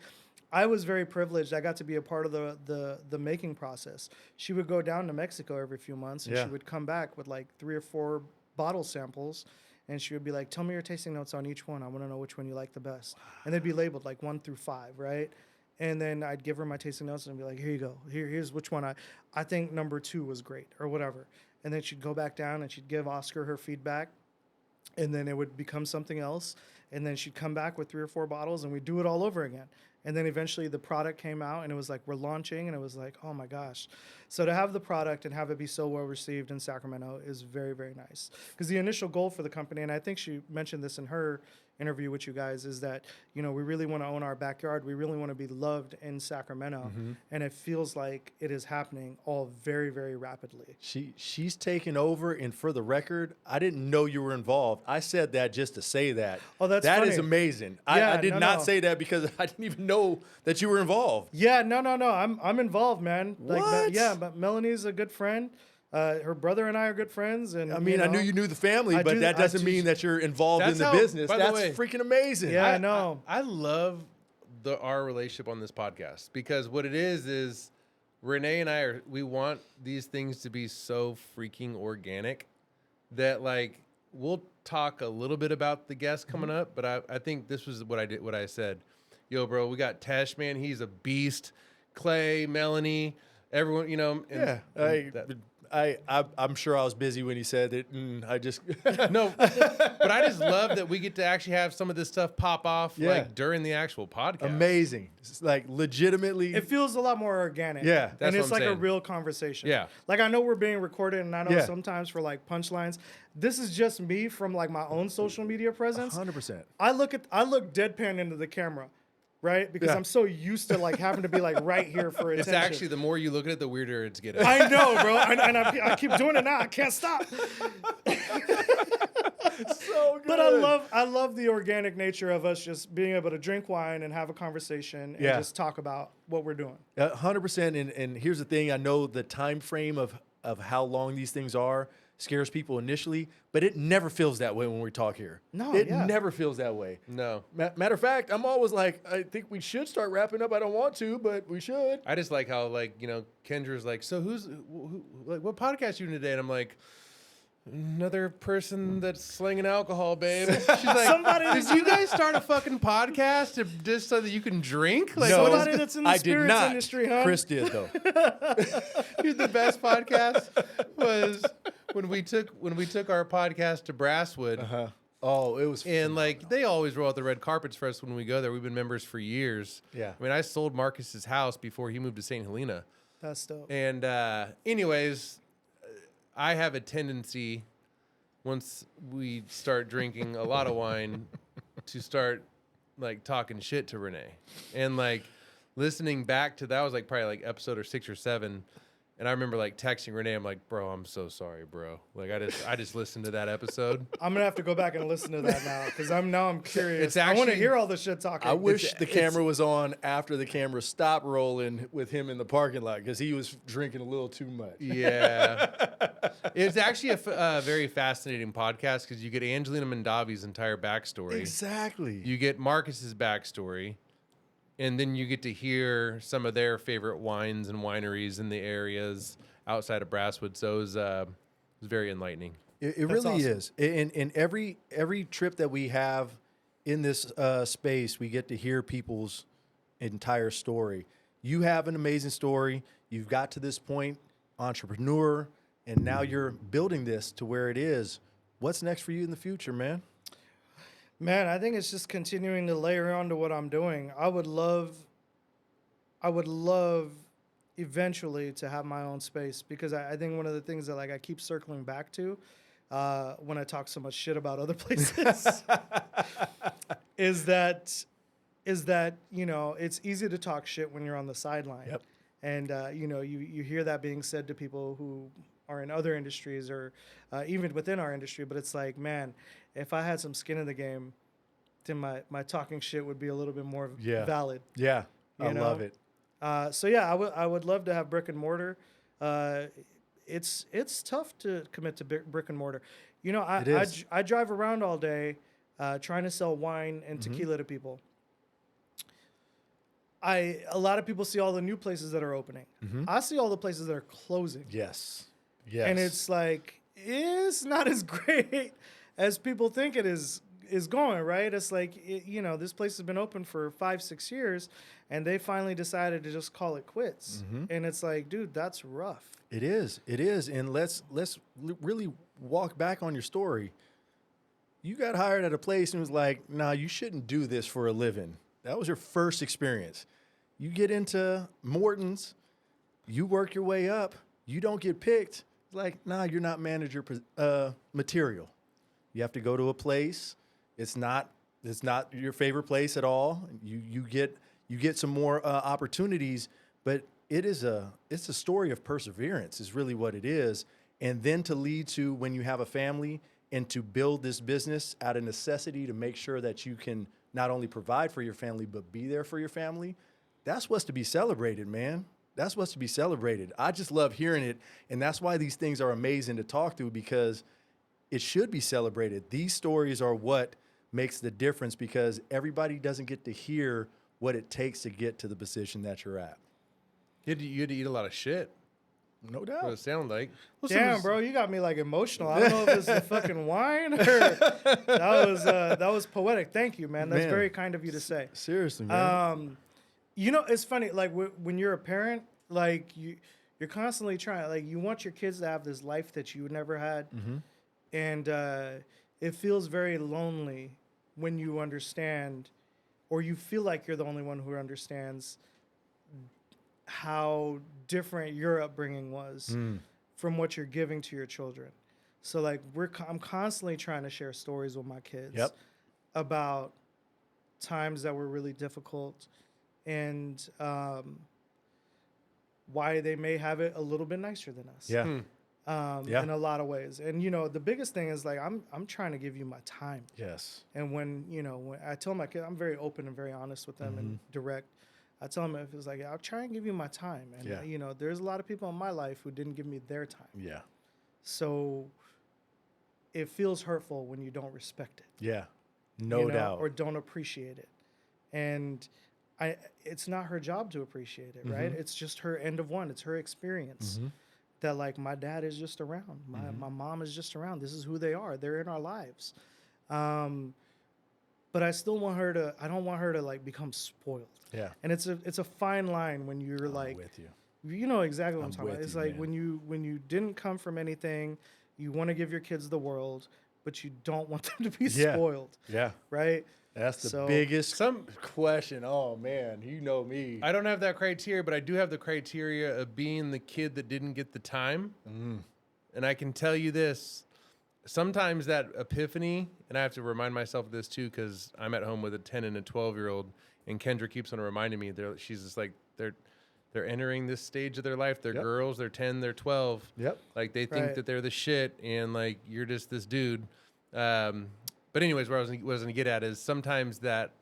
I was very privileged. I got to be a part of the making process. She would go down to Mexico every few months, and Yeah. she would come back with like 3 or 4 bottle samples. And she would be like, "Tell me your tasting notes on each one. I want to know which one you like the best." And they'd be labeled like 1 through 5, right? And then I'd give her my tasting notes and be like, "Here you go. Here's which one I think number 2 was great," or whatever. And then she'd go back down and she'd give Oscar her feedback. And then it would become something else. And then she'd come back with 3 or 4 bottles, and we'd do it all over again. And then eventually the product came out, and it was like, we're launching, and it was like, oh my gosh. So to have the product and have it be so well received in Sacramento is very, very nice. Because the initial goal for the company, and I think she mentioned this in her interview with you guys, is that, we really want to own our backyard. We really want to be loved in Sacramento. And it feels like it is happening all very, very rapidly. She's taken over, and for the record, I didn't know you were involved. I said that just to say that. Oh, that's That funny. is amazing. Yeah, I did no, not no. say that because I didn't even know that you were involved. Yeah, no. I'm involved, man. What? But Melanie's a good friend. Her brother and I are good friends, and I mean, I knew you knew the family, I but do- that I doesn't do- mean that you're involved in That's the how- business. by the That's way- freaking amazing. Yeah, I know. I love our relationship on this podcast, because what it is Rene and we want these things to be so freaking organic that like we'll talk a little bit about the guests coming up, but I think this was what I said. "Yo, bro, we got Tesh, man. He's a beast. Clay, Melanie, everyone, and Yeah, I'm sure I was busy when he said it, and I just No, but I just love that we get to actually have some of this stuff pop off Yeah. like during the actual podcast. amazing. It's like legitimately. It feels a lot more organic. Yeah, that's and what it's I'm like a saying. real conversation. Yeah. Like I know we're being recorded, and I know Yeah. sometimes for like punchlines, this is just me from like my own social media presence. 100%. I look deadpan into the camera, right? Because Yeah. I'm so used to like having to be like right here for attention. It's actually the more you look at it, the weirder it's getting. I know, bro, and I keep doing it now. I can't stop. So good. But I love the organic nature of us just being able to drink wine and have a conversation and Yeah. just talk about what we're doing. 100%. And here's the thing: I know the time frame of how long these things are scares people initially, but it never feels that way when we talk here. No, it yeah. never feels that way. No. Matter of fact, I'm always like, I think we should start wrapping up. I don't want to, but we should. I just like how like Kendra's like, so who like what podcast you doing today? And I'm like, another person that's slinging alcohol, babe. She's like, Somebody did you guys start a fucking podcast just so that you can drink? Like, No. what is Somebody that's in the I did spirits not. industry, huh? Chris did though. Dude, the best podcast was when we took our podcast to Brasswood. Uh-huh. Oh, it was. And like they always roll out the red carpets for us when we go there. We've been members for years. Yeah. I mean, I sold Marcus's house before he moved to St. Helena. That's dope. And anyways, I have a tendency once we start drinking a lot of wine to start like talking shit to Rene. And like listening back to that was like probably like episode or 6 or 7. And I remember like texting Rene, I'm like, bro, I'm so sorry, bro. Like I just listened to that episode. I'm gonna have to go back and listen to that now because I'm curious. It's I want to actually- hear all the shit talking. I wish the camera was on after the camera stopped rolling with him in the parking lot because he was drinking a little too much. Yeah. It's actually a very fascinating podcast because you get Angelina Mondavi's entire backstory. Exactly. You get Marcus's backstory. And then you get to hear some of their favorite wines and wineries in the areas outside of Brasswood. So it was very enlightening. It That's really awesome. is. In every trip that we have in this space, we get to hear people's entire story. You have an amazing story. You've got to this point, entrepreneur, and now you're building this to where it is. What's next for you in the future, man? Man, I think it's just continuing to layer on to what I'm doing. I would love eventually to have my own space because I think one of the things that like I keep circling back to when I talk so much shit about other places is that it's easy to talk shit when you're on the sideline. Yep. And you hear that being said to people who are in other industries or even within our industry, but it's like, man, if I had some skin in the game, then my talking shit would be a little bit more valid. Yeah, I You know? love it. So yeah, I would love to have brick and mortar. It's tough to commit to brick and mortar. You know, It is. I drive around all day trying to sell wine and Mm-hmm. tequila to people. A lot of people see all the new places that are opening. Mm-hmm. I see all the places that are closing. Yes. Yes. And it's like, it's not as great as people think it is going, right? It's like, this place has been open for 5-6 years and they finally decided to just call it quits. Mm-hmm. And it's like, dude, that's rough. It is. It is. And let's really walk back on your story. You got hired at a place and was like, nah, you shouldn't do this for a living. That was your first experience. You get into Morton's, you work your way up, you don't get picked. It's like, nah, you're not manager material. You have to go to a place. It's not your favorite place at all. You get some more opportunities, but it's a story of perseverance is really what it is. And then to lead to when you have a family and to build this business out of necessity to make sure that you can not only provide for your family, but be there for your family. That's what's to be celebrated, man. That's what's to be celebrated. I just love hearing it. And that's why these things are amazing to talk to because it should be celebrated. These stories are what makes the difference because everybody doesn't get to hear what it takes to get to the position that you're at. You had to eat a lot of shit. No What doubt. it sounded like. Damn, bro, you got me like emotional. I don't know if it's the fucking wine or that was poetic. Thank you, man. That's Man. very kind of you to say. Seriously, man. It's funny. Like when you're a parent, like you're constantly trying, like, you want your kids to have this life that you never had. And it feels very lonely when you understand, or you feel like you're the only one who understands how different your upbringing was from what you're giving to your children. So like I'm constantly trying to share stories with my kids about times that were really difficult and why they may have it a little bit nicer than us. In a lot of ways. And you know, the biggest thing is like I'm trying to give you my time. Yes. And when I tell my kids, I'm very open and very honest with them and direct. I tell them, if it's like, I'll try and give you my time. And you know, there's a lot of people in my life who didn't give me their time. Yeah. So it feels hurtful when you don't respect it. Yeah. No doubt. Or don't appreciate it. And it's not her job to appreciate it, right? It's just her end of one. It's her experience. That like my dad is just around. My mom is just around. This is who they are. They're in our lives. But I still want her to, I don't want her to like become spoiled. Yeah. And it's a fine line when you're like, with you. You know exactly what I'm talking with about. It's you, like man. when you didn't come from anything, you want to give your kids the world, but you don't want them to be spoiled. Yeah. Right? That's the biggest question. Oh man, you know me. I don't have that criteria, but I do have the criteria of being the kid that didn't get the time. And I can tell you this, sometimes that epiphany, and I have to remind myself of this too, because I'm at home with a 10 and a 12-year-old, and Kendra keeps on reminding me, she's just like, they're entering this stage of their life. They're girls, they're 10, they're 12. Yep. Like they think that they're the shit, and like you're just this dude. But anyways, where I was going to get at is sometimes that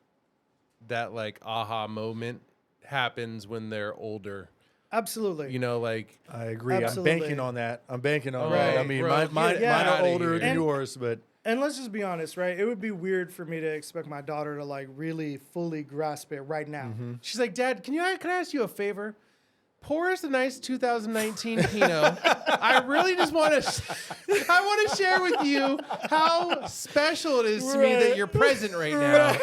like aha moment happens when they're older. Absolutely. You know, like I agree. Absolutely. I'm banking on that. Right, I mean, bro, mine get are outta older here. than And- yours, but And let's just be honest, right? It would be weird for me to expect my daughter to like really fully grasp it right now. she's like, Dad, can I ask you a favor? Pour us a nice 2019 Pinot. I really just want to share with you how special it is to me that you're present right now.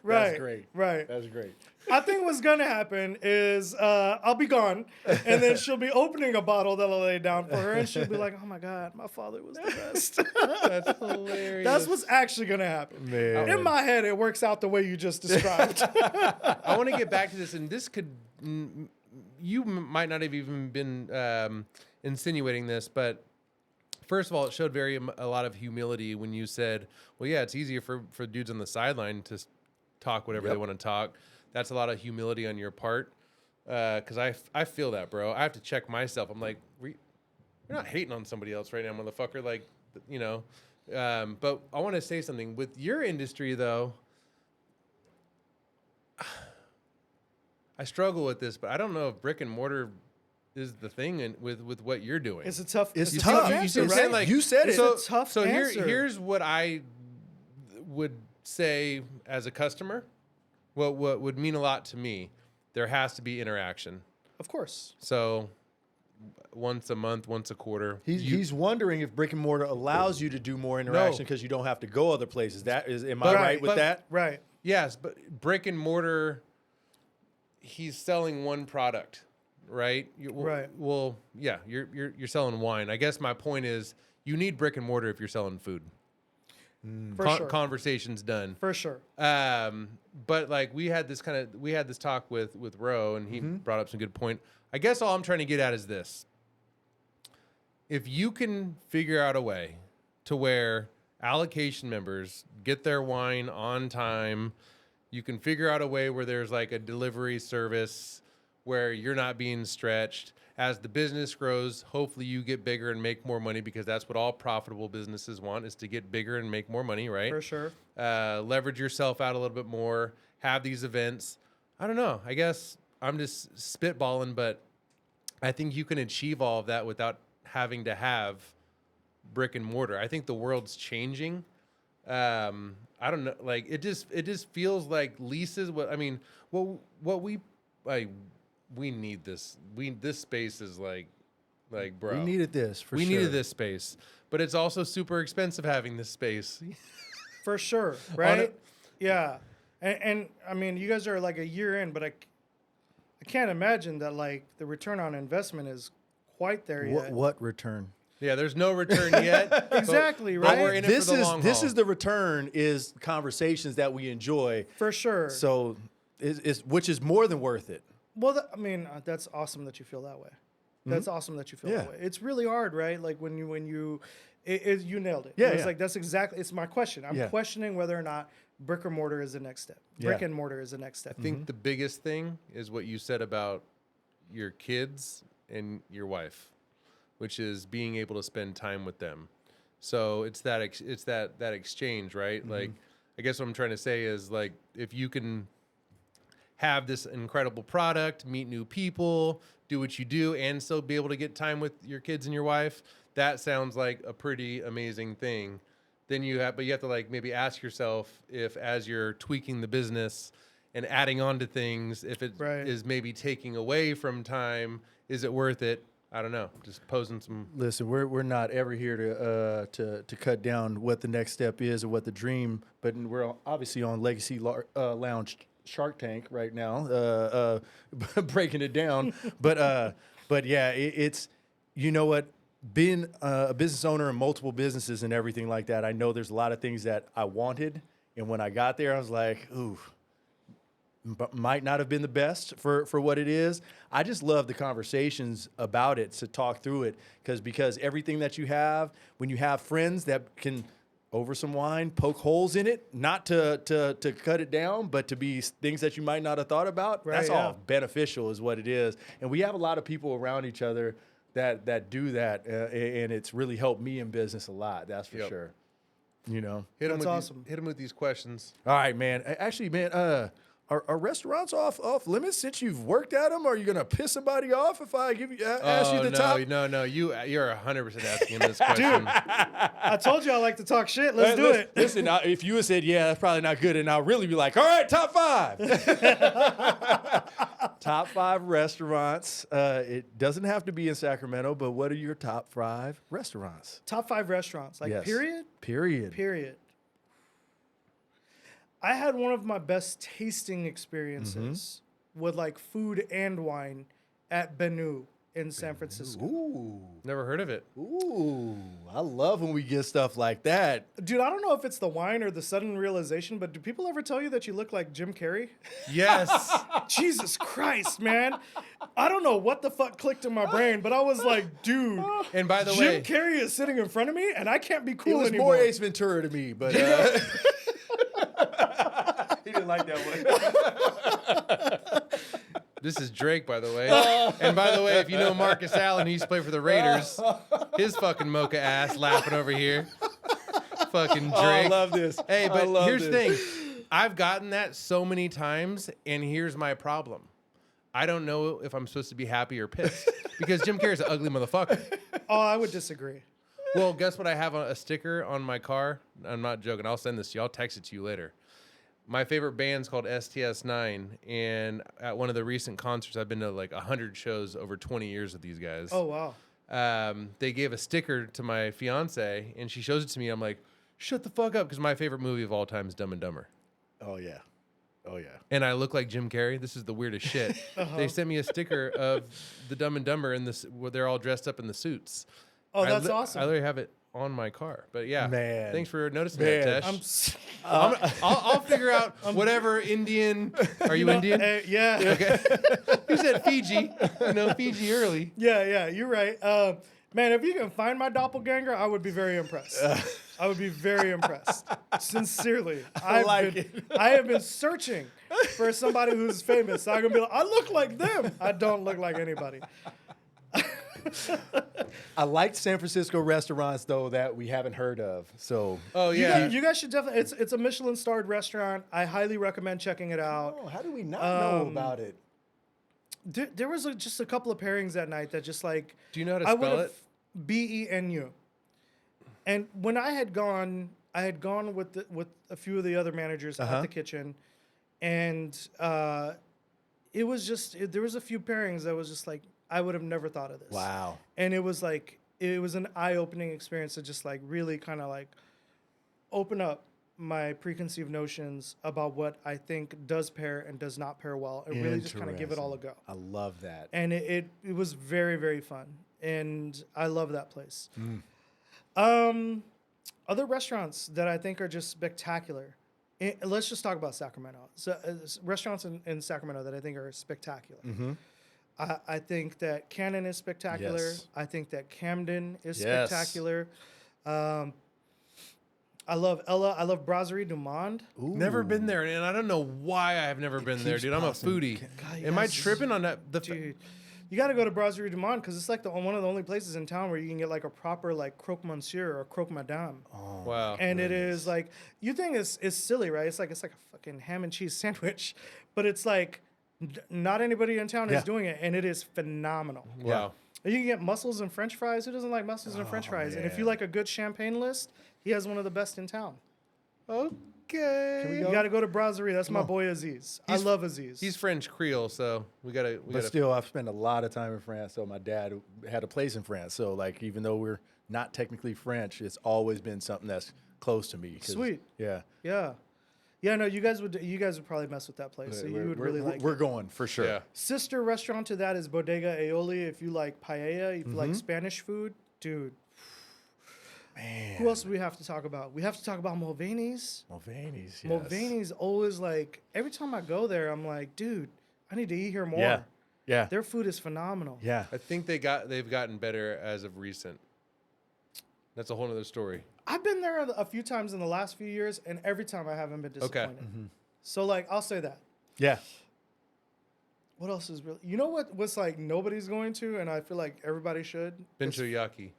Right. that's great. Right. That's great. I think what's gonna happen is I'll be gone, and then she'll be opening a bottle that I'll lay down for her, and she'll be like, "Oh my God, my father was the best." That's hilarious. That's what's actually gonna happen. Man. In my head, it works out the way you just described. I want to get back to this, and this could, you might not have even been insinuating this, but first of all, it showed a lot of humility when you said, well, yeah, it's easier for dudes on the sideline to talk whatever they want to talk. That's a lot of humility on your part, because I feel that, bro. I have to check myself. I'm like, you're not hating on somebody else right now, motherfucker. Like, you know. But I want to say something. With your industry, though, I struggle with this, but I don't know if brick and mortar is the thing with what you're doing. It's a tough. It's a tough. tough You answer, said- right? like, you said it. It's a tough so answer. here's what I would say as a customer. What would mean a lot to me, there has to be interaction. Of course. So once a month, once a quarter. He's wondering if brick and mortar allows you to do more interaction because you don't have to go other places. Am I right with that? Right. Yes, but brick and mortar, he's selling one product, right? Right. Well, yeah, you're selling wine. I guess my point is you need brick and mortar if you're selling food. For sure. Conversation's done. For sure. But like we had this talk with Ro, and he brought up some good point. I guess all I'm trying to get at is this: if you can figure out a way to where allocation members get their wine on time, you can figure out a way where there's like a delivery service where you're not being stretched. As the business grows, hopefully you get bigger and make more money, because that's what all profitable businesses want, is to get bigger and make more money, right? For sure. Leverage yourself out a little bit more, have these events. I don't know. I guess I'm just spitballing, but I think you can achieve all of that without having to have brick and mortar. I think the world's changing. I don't know. Like it just feels like leases. What we need this. This space is like, bro. We needed this for we sure. needed this space, but it's also super expensive having this space. For sure. Right. Yeah. And I mean, you guys are like a year in, but I can't imagine that like the return on investment is quite there yet. What return? Yeah, there's no return yet. Exactly, but right? we're in it This for the is long this haul. is the return is conversations that we enjoy. For sure. So, which is more than worth it. Well, I mean, that's awesome that you feel that way. That's awesome that you feel that Yeah. way. It's really hard, right? Like when you you nailed it. Yeah, It's yeah. like that's exactly. It's my question. I'm Yeah. questioning whether or not brick or mortar is the next step. Brick Yeah. and mortar is the next step. I think the biggest thing is what you said about your kids and your wife, which is being able to spend time with them. So it's that that exchange, right? Like, I guess what I'm trying to say is like if you can have this incredible product, meet new people, do what you do, and still be able to get time with your kids and your wife, that sounds like a pretty amazing thing. Then you have to like maybe ask yourself if as you're tweaking the business and adding on to things, if it is maybe taking away from time, is it worth it? I don't know. Just posing some. Listen, we're not ever here to cut down what the next step is or what the dream, but we're obviously on Legacy Lounge Shark Tank right now, breaking it down. But yeah, it's you know what, being a business owner in multiple businesses and everything like that, I know there's a lot of things that I wanted, and when I got there, I was like, ooh. Might not have been the best for what it is. I just love the conversations about it to talk through it because everything that you have, when you have friends that can over some wine poke holes in it, not to cut it down, but to be things that you might not have thought about. Right, that's yeah. all beneficial is what it is. And we have a lot of people around each other that do that, and it's really helped me in business a lot. That's for sure. You know, Hit 'em That's with awesome. Hit them with these questions. all right, man. Actually, man, are restaurants off limits since you've worked at them? Are you gonna piss somebody off if I ask you the top? No, you're 100% asking him this question. I told you I like to talk shit. Let's do it. Listen, if you had said, yeah, that's probably not good, and I'll really be like, all right, top 5. Top 5 restaurants. It doesn't have to be in Sacramento, but what are your top 5 restaurants? Top 5 restaurants, like Yes. period. Period. I had one of my best tasting experiences with like food and wine at Benu in San Francisco. Ooh. Never heard of it. Ooh. I love when we get stuff like that. Dude, I don't know if it's the wine or the sudden realization, but do people ever tell you that you look like Jim Carrey? Yes. Jesus Christ, man. I don't know what the fuck clicked in my brain, but I was like, dude, And by the Jim way, Carrey is sitting in front of me and I can't be It cool was anymore. more Ace Ventura to me, but he didn't like that one. this is Drake, by the way. And by the way, if you know Marcus Allen, he used to play for the Raiders. His fucking mocha ass laughing over here. Fucking Drake. Oh, I love this. Hey, I but love here's the this. thing. I've gotten that so many times, and here's my problem. I don't know if I'm supposed to be happy or pissed because Jim Carrey's an ugly motherfucker. Oh, I would disagree. Well, guess what? I have a sticker on my car. I'm not joking. I'll send this to you. I'll text it to you later. My favorite band's called STS9, and at one of the recent concerts, I've been to like 100 shows over 20 years with these guys. Oh, wow. They gave a sticker to my fiance, and she shows it to me. I'm like, shut the fuck up, because my favorite movie of all time is Dumb and Dumber. Oh, yeah. Oh, yeah. And I look like Jim Carrey. This is the weirdest shit. They sent me a sticker of the Dumb and Dumber in this, where they're all dressed up in the suits. Oh, I that's I awesome. literally have it on my car. But yeah, Man. thanks for noticing Man. that, Tesh. I'll figure out whatever Indian. Are you Indian? Yeah. Okay. You said Fiji. Fiji early. Yeah, you're right. Man, if you can find my doppelganger, I would be very impressed. I would be very impressed. Sincerely. I have been searching for somebody who's famous. So I'm going to be like, I look like them. I don't look like anybody. I like San Francisco restaurants, though, that we haven't heard of. So, Oh yeah. You guys should definitely, it's a Michelin-starred restaurant. I highly recommend checking it out. oh, how do we not know about it? There was just a couple of pairings that night that just like... Do you know how to I spell would've- it? BENU. And when I had gone with a few of the other managers at the kitchen, and it was just there was a few pairings that was just like I would have never thought of this. Wow. And it was like it was an eye-opening experience to just like really kind of like open up my preconceived notions about what I think does pair and does not pair well, and really just kind of give it all a go. I love that. And it was very, very fun, and I love that place. Other restaurants that I think are just spectacular. Let's just talk about Sacramento. So, restaurants in Sacramento that I think are spectacular. I think that Cannon is spectacular. Yes. I think that Camden is Yes. spectacular. I love Ella. I love Brasserie du Monde. Never been there, and I don't know why I have never been there, keeps dude. I'm a passing. foodie. God, you Am I guys- tripping on that? Dude, you got to go to Brasserie du Monde because it's like one of the only places in town where you can get like a proper like croque monsieur or croque madame. Wow. And it is like, you think it's silly, right? It's like a fucking ham and cheese sandwich, but it's like not anybody in town Yeah. is doing it, and it is phenomenal. Wow. You can get mussels and French fries. Who doesn't like mussels and French fries? And if you man. like a good champagne list, he has one of the best in town. Okay. You got to go to Brasserie. That's my boy Aziz. I love Aziz. He's French Creole, so we gotta. But still, I've spent a lot of time in France. So my dad had a place in France. So like, even though we're not technically French, it's always been something that's close to me. 'Cause, Sweet. Yeah. Yeah. No, you guys would probably mess with that place. So you would really like We're it. going for sure. Yeah. Sister restaurant to that is Bodega Aioli. If you like paella, if you like Spanish food, dude. Man. Who else do we have to talk about? We have to talk about Mulvaney's. Mulvaney's. Yes. Mulvaney's always like, every time I go there, I'm like, dude, I need to eat here more. Yeah. Yeah. Their food is phenomenal. Yeah. I think they've gotten better as of recent. That's a whole other story. I've been there a few times in the last few years, and every time I haven't been disappointed. So like, I'll say that. Yeah. What else is really? You know what's like nobody's going to, and I feel like everybody should. Bencho Yaki.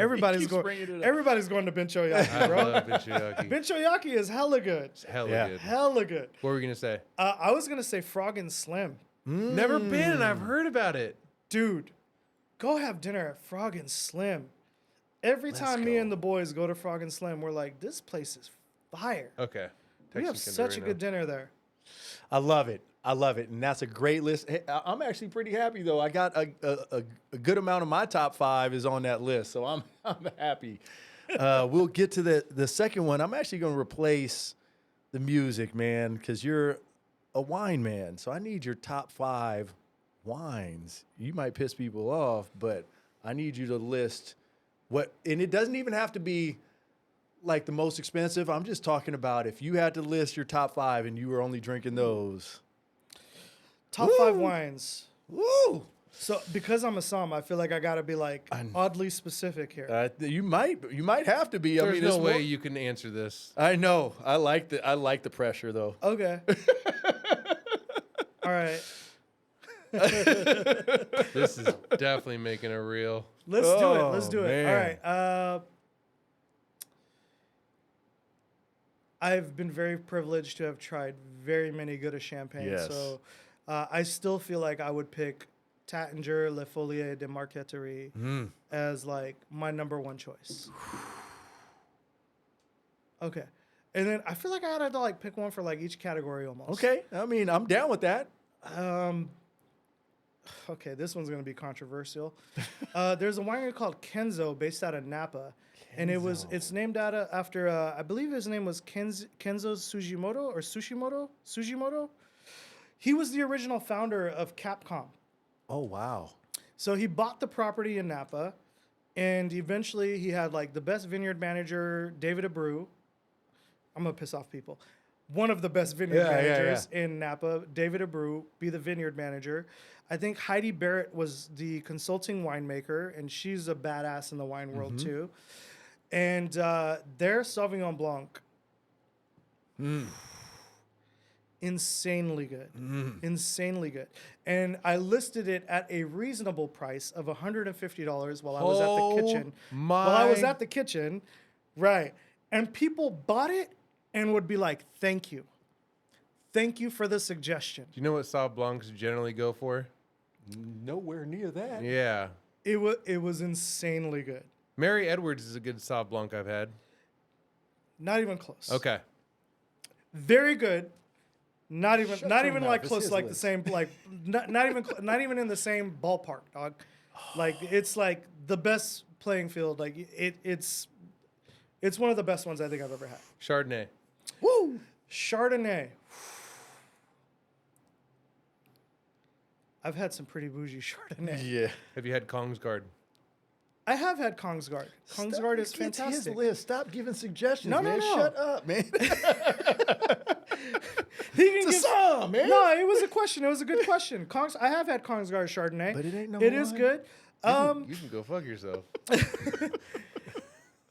Everybody's keeps going. bringing it up. Everybody's going to Bencho Yaki, I bro. love Bencho Yaki. Bencho Yaki is hella good. Hella Yeah. good. Hella good. What were we gonna say? I was gonna say Frog and Slim, Never been, and I've heard about it. dude. Go have dinner at Frog and Slim. Every time me go. and the boys go to Frog and Slim, we're like, this place is fire. Okay. We have such a good dinner there. I love it. I love it. And that's a great list. Hey, I'm actually pretty happy, though. I got a good amount of my top 5 is on that list. So I'm happy. We'll get to the second one. I'm actually going to replace the music, man, because you're a wine man. So I need your top 5 wines. You might piss people off, but I need you to list what, and it doesn't even have to be like the most expensive. I'm just talking about if you had to list your top 5 and you were only drinking those. Top 5 wines. Woo! So because I'm a som, I feel like I gotta be like oddly specific here. You might have to be. I There's mean, no it's way more- you can answer this. I know. I like the pressure though. Okay. All right. This is definitely making it real. Let's do it. Oh, Let's do it. man. All right. I've been very privileged to have tried very many good of champagne. Yes. So I still feel like I would pick Tattinger Le Folier de Marqueterie as like my number one choice. Okay. And then I feel like I had to like pick one for like each category almost. Okay. I mean, I'm down with that. Okay, this one's gonna be controversial. There's a winery called Kenzo based out of Napa, and it's named after I believe his name was Kenzo Sugimoto or Sugimoto. He was the original founder of Capcom. Oh wow. So he bought the property in Napa, and eventually he had like the best vineyard manager, David Abreu. I'm gonna piss off people. One of the best vineyard managers in Napa, David Abreu, be the vineyard manager. I think Heidi Barrett was the consulting winemaker, and she's a badass in the wine world too. And their Sauvignon Blanc, insanely good, insanely good. And I listed it at a reasonable price of $150 while I was at the kitchen. While I was at the kitchen, right? And people bought it and would be like, "Thank you, thank you for the suggestion." Do you know what Sauv Blancs generally go for? Nowhere near that. Yeah. It was insanely good. Mary Edwards is a good Sauv Blanc I've had. Not even close. Okay. Very good. Not even Shut not your even mouth. like It's close his like the list. same like not even in the same ballpark, dog. Like it's like the best playing field. Like it's It's one of the best ones I think I've ever had. Chardonnay. Woo! Chardonnay. I've had some pretty bougie Chardonnay. Yeah. Have you had Kongsgaard? I have had Kongsgaard. Kongsgaard is Get to his fantastic. list. Stop giving suggestions, No, man. no. Shut up, man. It's a song, man. No, it was a question. It was a good question. I have had Kongsgaard Chardonnay. But it ain't no It is one. good. You can go fuck yourself.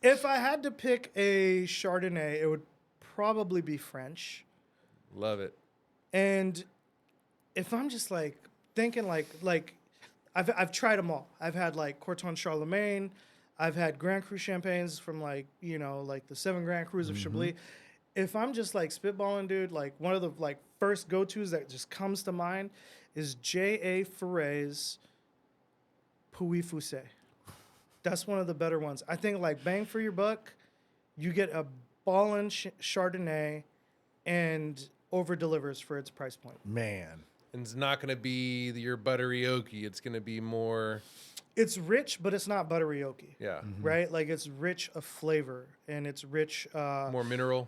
If I had to pick a Chardonnay, it would probably be French. Love it. And if I'm just like thinking like I've tried them all. I've had like Corton Charlemagne. I've had Grand Cru champagnes from like the 7 Grand Crus of Chablis. If I'm just like spitballing, dude, like one of the like first go-tos that just comes to mind is J.A. Ferret's Puy Foussé. That's one of the better ones. I think like bang for your buck, you get a ballin' Chardonnay and over delivers for its price point. Man. And it's not going to be your buttery oaky. It's going to be more. It's rich, but it's not buttery oaky. Yeah. Right? Like it's rich of flavor and it's rich. More mineral.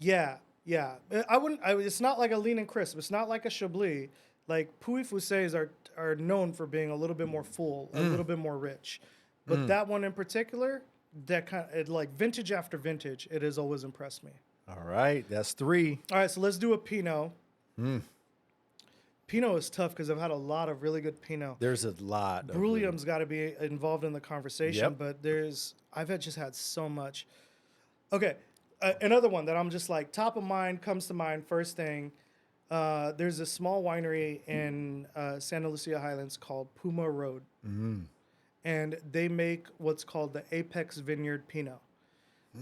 Yeah. It's not like a lean and crisp. It's not like a Chablis. Like Puy Foussés are known for being a little bit more full, a little bit more rich. But that one in particular, that kind of like vintage after vintage, it has always impressed me. All right. That's 3. All right, so let's do a Pinot. Pinot is tough because I've had a lot of really good Pinot. There's a lot. Brouillam's got to be involved in the conversation, Yep. but I've just had so much. Okay, another one that I'm just like top of mind, comes to mind first thing. There's a small winery in Santa Lucia Highlands called Puma Road. And they make what's called the Apex Vineyard Pinot.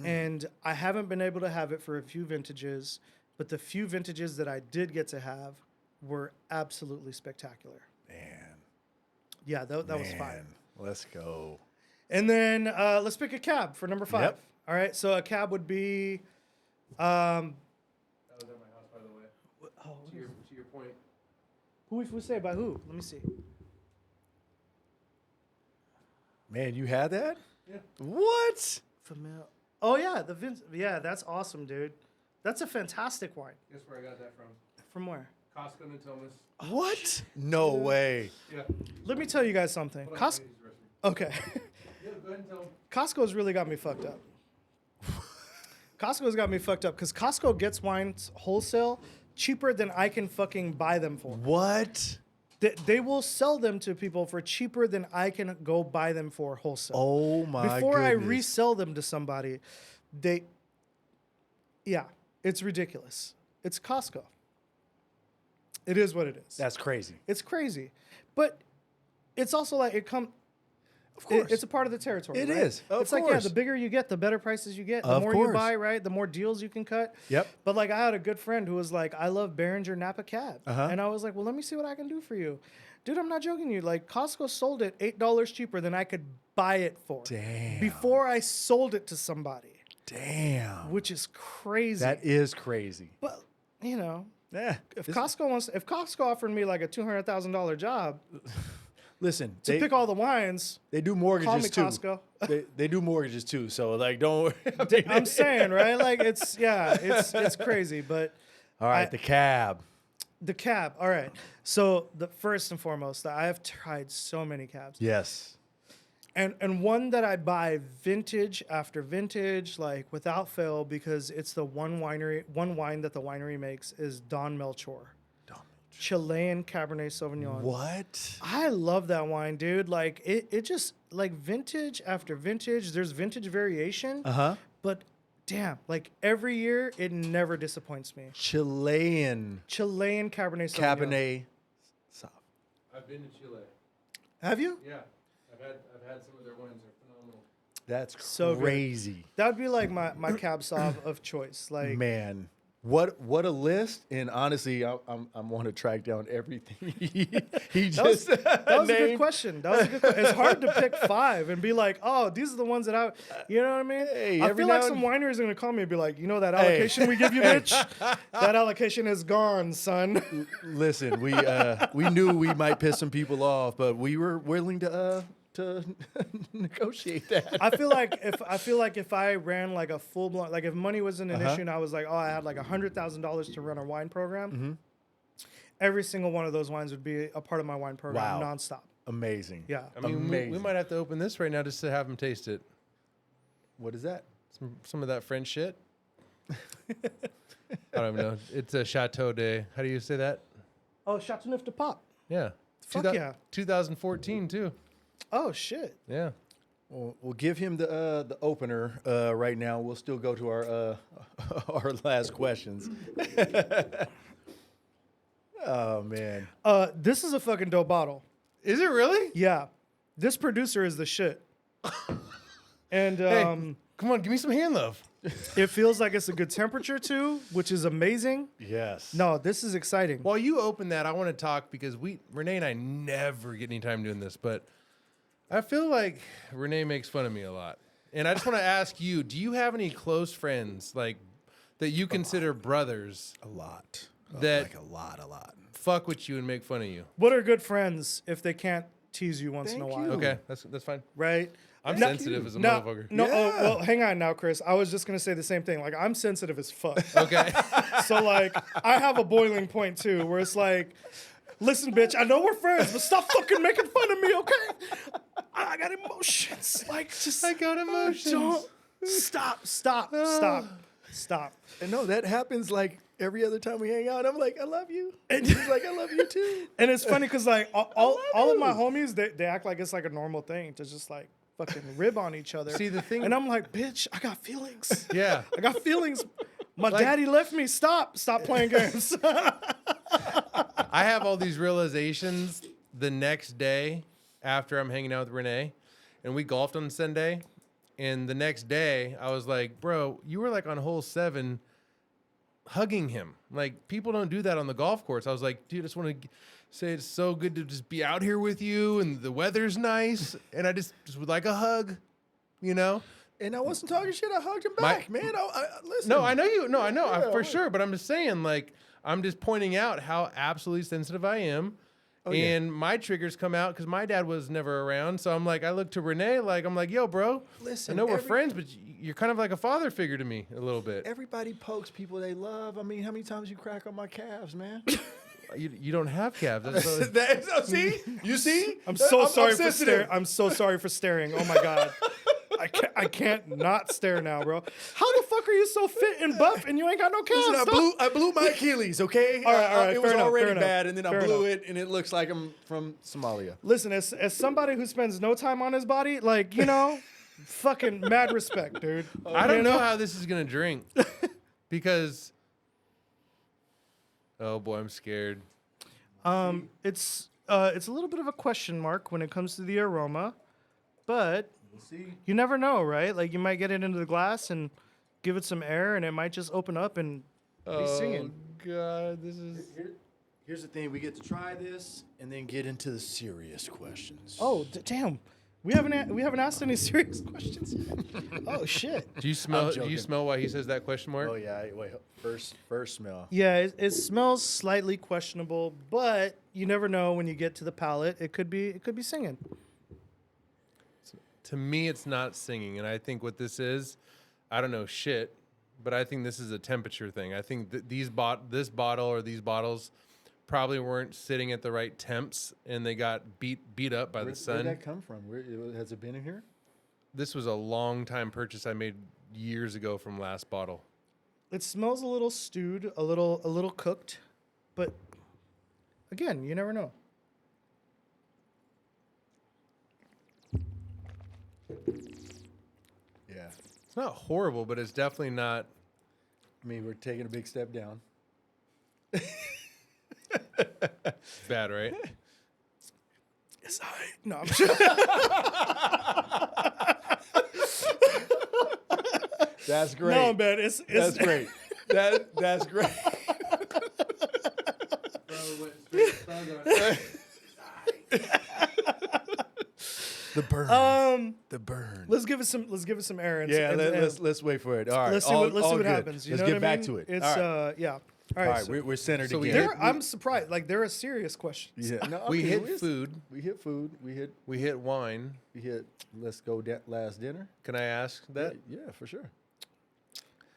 And I haven't been able to have it for a few vintages, but the few vintages that I did get to have were absolutely spectacular. Man. Yeah, that was fine. Let's go. And then let's pick a cab for number 5. Yep. All right, so a cab would be... That was at my house, by the way. To your point. Puy Foussé by who? Let me see. Man, you had that? Yeah. What? Oh, yeah, yeah, that's awesome, dude. That's a fantastic wine. Guess where I got that from? From where? Costco and Thomas. What? No way. Yeah. Let me tell you guys something. Hold on, Costco. I use the recipe. Okay. Yeah, go ahead and tell them. Costco's really got me fucked up. Costco's got me fucked up because Costco gets wines wholesale cheaper than I can fucking buy them for. What? They will sell them to people for cheaper than I can go buy them for wholesale. Oh my Before I goodness. resell them to somebody, it's ridiculous. It's Costco. It is what it is. That's crazy. It's crazy. But it's also like Of course. it's a part of the territory. It right? is. Of It's like, course. the bigger you get, the better prices you get. The Of more you course. buy, right? The more deals you can cut. Yep. But like I had a good friend who was like, I love Behringer Napa Cab. Uh-huh. And I was like, well, let me see what I can do for you. Dude, I'm not joking you. Like Costco sold it $8 cheaper than I could buy it for. Damn. Before I sold it to somebody. Damn. Which is crazy. That is crazy. But, you know, Yeah. if Costco offered me like a $200,000 job Listen, to pick all the wines, they do call mortgages me too. Costco. They do mortgages too. So like, don't. I mean, I'm saying, right? Like it's crazy, but all right, the cab. the cab. All right. So the first and foremost, I have tried so many cabs. Yes. And one that I buy vintage after vintage, like without fail, because it's the one wine that the winery makes is Don Melchor. Chilean Cabernet Sauvignon. What? I love that wine, dude. Like it just like vintage after vintage. There's vintage variation. But damn, like every year it never disappoints me. Chilean Chilean Cabernet Sauvignon. Cabernet. I've been to Chile. Have you? Yeah. I've had some of their wines. They're phenomenal. That's So good. crazy. That would be like my cab sauv of choice. Like Man, what a list! And honestly, I'm want to track down everything he just that was a good named. question. That was a good question. It's hard to pick 5 and be like, oh, these are the ones that you know what I mean? Hey, I every feel like now some and- wineries are gonna call me and be like, you know that allocation we give you, bitch? That allocation is gone, son. Listen, we knew we might piss some people off, but we were willing to to negotiate that. I feel like if I ran like a full blown, like if money wasn't an issue and I was like, oh, I had like $100,000 to run a wine program, every single one of those wines would be a part of my wine program nonstop. Amazing. Yeah. I mean, we might have to open this right now just to have him taste it. What is that? Some of that French shit. I don't even know. It's a Chateau de. How do you say that? Oh, Chateauneuf de Pop. Yeah. Fuck yeah. 2014 too. Oh shit. Yeah. We'll give him the opener right now. We'll still go to our last questions. Oh man. This is a fucking dope bottle. Is it really? Yeah. This producer is the shit. And Hey, come on, give me some hand love. it feels like it's a good temperature too, which is amazing. Yes. No, this is exciting. While you open that, I want to talk because Rene and I never get any time doing this, but I feel like Rene makes fun of me a lot. And I just want to ask you, do you have any close friends like that you consider brothers A lot. that Like a lot. fuck with you and make fun of you? What are good friends if they can't tease you once in a Thank while? you. Okay, that's fine. Right? I'm No- sensitive as a No, motherfucker. no. Oh, Yeah. well, hang on now, Chris. I was just gonna say the same thing. Like, I'm sensitive as fuck. Okay. So, like, I have a boiling point too, where it's like, listen, bitch, I know we're friends, but stop fucking making fun of me, okay? I got emotions. Like, just I got emotions. don't stop. And no, that happens like every other time we hang out. I'm like, I love you. And he's like, I love you too. And it's funny because like all of my homies, they act like it's like a normal thing to just like fucking rib on each other. See, the thing- and I'm like, bitch, I got feelings. Yeah. I got feelings. My daddy left me. Stop playing games. I have all these realizations the next day after I'm hanging out with Rene, and we golfed on Sunday. And the next day, I was like, bro, you were like on hole 7 hugging him. Like, people don't do that on the golf course. I was like, dude, I just want to say it's so good to just be out here with you, and the weather's nice, and I just would like a hug, you know? And I wasn't talking shit. I hugged him back, man. Listen. No, I know you. No, I know Yeah, for sure. But I'm just saying, like, I'm just pointing out how absolutely sensitive I am. And my triggers come out because my dad was never around. So I'm like, I look to Rene, like, I'm like, yo, bro, Listen, I know we're friends, but you're kind of like a father figure to me a little bit. Everybody pokes people they love. I mean, how many times you crack on my calves, man? You don't have calves. That's See? You see? I'm so sorry for sensitive. staring. I'm so sorry for staring. Oh my god. I can't not stare now, bro. How the fuck are you so fit and buff and you ain't got no calves? Listen, I blew my Achilles, okay? All right, It was fair enough, already fair enough, bad, and then I fair blew enough. it, and it looks like I'm from Somalia. Listen, as somebody who spends no time on his body, like, you know, fucking mad respect, dude. I don't know how this is gonna drink because. Oh boy, I'm scared. It's a little bit of a question mark when it comes to the aroma, but you never know, right? Like, you might get it into the glass and give it some air, and it might just open up and be singing. God, this is. Here's the thing: we get to try this, and then get into the serious questions. Oh, damn. We haven't asked any serious questions yet. Oh shit. Do you smell? Do joking. you smell why he says that question mark? Oh yeah. Wait. First smell. Yeah, it smells slightly questionable, but you never know when you get to the palate. It could be singing. To me, it's not singing, and I think what this is, I don't know shit, but I think this is a temperature thing. I think that this bottle or these bottles probably weren't sitting at the right temps, and they got beat up by the Where'd sun. that come from? Has it been in here? This was a long time purchase I made years ago from last bottle. It smells a little stewed, a little cooked, but again, you never know. Yeah. It's not horrible, but it's definitely not. I mean, we're taking a big step down. Bad, right? It's all right. No, I'm sure. That's great. No, man, it's That's great. That's great. The burn. The burn. Let's give it some air. And Yeah, and let's wait for it. All right. let's see what happens. You Let's know get what I back mean? to it. It's All right. yeah. All All right, right, so we're centered so we again. hit- I'm surprised. Like, they're a serious question. Yeah, no, We okay, hit food. We hit food. We hit wine. We hit. Let's go last dinner. Can I ask that? Yeah, for sure.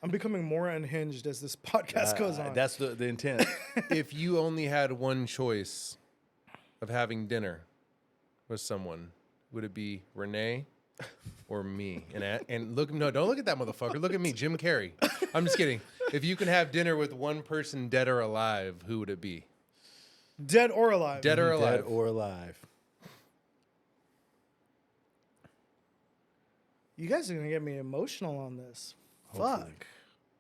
I'm becoming more unhinged as this podcast goes on. That's the intent. If you only had one choice of having dinner with someone, would it be Rene or me? And look, no, don't look at that motherfucker. Look at me, Jim Carrey. I'm just kidding. If you can have dinner with one person, dead or alive, who would it be? Dead or alive. Dead or alive? Dead or alive. You guys are gonna get me emotional on this. Hopefully. Fuck.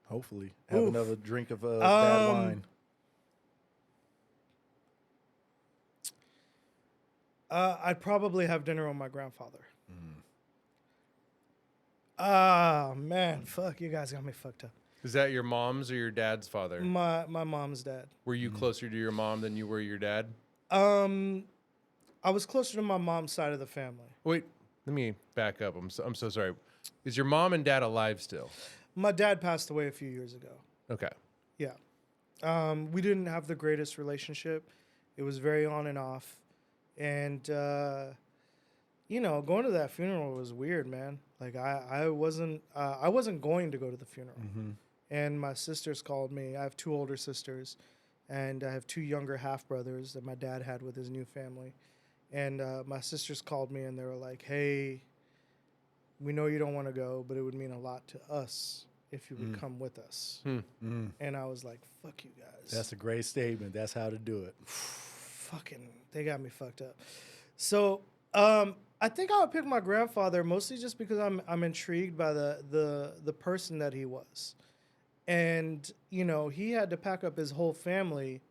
Hopefully, have Oof. another drink of bad wine. I'd probably have dinner with my grandfather. Ah, man, fuck, you guys got me fucked up. Is that your mom's or your dad's father? My mom's dad. Were you closer to your mom than you were your dad? I was closer to my mom's side of the family. Wait, let me back up. I'm so sorry. Is your mom and dad alive still? My dad passed away a few years ago. Okay. Yeah. We didn't have the greatest relationship. It was very on and off. And, you know, going to that funeral was weird, man. Like, I wasn't going to go to the funeral. Mm-hmm. And my sisters called me. I have two older sisters, and I have two younger half-brothers that my dad had with his new family. And my sisters called me, and they were like, hey, we know you don't want to go, but it would mean a lot to us if you would come with us. And I was like, fuck you guys. That's a great statement. That's how to do it. Fucking, they got me fucked up. So I think I would pick my grandfather mostly just because I'm intrigued by the person that he was. And, you know, he had to pack up his whole family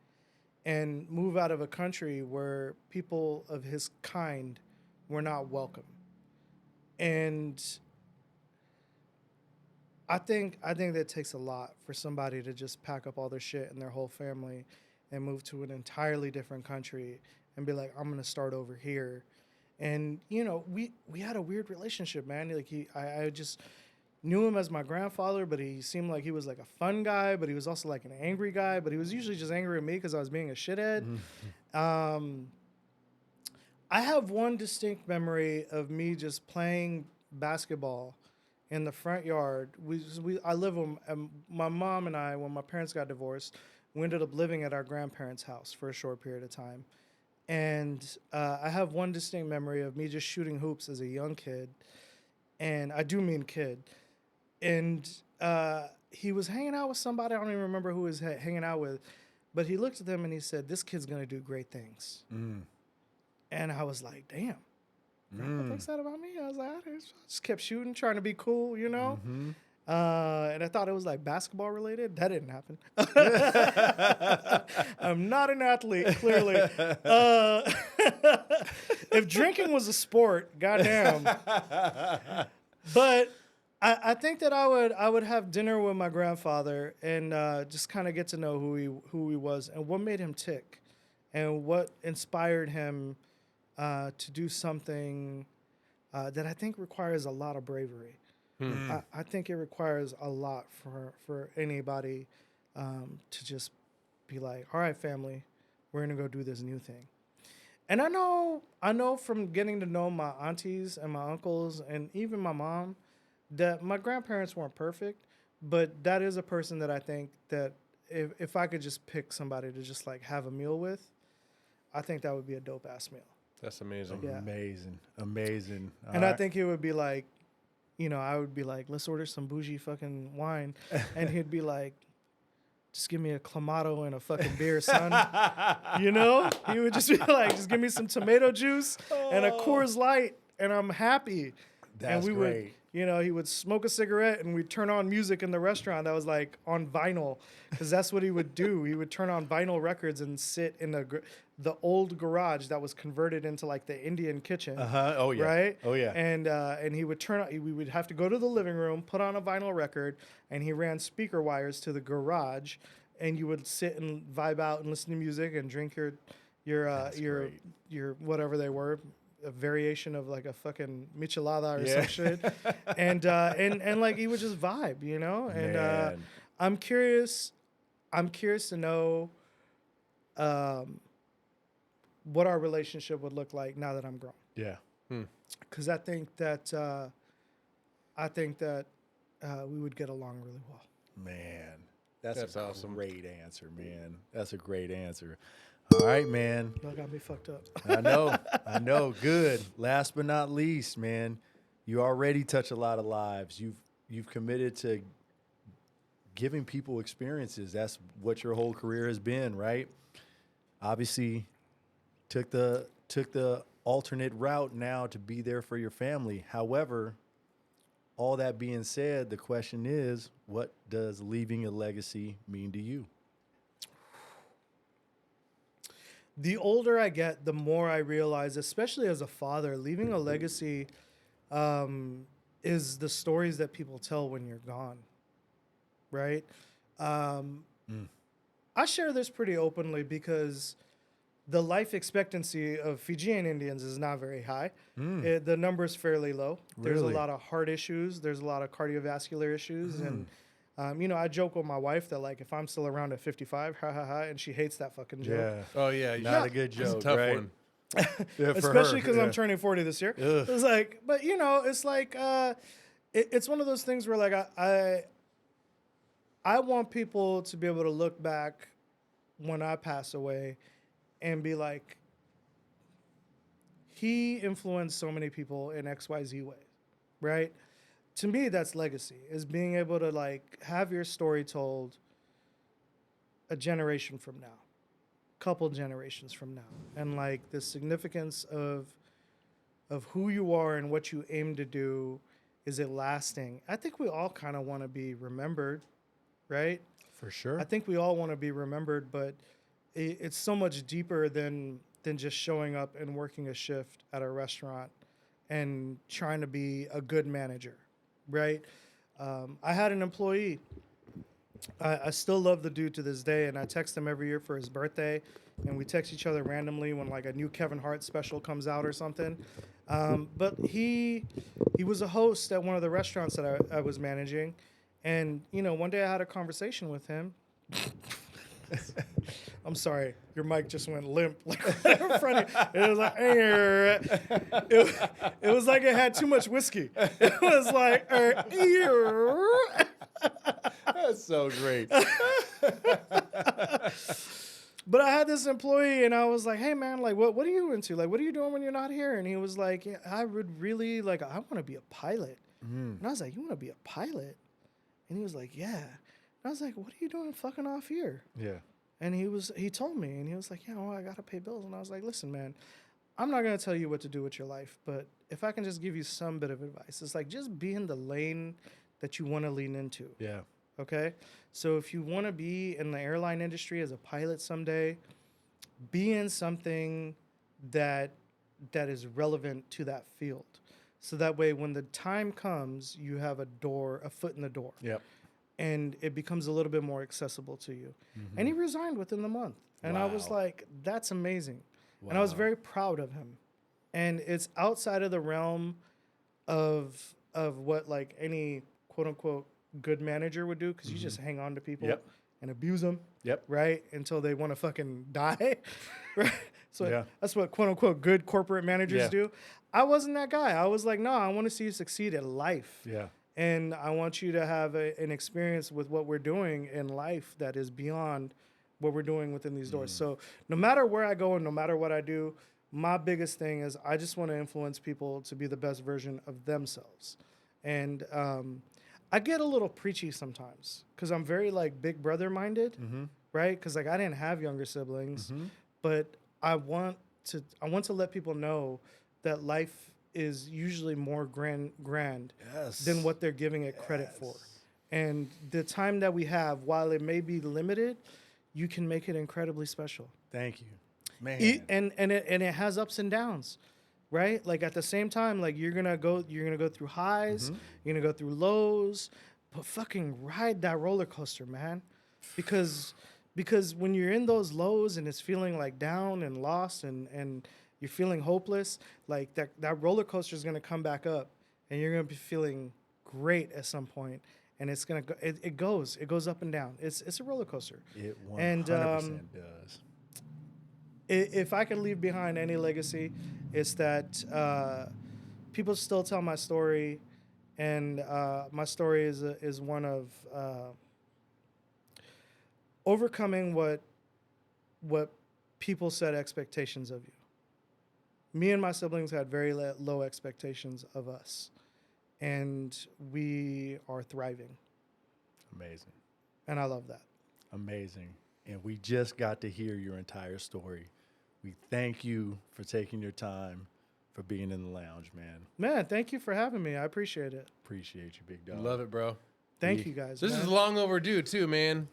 and move out of a country where people of his kind were not welcome. And I think that takes a lot for somebody to just pack up all their shit and their whole family and move to an entirely different country and be like, I'm going to start over here. And, you know, we had a weird relationship, man. Like I just knew him as my grandfather, but he seemed like he was like a fun guy, but he was also like an angry guy, but he was usually just angry at me because I was being a shithead. I have one distinct memory of me just playing basketball in the front yard. I live with my mom and I, when my parents got divorced, we ended up living at our grandparents' house for a short period of time. And I have one distinct memory of me just shooting hoops as a young kid. And I do mean kid. And he was hanging out with somebody. I don't even remember who he was hanging out with. But he looked at them and he said, this kid's going to do great things. And I was like, damn. Grandpa thinks that about me? I was like, I just kept shooting, trying to be cool, you know? And I thought it was like basketball related. That didn't happen. I'm not an athlete, clearly. If drinking was a sport, goddamn. But I think that I would have dinner with my grandfather and just kind of get to know who he was and what made him tick and what inspired him to do something that I think requires a lot of bravery. I think it requires a lot for anybody to just be like, all right, family, we're going to go do this new thing. And I know from getting to know my aunties and my uncles and even my mom that my grandparents weren't perfect, but that is a person that I think that if I could just pick somebody to just like have a meal with, I think that would be a dope ass meal. That's amazing. Yeah. Amazing. And I think it would be like, you know, I would be like, let's order some bougie fucking wine. And he'd be like, just give me a Clamato and a fucking beer, son. You know? He would just be like, just give me some tomato juice and a Coors Light, and I'm happy. That's and we great. would, you know, he would smoke a cigarette and we'd turn on music in the restaurant that was like on vinyl, because that's what he would do. He would turn on vinyl records and sit in the old garage that was converted into like the Indian kitchen. Oh yeah. Right? Oh yeah. And he would turn on, we would have to go to the living room, put on a vinyl record, and he ran speaker wires to the garage, and you would sit and vibe out and listen to music and drink your whatever they were, a variation of like a fucking michelada or some shit. And like he would just vibe, you know? And Man. I'm curious I'm curious to know what our relationship would look like now that I'm grown. Yeah. Because I think that we would get along really well. Man, that's a awesome. great answer, man. That's a great answer. All right, man. Y'all got me fucked up. I know. Good. Last but not least, man, you already touch a lot of lives. You've committed to giving people experiences. That's what your whole career has been, right? Obviously, took the alternate route now to be there for your family. However, all that being said, the question is, what does leaving a legacy mean to you? The older I get, the more I realize, especially as a father, leaving a legacy is the stories that people tell when you're gone, right? I share this pretty openly because the life expectancy of Fijian Indians is not very high. The number is fairly low. There's a Really? lot of heart issues. There's a lot of cardiovascular issues. And, I joke with my wife that, like, if I'm still around at 55, and she hates that fucking joke. Yeah. Oh yeah, Not a good It's joke, a tough right? one. Yeah, for Especially her, because yeah. I'm turning 40 this year. Ugh. It's like, but it's like, it's one of those things where, like, I want people to be able to look back when I pass away and be like, he influenced so many people in XYZ way, right? To me, that's legacy, is being able to, like, have your story told a generation from now, couple generations from now, and, like, the significance of who you are and what you aim to do. Is it lasting? I think we all kind of want to be remembered, right? For sure. I think we all want to be remembered, but it's so much deeper than just showing up and working a shift at a restaurant and trying to be a good manager, right? I had an employee. I still love the dude to this day, and I text him every year for his birthday, and we text each other randomly when, like, a new Kevin Hart special comes out or something. But he was a host at one of the restaurants that I was managing, and one day I had a conversation with him. I'm sorry, your mic just went limp, like, right in front of you. It was like, it was like it had too much whiskey. It was like, That's so great. But I had this employee, and I was like, hey, man, like, what are you into? Like, what are you doing when you're not here? And he was like, yeah, I would really, like, I want to be a pilot. And I was like, you want to be a pilot? And he was like, yeah. And I was like, what are you doing fucking off here? Yeah. And he told me, and he was like, yeah, well, I got to pay bills. And I was like, listen, man, I'm not going to tell you what to do with your life, but if I can just give you some bit of advice, it's like, just be in the lane that you want to lean into. Yeah. Okay? So if you want to be in the airline industry as a pilot someday, be in something that is relevant to that field. So that way, when the time comes, you have a foot in the door. Yep. And it becomes a little bit more accessible to you. And he resigned within the month. And I was Wow. like, that's amazing. And I was very proud of him. And it's outside of the realm of what, like, any quote unquote good manager would do, because you just hang on to people Yep. and abuse them, Yep. right, until they want to fucking die. Right? So Yeah. that's what quote unquote good corporate managers Yeah. do. I wasn't that guy. I was like, no, I want to see you succeed at life. Yeah. And I want you to have an experience with what we're doing in life that is beyond what we're doing within these doors. So no matter where I go and no matter what I do, my biggest thing is I just want to influence people to be the best version of themselves. And I get a little preachy sometimes because I'm very, like, big brother minded, right? Because, like, I didn't have younger siblings, but I want to let people know that life is usually more grand Yes. than what they're giving it credit for. And the time that we have, while it may be limited, you can make it incredibly special. Thank you, man. And it has ups and downs, right? Like, at the same time, like, you're gonna go through highs, you're gonna go through lows, but fucking ride that roller coaster, man. Because when you're in those lows and it's feeling like down and lost and you're feeling hopeless, like, that roller coaster is gonna come back up, and you're gonna be feeling great at some point. and it's gonna go. It goes up and down. It's a roller coaster. It 100% And, does. If I could leave behind any legacy, it's that people still tell my story, and my story is one of overcoming what people set expectations of you. Me and my siblings had very low expectations of us, and we are thriving, Amazing. and I love that. Amazing. And we just got to hear your entire story. We thank you for taking your time, for being in the lounge, man. Man, thank you for having me. I appreciate it. Appreciate you, big dog. Love it, bro. Thank you guys. This man. is long overdue too, man.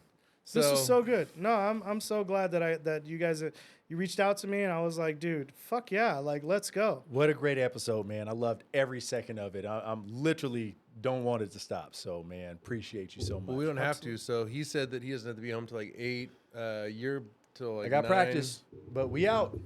This is so good. No, I'm so glad that you guys you reached out to me, and I was like, dude, fuck yeah, like let's go. What a great episode, man. I loved every second of it. I'm literally don't want it to stop. So, man, appreciate you so much. Well, we don't have to. So he said that he doesn't have to be home till like 8. You're till like I got 9. practice, but we out.